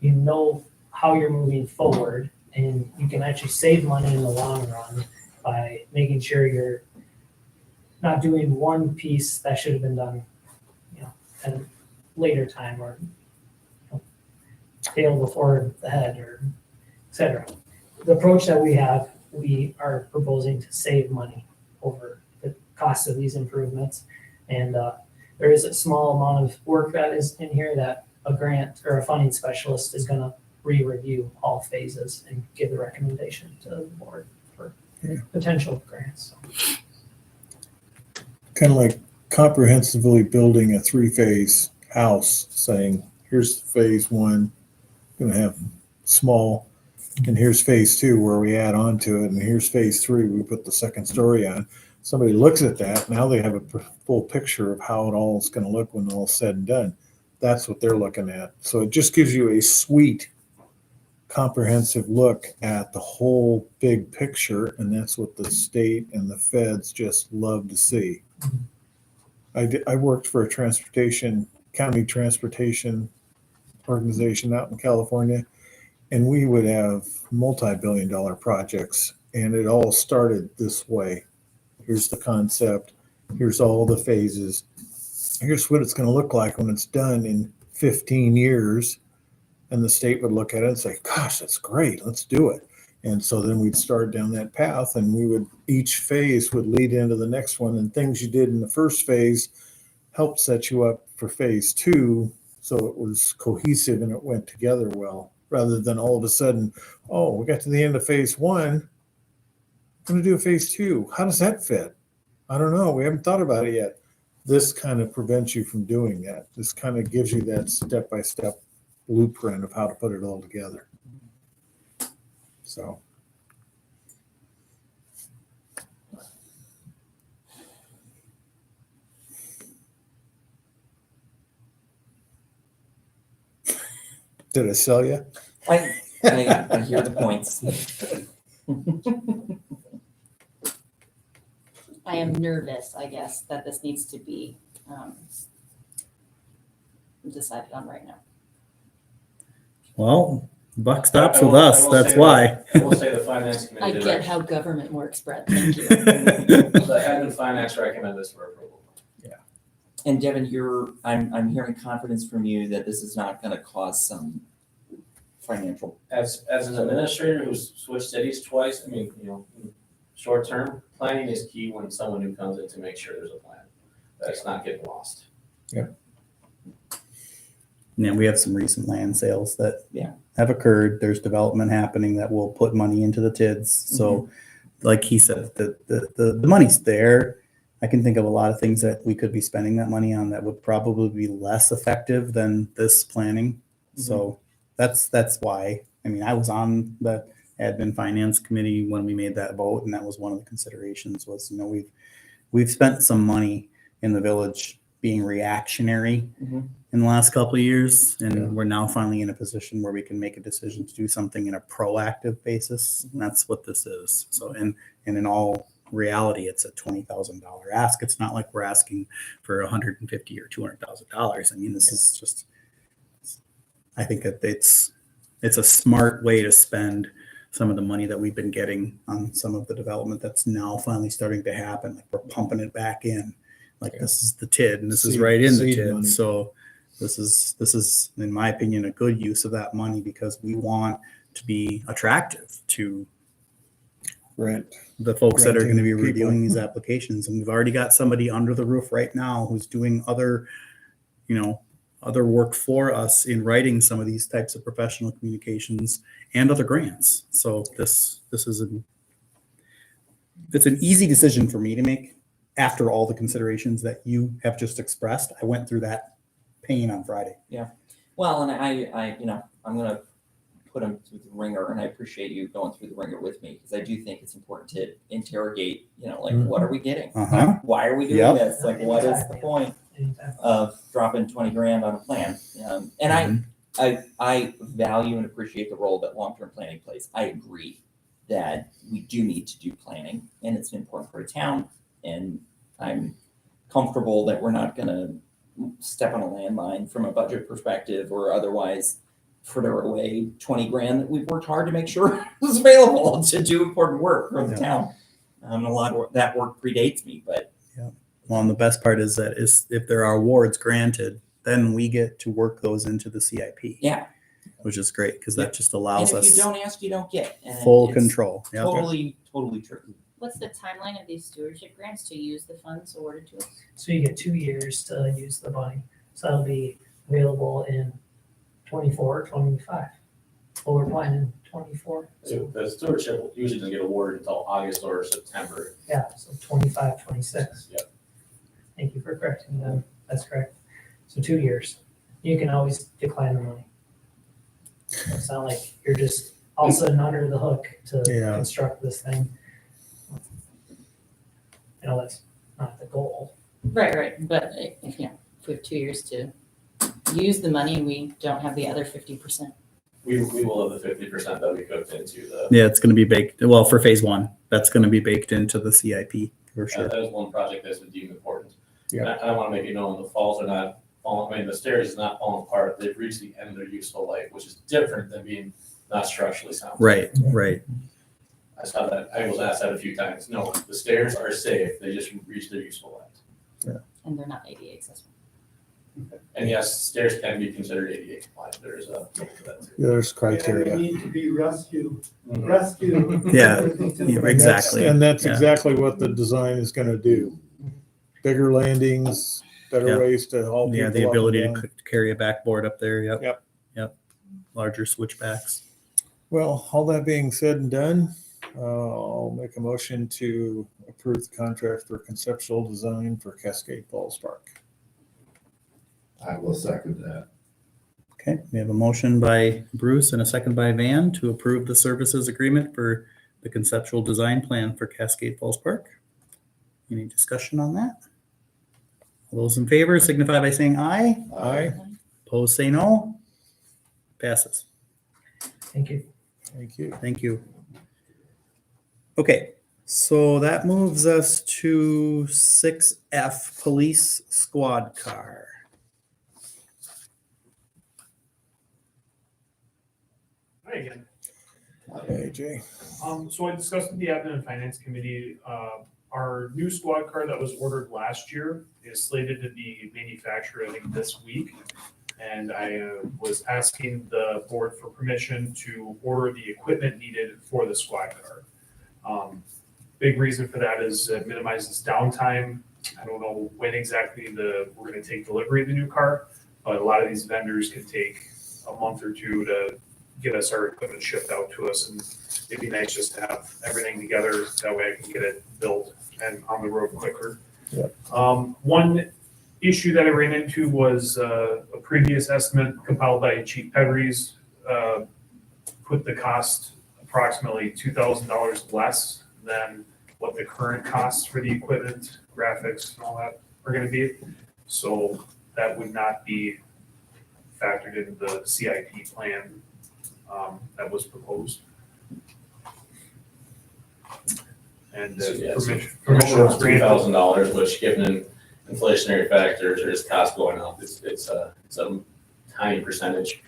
O: you know how you're moving forward, and you can actually save money in the long run by making sure you're not doing one piece that should have been done, at a later time, or tail before the head, or et cetera. The approach that we have, we are proposing to save money over the cost of these improvements. And there is a small amount of work that is in here that a grant or a funding specialist is going to re-review all phases and give the recommendation to the board for potential grants.
A: Kind of like comprehensively building a 3-phase house, saying, here's phase 1, going to have small, and here's phase 2 where we add on to it, and here's phase 3, we put the second story on. Somebody looks at that, now they have a full picture of how it all is going to look when all's said and done. That's what they're looking at. So it just gives you a sweet, comprehensive look at the whole big picture, and that's what the state and the feds just love to see. I worked for a county transportation organization out in California, and we would have multi-billion-dollar projects, and it all started this way. Here's the concept, here's all the phases, here's what it's going to look like when it's done in 15 years. And the state would look at it and say, gosh, that's great, let's do it. And so then we'd start down that path, and each phase would lead into the next one, and things you did in the first phase helped set you up for phase 2. So it was cohesive and it went together well. rather than all of a sudden, oh, we got to the end of phase one. I'm going to do a phase two. How does that fit? I don't know. We haven't thought about it yet. This kind of prevents you from doing that. This kind of gives you that step-by-step blueprint of how to put it all together. So. Did I sell you?
C: I hear the points.
H: I am nervous, I guess, that this needs to be decided on right now.
B: Well, buck stops
D: I will-
B: with us.
D: I will
B: That's
D: say
B: why.
D: I will say the finance
H: I
D: committee did.
H: get how government works, Brett, thank you.
D: The admin finance recommend this for approval.
C: And Devin, I'm hearing confidence from you that this is not gonna cause some financial.
D: As an administrator who's switched cities twice, I mean, short term, planning is key when someone new comes in to make sure there's a plan, that it's not getting lost.
B: Yeah, we have some recent land sales that
C: Yeah.
B: have occurred. There's development happening that will put money into the TIDs. So like he said, the money's there. I can think of a lot of things that we could be spending that money on that would probably be less effective than this planning. So that's why. I mean, I was on the admin finance committee when we made that vote, and that was one of the considerations was, we've spent some money in the village being reactionary in the last couple of years, and we're now finally in a position where we can make a decision to do something in a proactive basis, and that's what this is. So, and in all reality, it's a $20,000 ask. It's not like we're asking for $150,000 or $200,000. I mean, this is just, I think that it's a smart way to spend some of the money that we've been getting on some of the development that's now finally starting to happen. Like we're pumping it back in. Like this is the TID, and this is right in the
A: Seed
B: TID.
A: money.
B: So this is, in my opinion, a good use of that money because we want to be attractive to the folks that are going to be
A: Granting
B: reviewing
A: people.
B: these applications. And we've already got somebody under the roof right now who's doing other work for us in writing some of these types of professional communications and other grants. So this is it's an easy decision for me to make after all the considerations that you have just expressed. I went through that pain on Friday.
C: Well, and I'm gonna put him through the ringer, and I appreciate you going through the ringer with me, because I do think it's important to interrogate, what are we getting?
B: Uh-huh.
C: Why are we doing
B: Yep.
C: this? Like, what is the point of dropping 20 grand on a plan? And I value and appreciate the role that long-term planning plays. I agree that we do need to do planning, and it's important for a town, and I'm comfortable that we're not gonna step on a landmine from a budget perspective or otherwise fritter away 20 grand that we've worked hard to make sure is available to do important work for the town. A lot of that work predates me, but
B: Well, and the best part is that if there are awards granted, then we get to work those into the CIP.
C: Yeah.
B: Which is great because that just allows
C: and if
B: us
C: you don't ask, you don't get. And
B: full
C: it's
B: control. Yep.
C: Totally true.
H: What's the timeline of these stewardship grants to use the funds awarded to us?
O: So you get 2 years to use the money. So that'll be available in 24, 25. Well, we're planning 24.
D: So the stewardship usually doesn't get awarded until August or September.
O: Yeah, so 25, 26.
D: Yep.
O: Thank you for correcting them. That's correct. So 2 years. You can always decline the money. It's not like you're just all of a sudden under the hook to
A: Yeah.
O: construct this thing. That's not the goal.
H: Right, but if we have 2 years to use the money, we don't have the other 50%.
D: We will have the 50% that we cooked into the.
B: Yeah, it's going to be baked. Well, for phase one, that's going to be baked into the CIP for sure.
D: That was one project that's been deemed important.
A: Yeah.
D: And I want to make you know, the falls are not falling, I mean, the stairs is not falling apart. They've reached the end of their useful life, which is different than being not structurally sound.
B: Right.
D: I saw that. I was asked that a few times. No, the stairs are safe. They just reached their useful life.
H: And they're not ADA accessible.
D: And yes, stairs can be considered ADA compliant. There's a link to that too.
A: There's criteria.
I: need to be rescued.
B: Yeah, exactly.
A: And that's
B: Yeah.
A: exactly what the design is going to do. Bigger landings, better
B: Yep.
A: ways to haul
B: Yeah,
A: people
B: the
A: up
B: ability
A: and
B: to
A: down.
B: carry a backboard up there. Yep.
A: Yep.
B: A larger switchbacks.
A: Well, all that being said and done, I'll make a motion to approve the contract for conceptual design for Cascade Falls Park.
J: I will second that.
B: Okay, we have a motion by Bruce and a second by Van to approve the services agreement for the conceptual design plan for Cascade Falls Park. Any discussion on that? All those in favor signify by saying aye.
A: Aye.
B: Opposed, say no. Passes.
O: Thank you.
A: Thank you.
B: Thank you. Okay, so that moves us to 6F, police squad car.
K: Hi again.
A: Hey, Jay.
K: So I discussed with the admin and finance committee, our new squad car that was ordered last year is slated to be manufactured, I think, this week. And I was asking the board for permission to order the equipment needed for the squad car. Big reason for that is it minimizes downtime. I don't know when exactly we're gonna take delivery of the new car, but a lot of these vendors can take a month or two to get us our equipment shipped out to us, and it'd be nice just to have everything together, that way I can get it built and on the road quicker.
A: Yep.
K: One issue that I ran into was a previous estimate compiled by Chief Pedries, put the cost approximately $2,000 less than what the current costs for the equipment, graphics and all that are gonna be. So that would not be factored into the CIP plan that was proposed. And
D: So, yeah,
K: permission
D: Commissioner,
K: was granted.
D: $3,000, which given inflationary factors or just cost going up, it's a tiny percentage,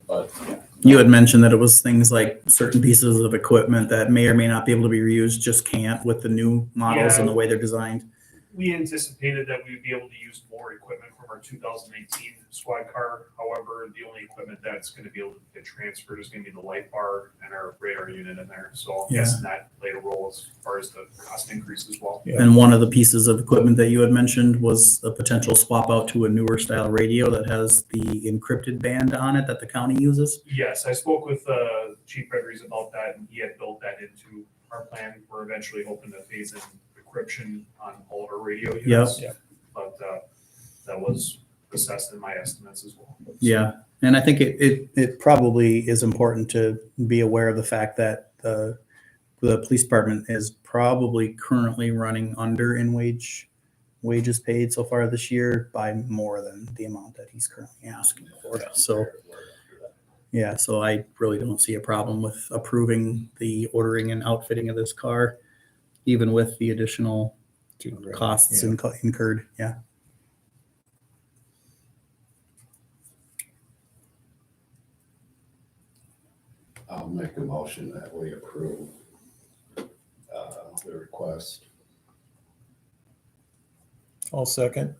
D: but yeah.
B: You had mentioned that it was things like certain pieces of equipment that may or may not be able to be reused, just can't with the new models and the way they're designed.
K: We anticipated that we'd be able to use more equipment from our 2018 squad car. However, the only equipment that's going to be able to get transferred is going to be the light bar and our radar unit in there. So I'm guessing that played a role as far as the cost increase as well.
A: Yeah.
B: And one of the pieces of equipment that you had mentioned was a potential swap out to a newer style radio that has the encrypted band on it that the county uses.
K: Yes, I spoke with Chief Gregory's about that, and he had built that into our plan. We're eventually hoping to phase in encryption on all of our radio units.
A: Yep.
K: But that was assessed in my estimates as well.
B: Yeah, and I think it probably is important to be aware of the fact that the police department is probably currently running under in wages paid so far this year by more than the amount that he's currently asking for. So yeah, so I really don't see a problem with approving the ordering and outfitting of this car, even with the additional costs incurred. Yeah.
J: I'll make a motion that we approve the request.
A: I'll second.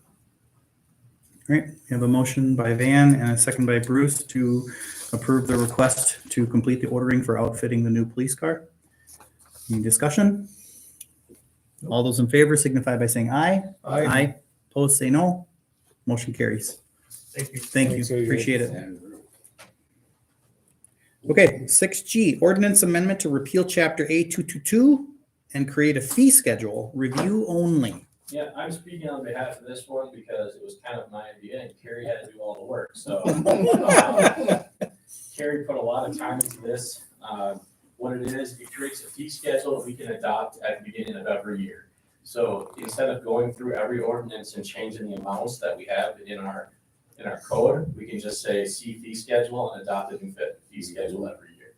B: All right, we have a motion by Van and a second by Bruce to approve the request to complete the ordering for outfitting the new police car. Any discussion? All those in favor signify by saying aye.
A: Aye.
B: Opposed, say no. Motion carries.
K: Thank you.
B: Thank
A: Thanks,
B: you,
A: AJ.
B: appreciate it. Okay, 6G, ordinance amendment to repeal chapter A222 and create a fee schedule, review only.
D: Yeah, I'm speaking on behalf of this one because it was kind of my idea and Carrie had to do all the work, so. Carrie put a lot of time into this. What it is, it creates a fee schedule that we can adopt at the beginning of every year. So instead of going through every ordinance and changing the amounts that we have in our code, we can just say see fee schedule and adopt a new fee schedule every year.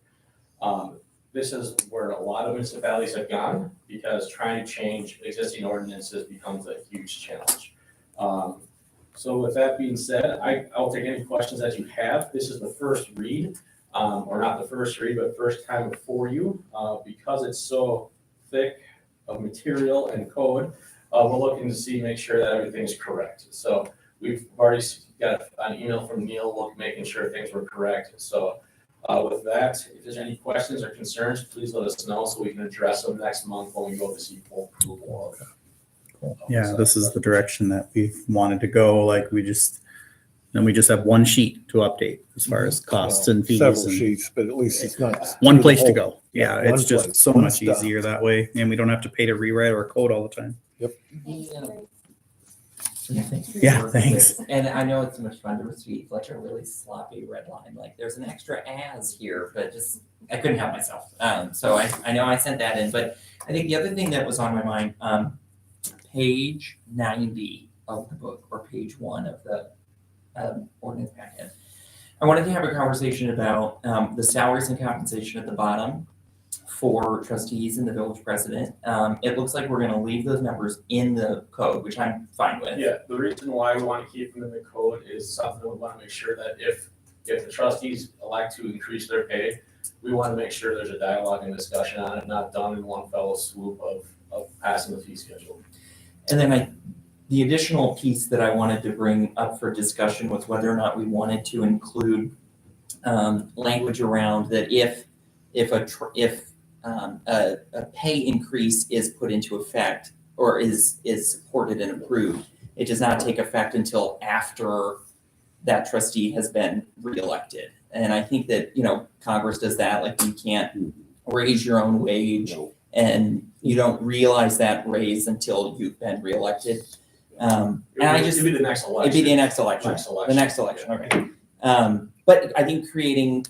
D: This is where a lot of municipalities have gone because trying to change existing ordinances becomes a huge challenge. So with that being said, I'll take any questions that you have. This is the first read, or not the first read, but first time for you. Because it's so thick of material and code, we're looking to make sure that everything's correct. So we've already got an email from Neil making sure things were correct. So with that, if there's any questions or concerns, please let us know so we can address them next month when we go to see full approval of it.
B: Yeah, this is the direction that we've wanted to go. Like we just, Then we just have one sheet to update as far as costs and fees.
A: Several
B: and
A: sheets, but at least it's not.
B: one place to
A: the
B: go.
A: whole-
B: Yeah,
A: one
B: it's just
A: place,
B: so
A: one
B: much
A: stop.
B: easier that way, and we don't have to pay to rewrite our code all the time. Yeah, thanks.
C: And I know it's so much fun to receive like a really sloppy red line, like there's an extra as here, but just, I couldn't help myself. So I know I sent that in, but I think the other thing that was on my mind, page 90 of the book, or page 1 of the ordinance packet. I wanted to have a conversation about the salaries and compensation at the bottom for trustees and the village president. It looks like we're gonna leave those numbers in the code, which I'm fine with.
D: Yeah, the reason why we want to keep them in the code is something we want to make sure that if the trustees elect to increase their pay, we want to make sure there's a dialogue and discussion on it, not done in one fell swoop of passing the fee schedule.
C: And then the additional piece that I wanted to bring up for discussion was whether or not we wanted to include language around that if a pay increase is put into effect or is supported and approved, it does not take effect until after that trustee has been reelected. And I think that, Congress does that, like you can't raise your own wage and you don't realize that raise until you've been reelected. And
D: It'd be the next election.
C: It'd be the next election. The next election, okay. But I think creating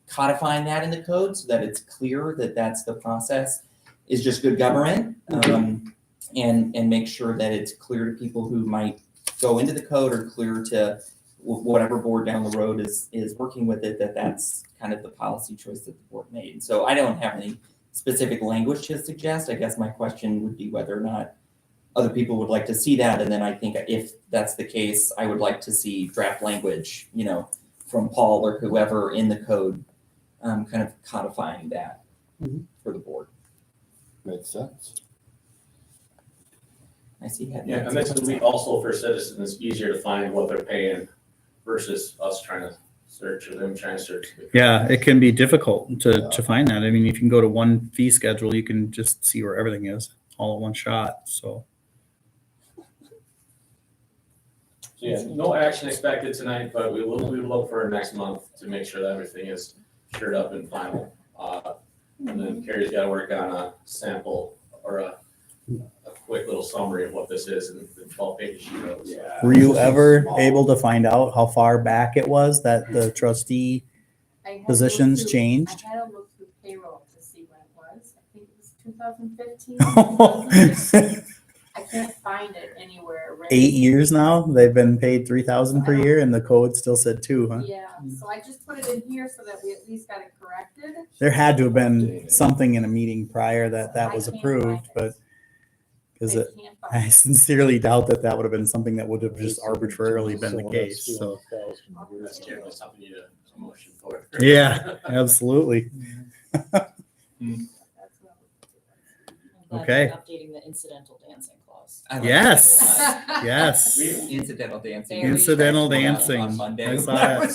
C: codifying that in the code so that it's clear that that's the process is just good government. And make sure that it's clear to people who might go into the code or clear to whatever board down the road is working with it, that's kind of the policy choice that the board made. And so I don't have any specific language to suggest. I guess my question would be whether or not other people would like to see that. And then I think if that's the case, I would like to see draft language, from Paul or whoever in the code, kind of codifying that for the board.
J: Makes sense.
C: I see.
D: Yeah, and this would be also for citizens, easier to find what they're paying versus us trying to search or them trying to search.
B: Yeah, it can be difficult to find that. I mean, if you can go to one fee schedule, you can just see where everything is all at one shot. So.
D: Yeah, no action expected tonight, but we will look for next month to make sure that everything is shored up and final. And then Carrie's got to work on a sample or a quick little summary of what this is in the 12-page sheet. Yeah.
B: Were you ever able to find out how far back it was that the trustee positions changed?
P: I had to look through payroll to see when it was. I think it was 2015. I can't find it anywhere.
B: 8 years now, they've been paid $3,000 per year, and the code still said 2, huh?
P: Yeah, so I just put it in here so that we at least got it corrected.
B: There had to have been something in a meeting prior that was approved, but because I sincerely doubt that would have been something that would have just arbitrarily been the case. So
D: That's generally something you need a motion for.
B: yeah, absolutely. Okay.
H: Updating the incidental dancing clause.
C: I like
B: Yes.
C: that a lot.
B: Yes.
C: Incidental dancing.
B: Incidental
C: We tried to
B: dancing.
C: on Monday.
B: I saw that.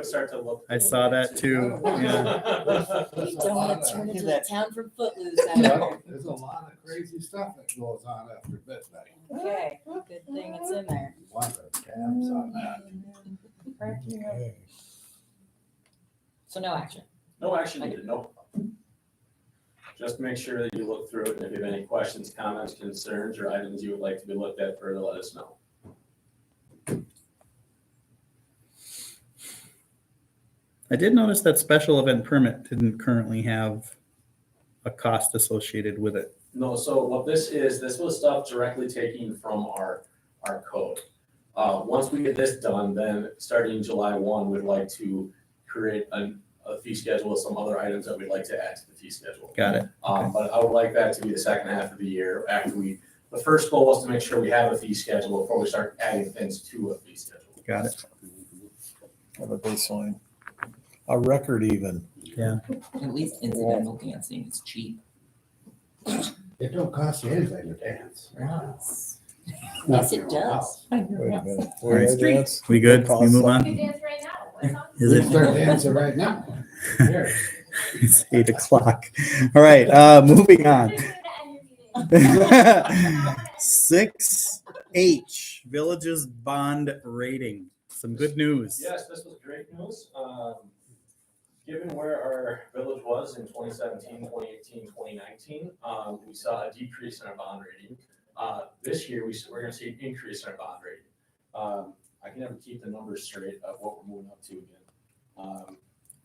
D: Start to look.
B: I saw that too. Yeah.
H: We don't want to turn into the town from Footloose.
J: There's a lot of crazy stuff that goes on after midnight.
H: Okay, good thing it's in there.
J: One of the tabs on that.
H: So no action.
D: No action needed, no. Just make sure that you look through it, and if you have any questions, comments, concerns, or items you would like to be looked at further, let us know.
B: I did notice that special event permit didn't currently have a cost associated with it.
D: No, so what this was stuff directly taken from our code. Once we get this done, then starting July 1, we'd like to create a fee schedule with some other items that we'd like to add to the fee schedule.
B: Got it.
D: But I would like that to be the second half of the year after the first goal was to make sure we have a fee schedule before we start adding things to a fee schedule.
B: Got it.
A: Have a baseline, a record even.
B: Yeah.
C: At least incidental dancing is cheap.
J: It don't cost you anything to dance.
H: Yes, it does.
A: Wait a minute.
B: All right.
A: Dance?
B: We good? We move
P: You
B: on?
P: dance right now. What's up?
B: Is
J: We
B: it?
J: start dancing right now. Here.
B: It's 8 o'clock. All right. Moving on. 6H. Village's bond rating. Some good news.
D: Yes, this was great news. Given where our village was in 2017, 2018, 2019, we saw a decrease in our bond rating. This year, we're going to see an increase in our bond rating. I can never keep the numbers straight of what we're moving up to again.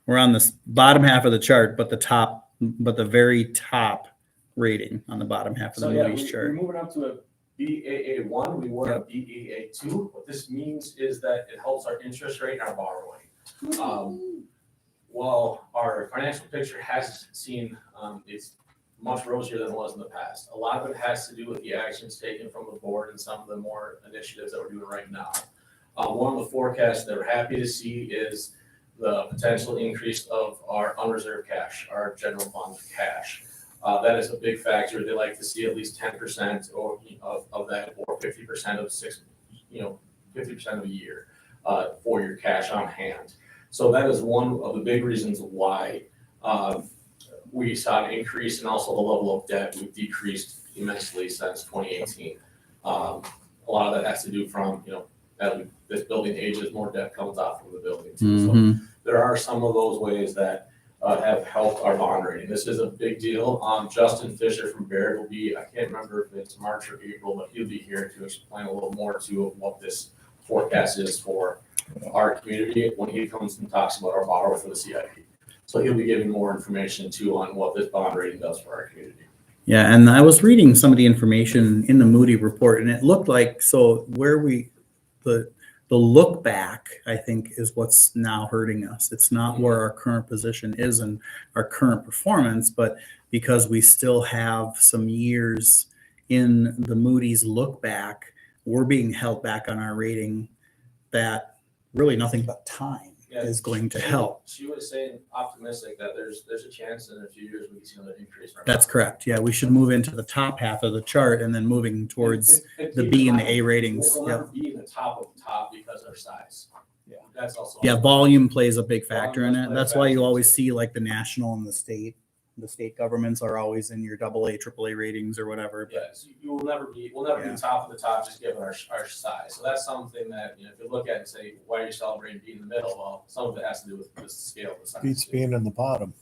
B: We're on the bottom half of the chart, but the very top rating on the bottom half of the Moody's
D: We're
B: chart.
D: moving up to a BAA1. We were a BAA2. What this means is that it helps our interest rate and our borrowing. While our financial picture has seen it's much rosier than it was in the past. A lot of it has to do with the actions taken from the board and some of the more initiatives that we're doing right now. One of the forecasts that we're happy to see is the potential increase of our unreserved cash, our general fund cash. That is a big factor. They like to see at least 10% of that, or 50% of 50% of a year for your cash on hand. So that is one of the big reasons why we saw an increase, and also the level of debt we've decreased immensely since 2018. A lot of that has to do from, as this building ages, more debt comes off from the building too. So there are some of those ways that have helped our bond rating. This is a big deal. Justin Fisher from Baird will be, I can't remember if it's March or April, but he'll be here to explain a little more to what this forecast is for our community when he comes and talks about our borrower for the CIP. So he'll be giving more information too on what this bond rating does for our community.
B: Yeah, and I was reading some of the information in the Moody report, and it looked like the look back, I think, is what's now hurting us. It's not where our current position is and our current performance, but because we still have some years in the Moody's look back, we're being held back on our rating that really nothing but time is going to help.
D: She was saying optimistic that there's a chance in a few years we can see another increase.
B: That's correct. Yeah, we should move into the top half of the chart and then moving towards the B and the A ratings.
D: We'll never be in the top of the top because of our size. Yeah, that's also.
B: Yeah, volume plays a big factor in it. That's why you always see like the national and the state governments are always in your AA, AAA ratings or whatever.
D: Yes, we'll never be top of the top just given our size. So that's something that, if you look at and say, why are you celebrating being in the middle? Well, some of it has to do with the scale of the size.
A: Beats being in the bottom.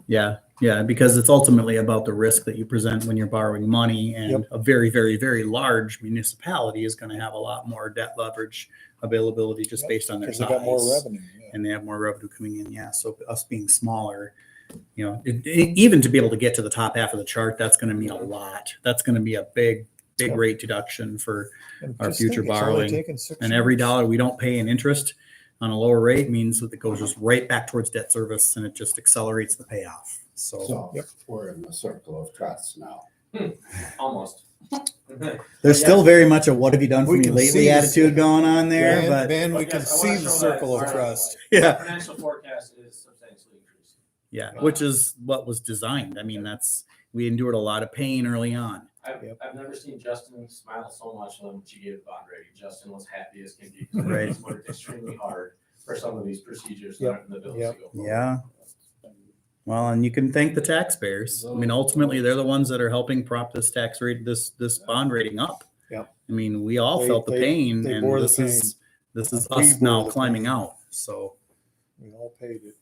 B: Yeah, because it's ultimately about the risk that you present when you're borrowing money, and a very, very, very large municipality is going to have a lot more debt leverage availability just based on their size.
A: They got more revenue.
B: And they have more revenue coming in. Yeah, so us being smaller, even to be able to get to the top half of the chart, that's going to mean a lot. That's going to be a big rate deduction for our future borrowing. And every dollar we don't pay in interest on a lower rate means that it goes just right back towards debt service, and it just accelerates the payoff. So
J: we're in the circle of trust now.
D: Almost.
B: There's still very much a "what have you done for me lately" attitude going on there, but
A: we can see the circle of trust.
D: Our financial forecast is substantially increased.
B: Yeah, which is what was designed. I mean, we endured a lot of pain early on.
D: I've never seen Justin smile so much when she gave the bond rating. Justin was happy as can be.
B: Right.
D: It's worked extremely hard for some of these procedures that are in the bills to go forward.
B: Yeah. Well, and you can thank the taxpayers. I mean, ultimately, they're the ones that are helping prop this tax rate, this bond rating up.
A: Yeah.
B: I mean, we all felt the pain, and this is us now climbing out. So
A: we all paid it.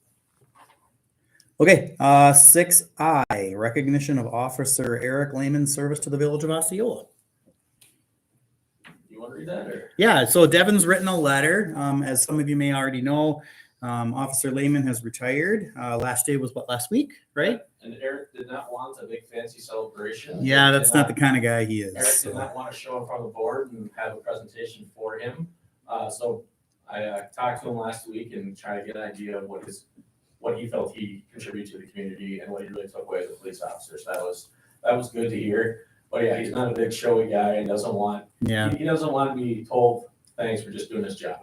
B: Okay, 6I, recognition of Officer Eric Lehman's service to the Village of Osceola.
D: You want to read that? Or?
B: Yeah, so Devin's written a letter. As some of you may already know, Officer Lehman has retired. Last day was last week, right?
D: And Eric did not want a big fancy celebration.
B: Yeah, that's not the kind of guy he is.
D: Eric did not want to show in front of the board and have a presentation for him. So I talked to him last week and tried to get an idea of what he felt he contributed to the community and what he really took away as a police officer. So that was good to hear. But yeah, he's not a big showy guy and doesn't want he doesn't want to be told thanks for just doing his job.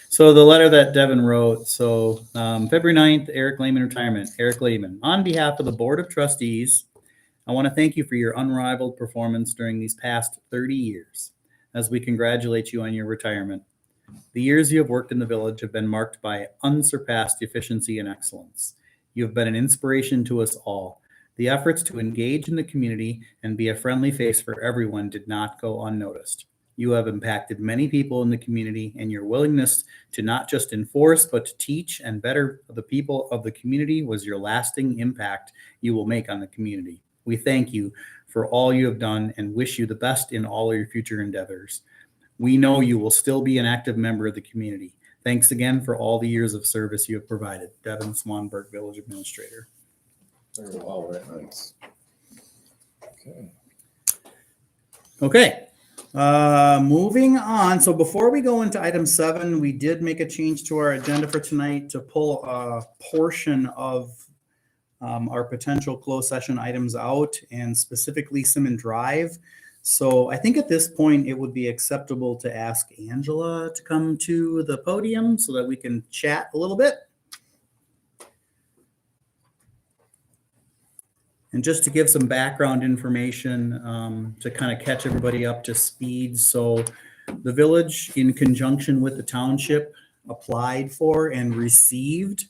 B: So the letter that Devin wrote, February 9th, Eric Lehman retirement. Eric Lehman, on behalf of the Board of Trustees, I want to thank you for your unrivaled performance during these past 30 years as we congratulate you on your retirement. The years you have worked in the village have been marked by unsurpassed efficiency and excellence. You have been an inspiration to us all. The efforts to engage in the community and be a friendly face for everyone did not go unnoticed. You have impacted many people in the community, and your willingness to not just enforce, but to teach and better the people of the community was your lasting impact you will make on the community. We thank you for all you have done and wish you the best in all your future endeavors. We know you will still be an active member of the community. Thanks again for all the years of service you have provided. Devin Swanberg, Village Administrator.
J: Very well written.
B: Okay. Moving on. So before we go into item 7, we did make a change to our agenda for tonight to pull a portion of our potential closed session items out, and specifically Simmon Drive. So I think at this point it would be acceptable to ask Angela to come to the podium so that we can chat a little bit. And just to give some background information to kind of catch everybody up to speed. So the village, in conjunction with the township, applied for and received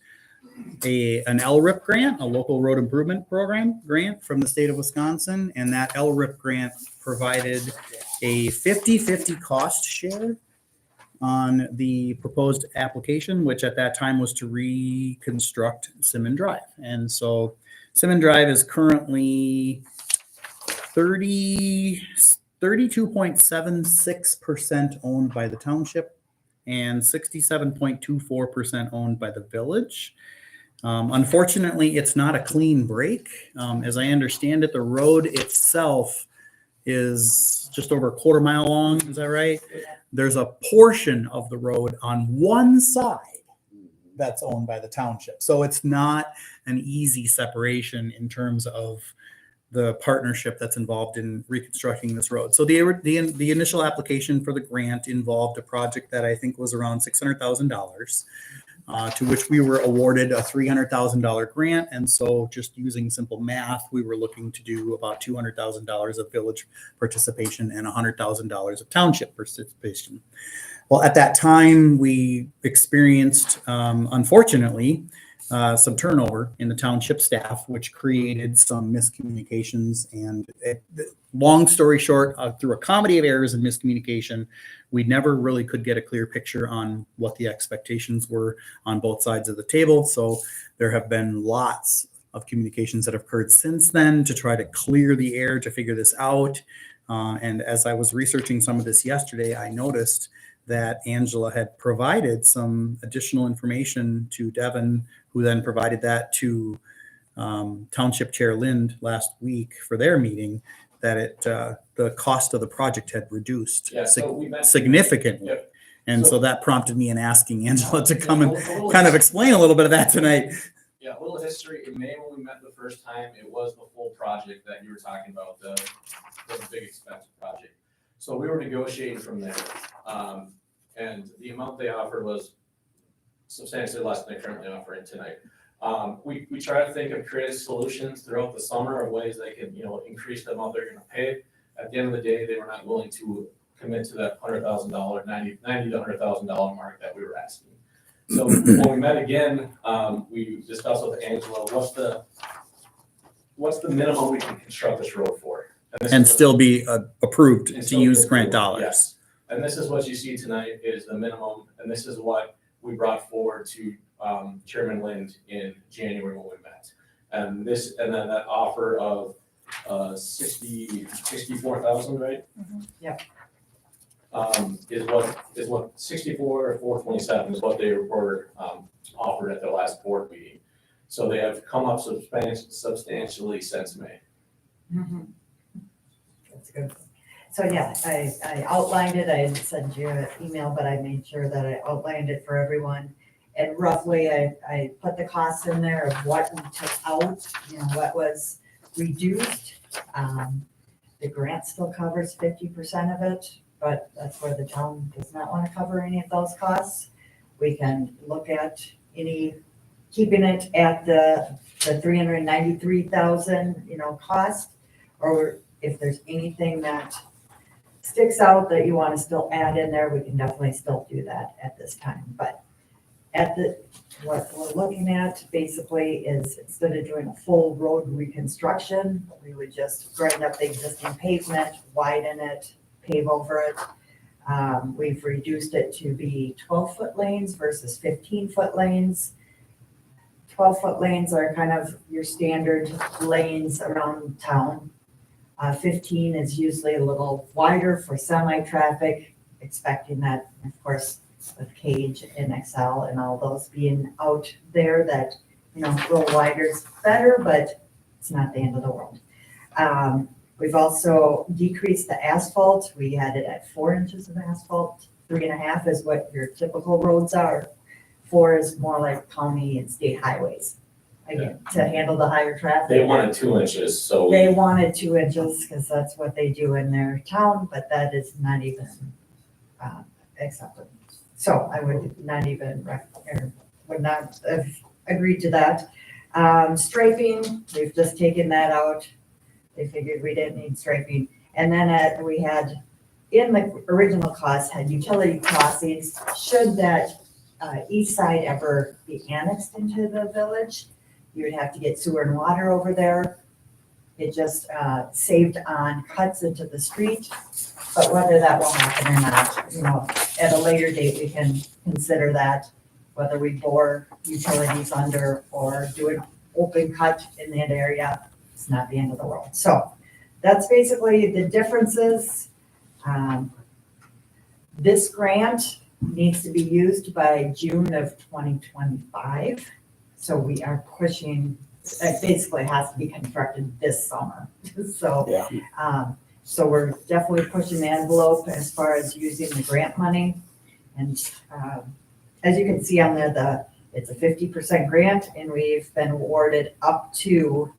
B: an LRIP grant, a local road improvement program grant from the state of Wisconsin. And that LRIP grant provided a 50-50 cost share on the proposed application, which at that time was to reconstruct Simmon Drive. And so Simmon Drive is currently 32.76% owned by the township and 67.24% owned by the village. Unfortunately, it's not a clean break. As I understand it, the road itself is just over a quarter mile long. Is that right? There's a portion of the road on one side that's owned by the township. So it's not an easy separation in terms of the partnership that's involved in reconstructing this road. So the initial application for the grant involved a project that I think was around $600,000, to which we were awarded a $300,000 grant. And so just using simple math, we were looking to do about $200,000 of village participation and $100,000 of township participation. Well, at that time, we experienced, unfortunately, some turnover in the township staff, which created some miscommunications. And long story short, through a comedy of errors and miscommunication, we never really could get a clear picture on what the expectations were on both sides of the table. So there have been lots of communications that have occurred since then to try to clear the air, to figure this out. And as I was researching some of this yesterday, I noticed that Angela had provided some additional information to Devin, who then provided that to Township Chair Lind last week for their meeting, that the cost of the project had reduced significantly.
D: Yep.
B: And so that prompted me in asking Angela to come and kind of explain a little bit of that tonight.
D: Yeah, a little history. In May, when we met the first time, it was the full project that you were talking about, the big expensive project. So we were negotiating from there. And the amount they offered was substantially less than they're currently offering tonight. We try to think of creative solutions throughout the summer of ways they can, increase the amount they're gonna pay. At the end of the day, they were not willing to commit to that $100,000, $90,000 to $100,000 mark that we were asking. So when we met again, we discussed with Angela, what's the minimum we can construct this road for?
B: And still be approved to use grant dollars.
D: Yes. And this is what you see tonight is the minimum, and this is what we brought forward to Chairman Lind in January when we met. And then that offer of 64,000, right?
F: Mm-hmm. Yep.
D: Is what 64,427 is what they were offered at their last board meeting. So they have come up substantially since May.
F: Mm-hmm. That's good. So yeah, I outlined it. I sent you an email, but I made sure that I outlined it for everyone. And roughly, I put the costs in there of what we took out, what was reduced. The grant still covers 50% of it, but that's where the town does not want to cover any of those costs. We can look at keeping it at the 393,000, cost, or if there's anything that sticks out that you want to still add in there, we can definitely still do that at this time. But
Q: what we're looking at basically is instead of doing a full road reconstruction, we would just grind up the existing pavement, widen it, pave over it. We've reduced it to be 12-foot lanes versus 15-foot lanes. 12-foot lanes are kind of your standard lanes around town. 15 is usually a little wider for semi-traffic, expecting that, of course, with Cage and XL and all those being out there, that, you know, a little wider is better, but it's not the end of the world. We've also decreased the asphalt. We had it at 4 inches of asphalt. 3.5 is what your typical roads are. 4 is more like county and state highways. Again, to handle the higher traffic.
D: They wanted 2 inches, so.
Q: They wanted 2 inches because that's what they do in their town, but that is not even acceptable. So I would not even, would not have agreed to that. Striping, we've just taken that out. They figured we didn't need striping. And then we had, in the original cost, had utility crossings. Should that east side ever be annexed into the village, you would have to get sewer and water over there. It just saved on cuts into the street. But whether that will happen or not, you know, at a later date, we can consider that, whether we bore utilities under or do an open cut in that area. It's not the end of the world. So that's basically the differences. This grant needs to be used by June of 2025. So we are pushing, it basically has to be constructed this summer. So, so we're definitely pushing the envelope as far as using the grant money. And as you can see on there, it's a 50% grant, and we've been awarded up to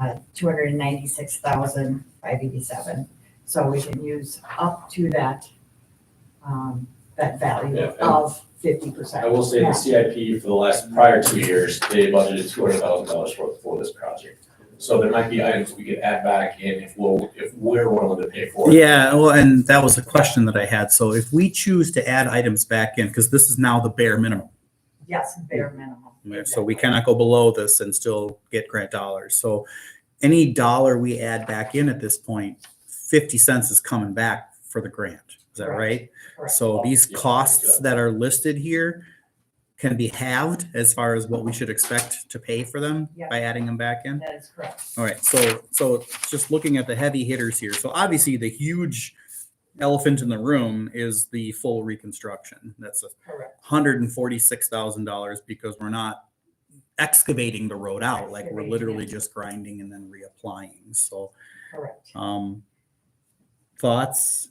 Q: $296,587. So we can use up to that that value of 50%.
D: I will say the CIP for the last prior 2 years, they budgeted $200,000 for this project. So there might be items we could add back in if we're willing to pay for it.
B: Yeah, well, and that was a question that I had. So if we choose to add items back in, because this is now the bare minimum.
Q: Yes, bare minimum.
B: So we cannot go below this and still get grant dollars. So any dollar we add back in at this point, 50 cents is coming back for the grant. Is that right?
Q: Correct.
B: So these costs that are listed here can be halved as far as what we should expect to pay for them by adding them back in?
Q: That is correct.
B: All right, so just looking at the heavy hitters here. So obviously the huge elephant in the room is the full reconstruction. That's $146,000 because we're not excavating the road out, like we're literally just grinding and then reapplying. So,
Q: correct.
B: Thoughts?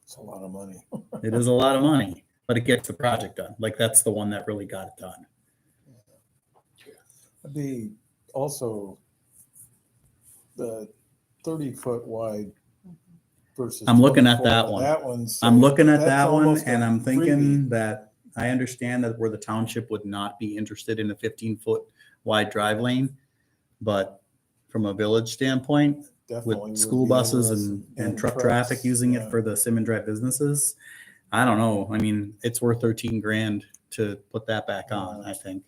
A: It's a lot of money.
B: It is a lot of money, but it gets the project done. Like that's the one that really got it done.
A: The also the 30-foot wide versus.
B: I'm looking at that
A: 24.
B: one.
A: That one's.
B: I'm looking at
A: that's
B: that one
A: almost
B: and
A: a
B: I'm thinking
A: freebie.
B: that I understand that where the township would not be interested in a 15-foot wide drive lane, but from a village standpoint,
A: Definitely
B: with school
A: would be
B: buses
A: interested.
B: and truck traffic using
A: yeah.
B: it for the Simmon Drive businesses, I don't know. I mean, it's worth 13 grand to put that back on, I think.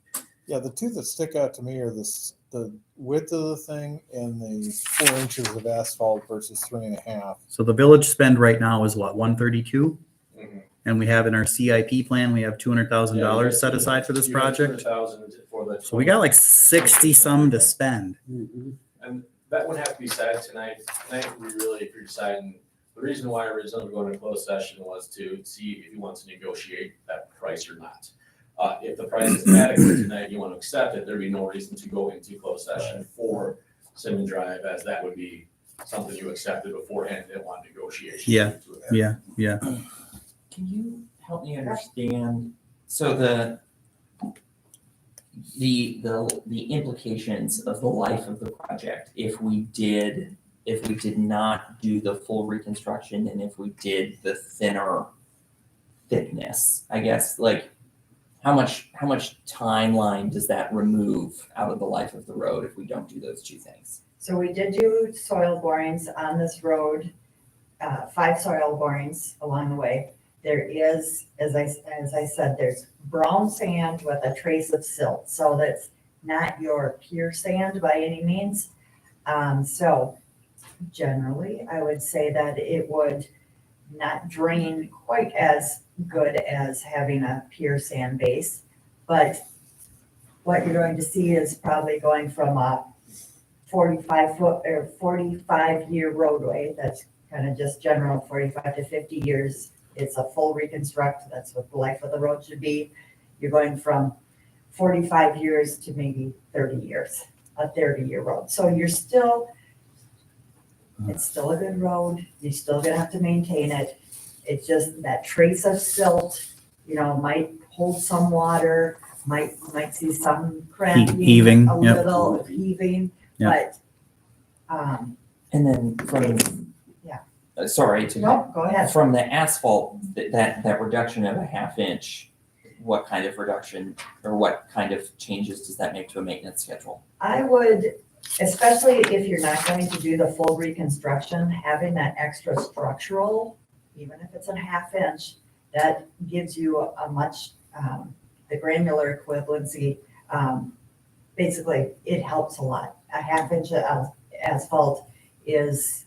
A: Yeah, the two that stick out to me are the width of the thing and the 4 inches of asphalt versus 3.5.
B: So the village spend right now is what, 132?
D: Mhm.
B: And we have in our CIP plan, we have $200,000 set aside for this project. So we got like 60 some to spend.
D: And that would have to be said tonight. Tonight, we really, if you're deciding, the reason why originally we're going to closed session was to see if you want to negotiate that price or not. If the price is adequate tonight, you want to accept it, there'd be no reason to go into closed session for Simmon Drive, as that would be something you accepted beforehand, didn't want negotiation.
B: Yeah, yeah.
C: Can you help me understand, so the implications of the life of the project if we did not do the full reconstruction and if we did the thinner thickness, I guess, like how much timeline does that remove out of the life of the road if we don't do those two things?
Q: So we did do soil borings on this road, 5 soil borings along the way. there is, as I said, there's brown sand with a trace of silt. So that's not your pure sand by any means. So generally, I would say that it would not drain quite as good as having a pure sand base. But what you're going to see is probably going from a 45-year roadway, that's kind of just general 45 to 50 years. It's a full reconstruct. That's what the life of the road should be. You're going from 45 years to maybe 30 years, a 30-year road. So you're still, it's still a good road. You're still gonna have to maintain it. It's just that trace of silt, might hold some water, might see some cramping,
B: Heaving,
Q: a
B: yep.
Q: little heaving,
B: Yep.
Q: but,
C: And then from, sorry to.
Q: no, go ahead.
C: From the asphalt, that reduction of a half inch, what kind of reduction or what kind of changes does that make to a maintenance schedule?
Q: I would, especially if you're not going to do the full reconstruction, having that extra structural, even if it's a half inch, that gives you a much, the granular equivalency, basically, it helps a lot. A half inch of asphalt is,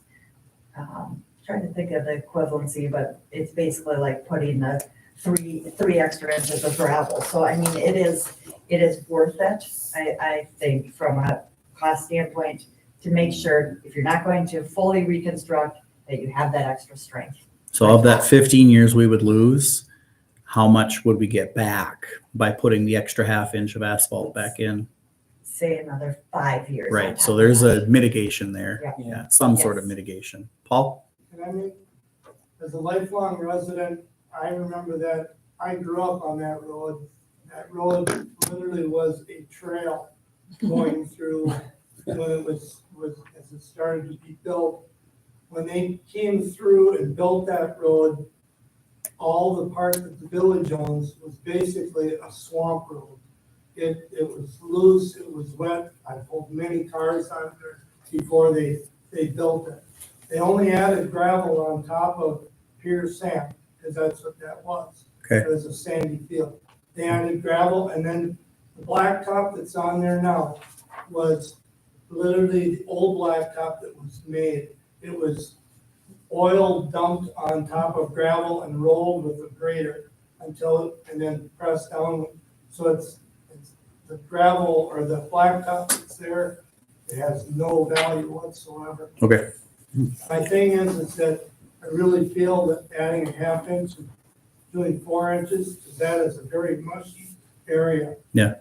Q: trying to think of the equivalency, but it's basically like putting the three extra inches of gravel. So I mean, it is worth it. I think from a cost standpoint, to make sure if you're not going to fully reconstruct, that you have that extra strength.
B: So of that 15 years we would lose, how much would we get back by putting the extra half inch of asphalt back in?
Q: Say another 5 years. on
B: Right,
Q: top
B: so
Q: of
B: there's
Q: that.
B: a mitigation there.
Q: Yeah.
B: Yeah, some sort of
Q: Yes.
B: mitigation. Paul?
I: And I mean, as a lifelong resident, I remember that I grew up on that road. That road literally was a trail going through when it was as it started to be built. When they came through and built that road, all the part that the village owns was basically a swamp road. It was loose, it was wet. I pulled many cars out there before they built it. They only added gravel on top of pure sand, because that's what that was.
B: Okay.
I: It was a sandy field. They added gravel, and then the blacktop that's on there now was literally the old blacktop that was made. It was oil dumped on top of gravel and rolled with a grater and then pressed down. So it's the gravel or the blacktop that's there, it has no value whatsoever.
B: Okay.
I: My thing is that I really feel that adding a half inch and doing 4 inches, that is a very mushy area.
B: Yeah.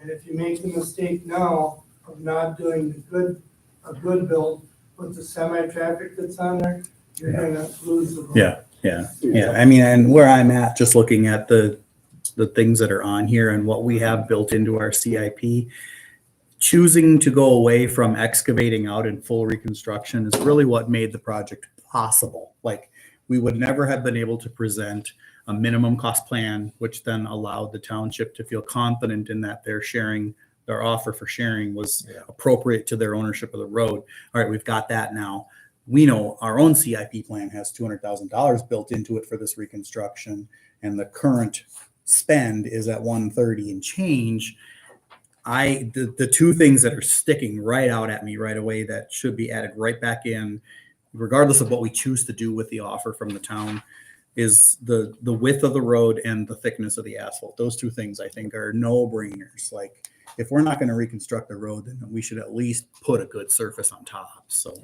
I: And if you make the mistake now of not doing a good build with the semi-traffic that's on there, you're gonna lose the road.
B: Yeah. I mean, and where I'm at, just looking at the things that are on here and what we have built into our CIP, choosing to go away from excavating out in full reconstruction is really what made the project possible. Like, we would never have been able to present a minimum cost plan, which then allowed the township to feel confident in that their offer for sharing was appropriate to their ownership of the road. All right, we've got that now. We know our own CIP plan has $200,000 built into it for this reconstruction, and the current spend is at 130 and change. The two things that are sticking right out at me right away that should be added right back in, regardless of what we choose to do with the offer from the town, is the width of the road and the thickness of the asphalt. Those two things I think are no-brainers. Like, if we're not going to reconstruct the road, then we should at least put a good surface on top. So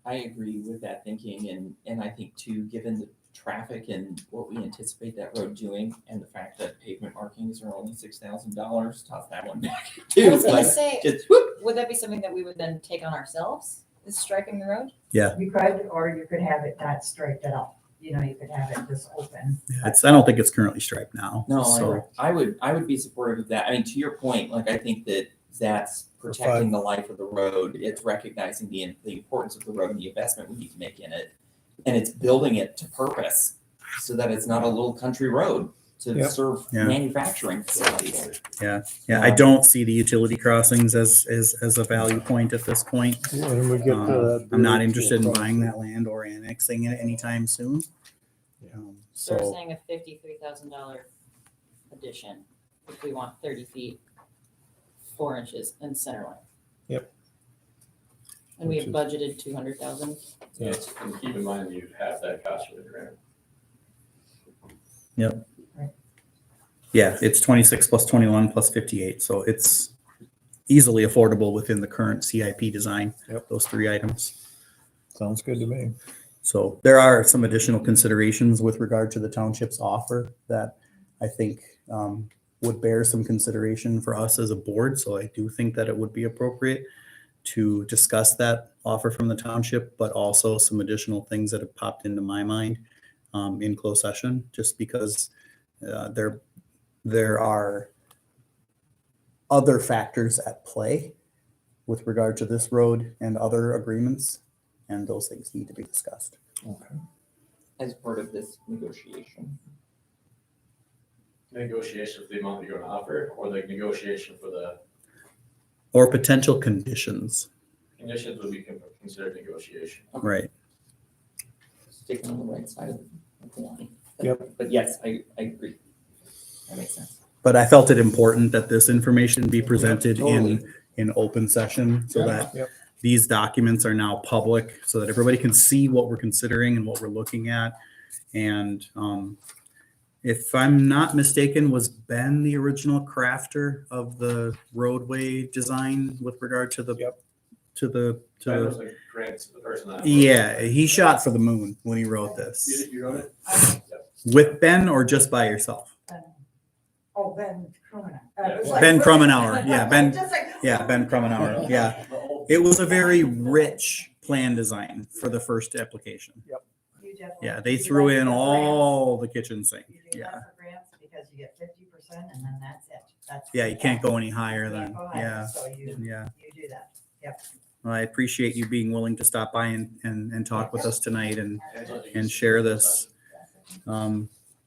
C: I agree with that thinking, and I think too, given the traffic and what we anticipate that road doing, and the fact that pavement markings are only $6,000, toss that one back too.
H: I was gonna
C: Like,
H: say,
C: just whoop.
H: would that be something that we would then take on ourselves, is striping the road?
B: yeah,
Q: You could, or you could have it not striped at all. You could have it just open.
B: I don't think it's currently striped now.
C: No,
B: So
C: I would be supportive of that. I mean, to your point, like, I think that's protecting the life of the road. It's recognizing the importance of the road and the investment we need to make in it. And it's building it to purpose so that it's not a little country road to serve manufacturing facilities.
B: yeah, I don't see the utility crossings as a value point at this point.
A: When we get to that
B: I'm not
A: bridge,
B: interested in
A: we'll
B: buying that land or annexing it anytime soon.
H: So we're
B: So,
H: saying a $53,000 addition if we want 30 feet, 4 inches in center line.
A: Yep.
H: And we have
A: Which
H: budgeted 200,000.
D: Yes, and keep in mind you have that cost for the grant.
B: yeah, it's 26 plus 21 plus 58. So it's easily affordable within the current CIP design.
A: Yep.
B: Those 3 items.
A: Sounds good to me.
B: So there are some additional considerations with regard to the township's offer that I think would bear some consideration for us as a board. So I do think that it would be appropriate to discuss that offer from the township, but also some additional things that have popped into my mind in closed session, just because there are other factors at play with regard to this road and other agreements, and those things need to be discussed.
C: As part of this negotiation.
D: Negotiation for the amount you're gonna offer, or the negotiation for the
B: Or potential conditions,
D: conditions would be considered negotiation.
B: right?
C: Sticking on the right side of the line.
A: Yep.
C: But yes, I agree. That makes sense.
B: But I felt it important that this information be presented
J: Totally.
B: in open session so that these documents are now public, so that everybody can see what we're considering and what we're looking at. And if I'm not mistaken, was Ben the original crafter of the roadway design with regard to the
D: That was the grant, the person that.
B: Yeah, he shot for the moon when he wrote this.
D: You wrote it? Yep.
B: With Ben or just by yourself?
Q: Oh, Ben Crumenow.
B: Ben Crumenow, yeah, Ben,
Q: Just like-
B: yeah, Ben Crumenow, yeah. It was a very rich plan design for the first application.
Q: You definitely-
B: Yeah, they
Q: you
B: threw
Q: like
B: in
Q: the
B: all the kitchen sink.
Q: grants. You do
B: Yeah,
Q: that for grants because you get 50% and then that's it. That's
B: yeah,
Q: the
B: you can't
Q: cap.
B: go any higher
Q: You
B: than,
Q: can't go higher,
B: yeah,
Q: So you
B: yeah.
Q: do that. Yep.
B: Well, I appreciate you being willing to stop by and talk with us tonight and share this.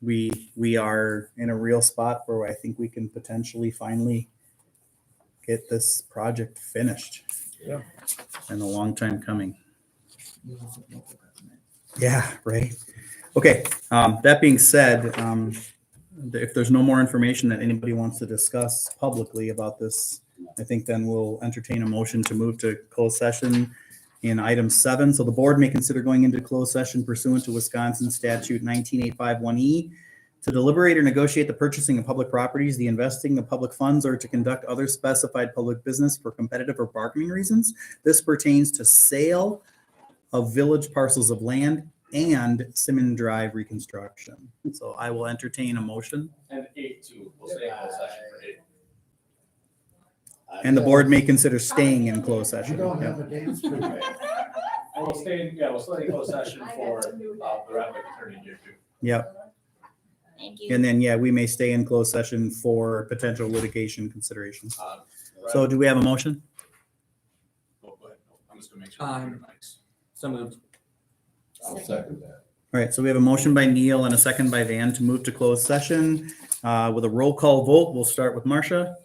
B: We are in a real spot where I think we can potentially finally get this project finished.
A: Yeah.
B: Been a long time coming. Yeah, right. Okay, that being said, if there's no more information that anybody wants to discuss publicly about this, I think then we'll entertain a motion to move to closed session in item 7. So the board may consider going into closed session pursuant to Wisconsin statute 19851E to deliberate or negotiate the purchasing of public properties, the investing of public funds, or to conduct other specified public business for competitive or bargaining reasons. This pertains to sale of village parcels of land and Simmon Drive reconstruction. So I will entertain a motion,
D: And 8 too, we'll stay in closed session for 8.
B: and the board may consider staying in closed
J: You
B: session.
J: don't
B: Yep.
J: have a dance permit.
D: And we'll stay in closed session for the Rapids attorney here too.
B: Yep.
H: Thank you.
B: And then, yeah, we may stay in closed session for potential litigation considerations.
D: Right.
B: So do we have a motion?
D: Oh, go ahead. I'm just gonna make sure. your mics.
C: So moved.
J: I'll second that.
B: All right, so we have a motion by Neil and a second by Van to move to closed session. With a roll call vote, we'll start with Marcia.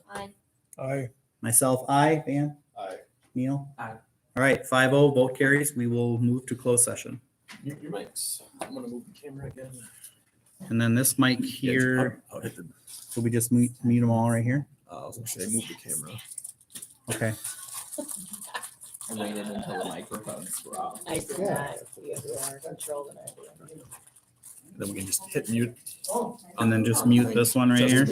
A: Aye.
B: Myself, aye. Van?
J: Aye.
B: Neil?
C: Aye.
B: All right, 5-0, vote carries. We will move to closed session.
D: Your mics. I'm gonna move the camera again.
B: And then this mic here, so we just mute them all right here?
D: I was gonna say, move the camera.
B: Okay.
C: I waited until the microphones were off.
H: I did not. You have more control than I do.
B: Then we can just hit mute. And then just mute this one right here.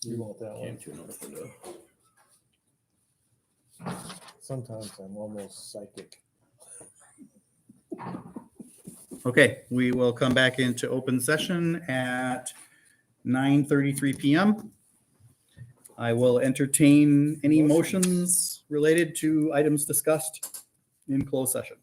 A: You want that one?
J: Can't tune up for the.
A: Sometimes I'm almost psychic.
B: Okay, we will come back into open session at 9:33 PM. I will entertain any motions related to items discussed in closed session.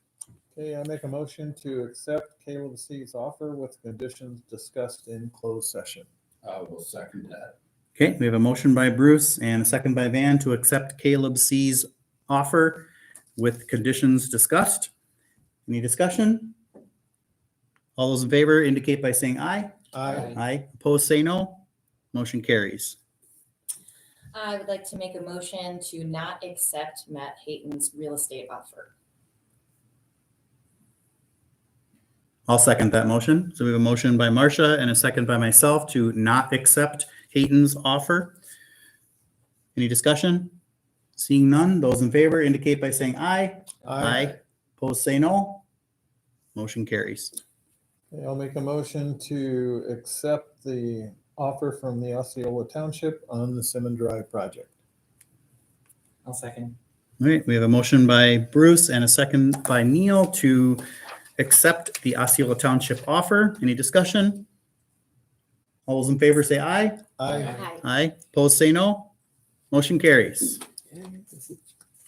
A: Okay, I make a motion to accept Caleb C's offer with conditions discussed in closed session.
J: I will second that.
B: Okay, we have a motion by Bruce and a second by Van to accept Caleb C's offer with conditions discussed. Any discussion? All those in favor indicate by saying aye.
A: Aye.
B: Aye. Opposed, say no. Motion carries.
H: I would like to make a motion to not accept Matt Hayton's real estate offer.
B: I'll second that motion. So we have a motion by Marcia and a second by myself to not accept Hayton's offer. Any discussion? Seeing none, those in favor indicate by saying aye. Opposed, say no. Motion carries.
A: Okay, I'll make a motion to accept the offer from the Osceola Township on the Simmon Drive project.
C: I'll second.
B: All right, we have a motion by Bruce and a second by Neil to accept the Osceola Township offer. Any discussion? All those in favor say aye.
A: Aye.
B: Aye. Opposed, say no. Motion carries.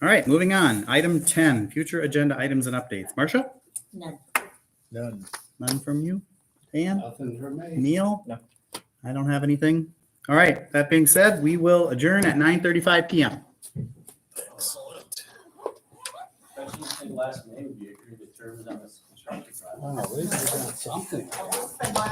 B: All right, moving on. Item 10, future agenda items and updates. Marcia?
H: None.
A: None.
B: None from you? Dan?
J: Nothing for me.
B: Neil?
C: No.
B: I don't have anything. All right, that being said, we will adjourn at 9:35 PM.
A: Excellent.
D: Last May would be agreed to terms on this construction project.
J: Wow, at least we got something.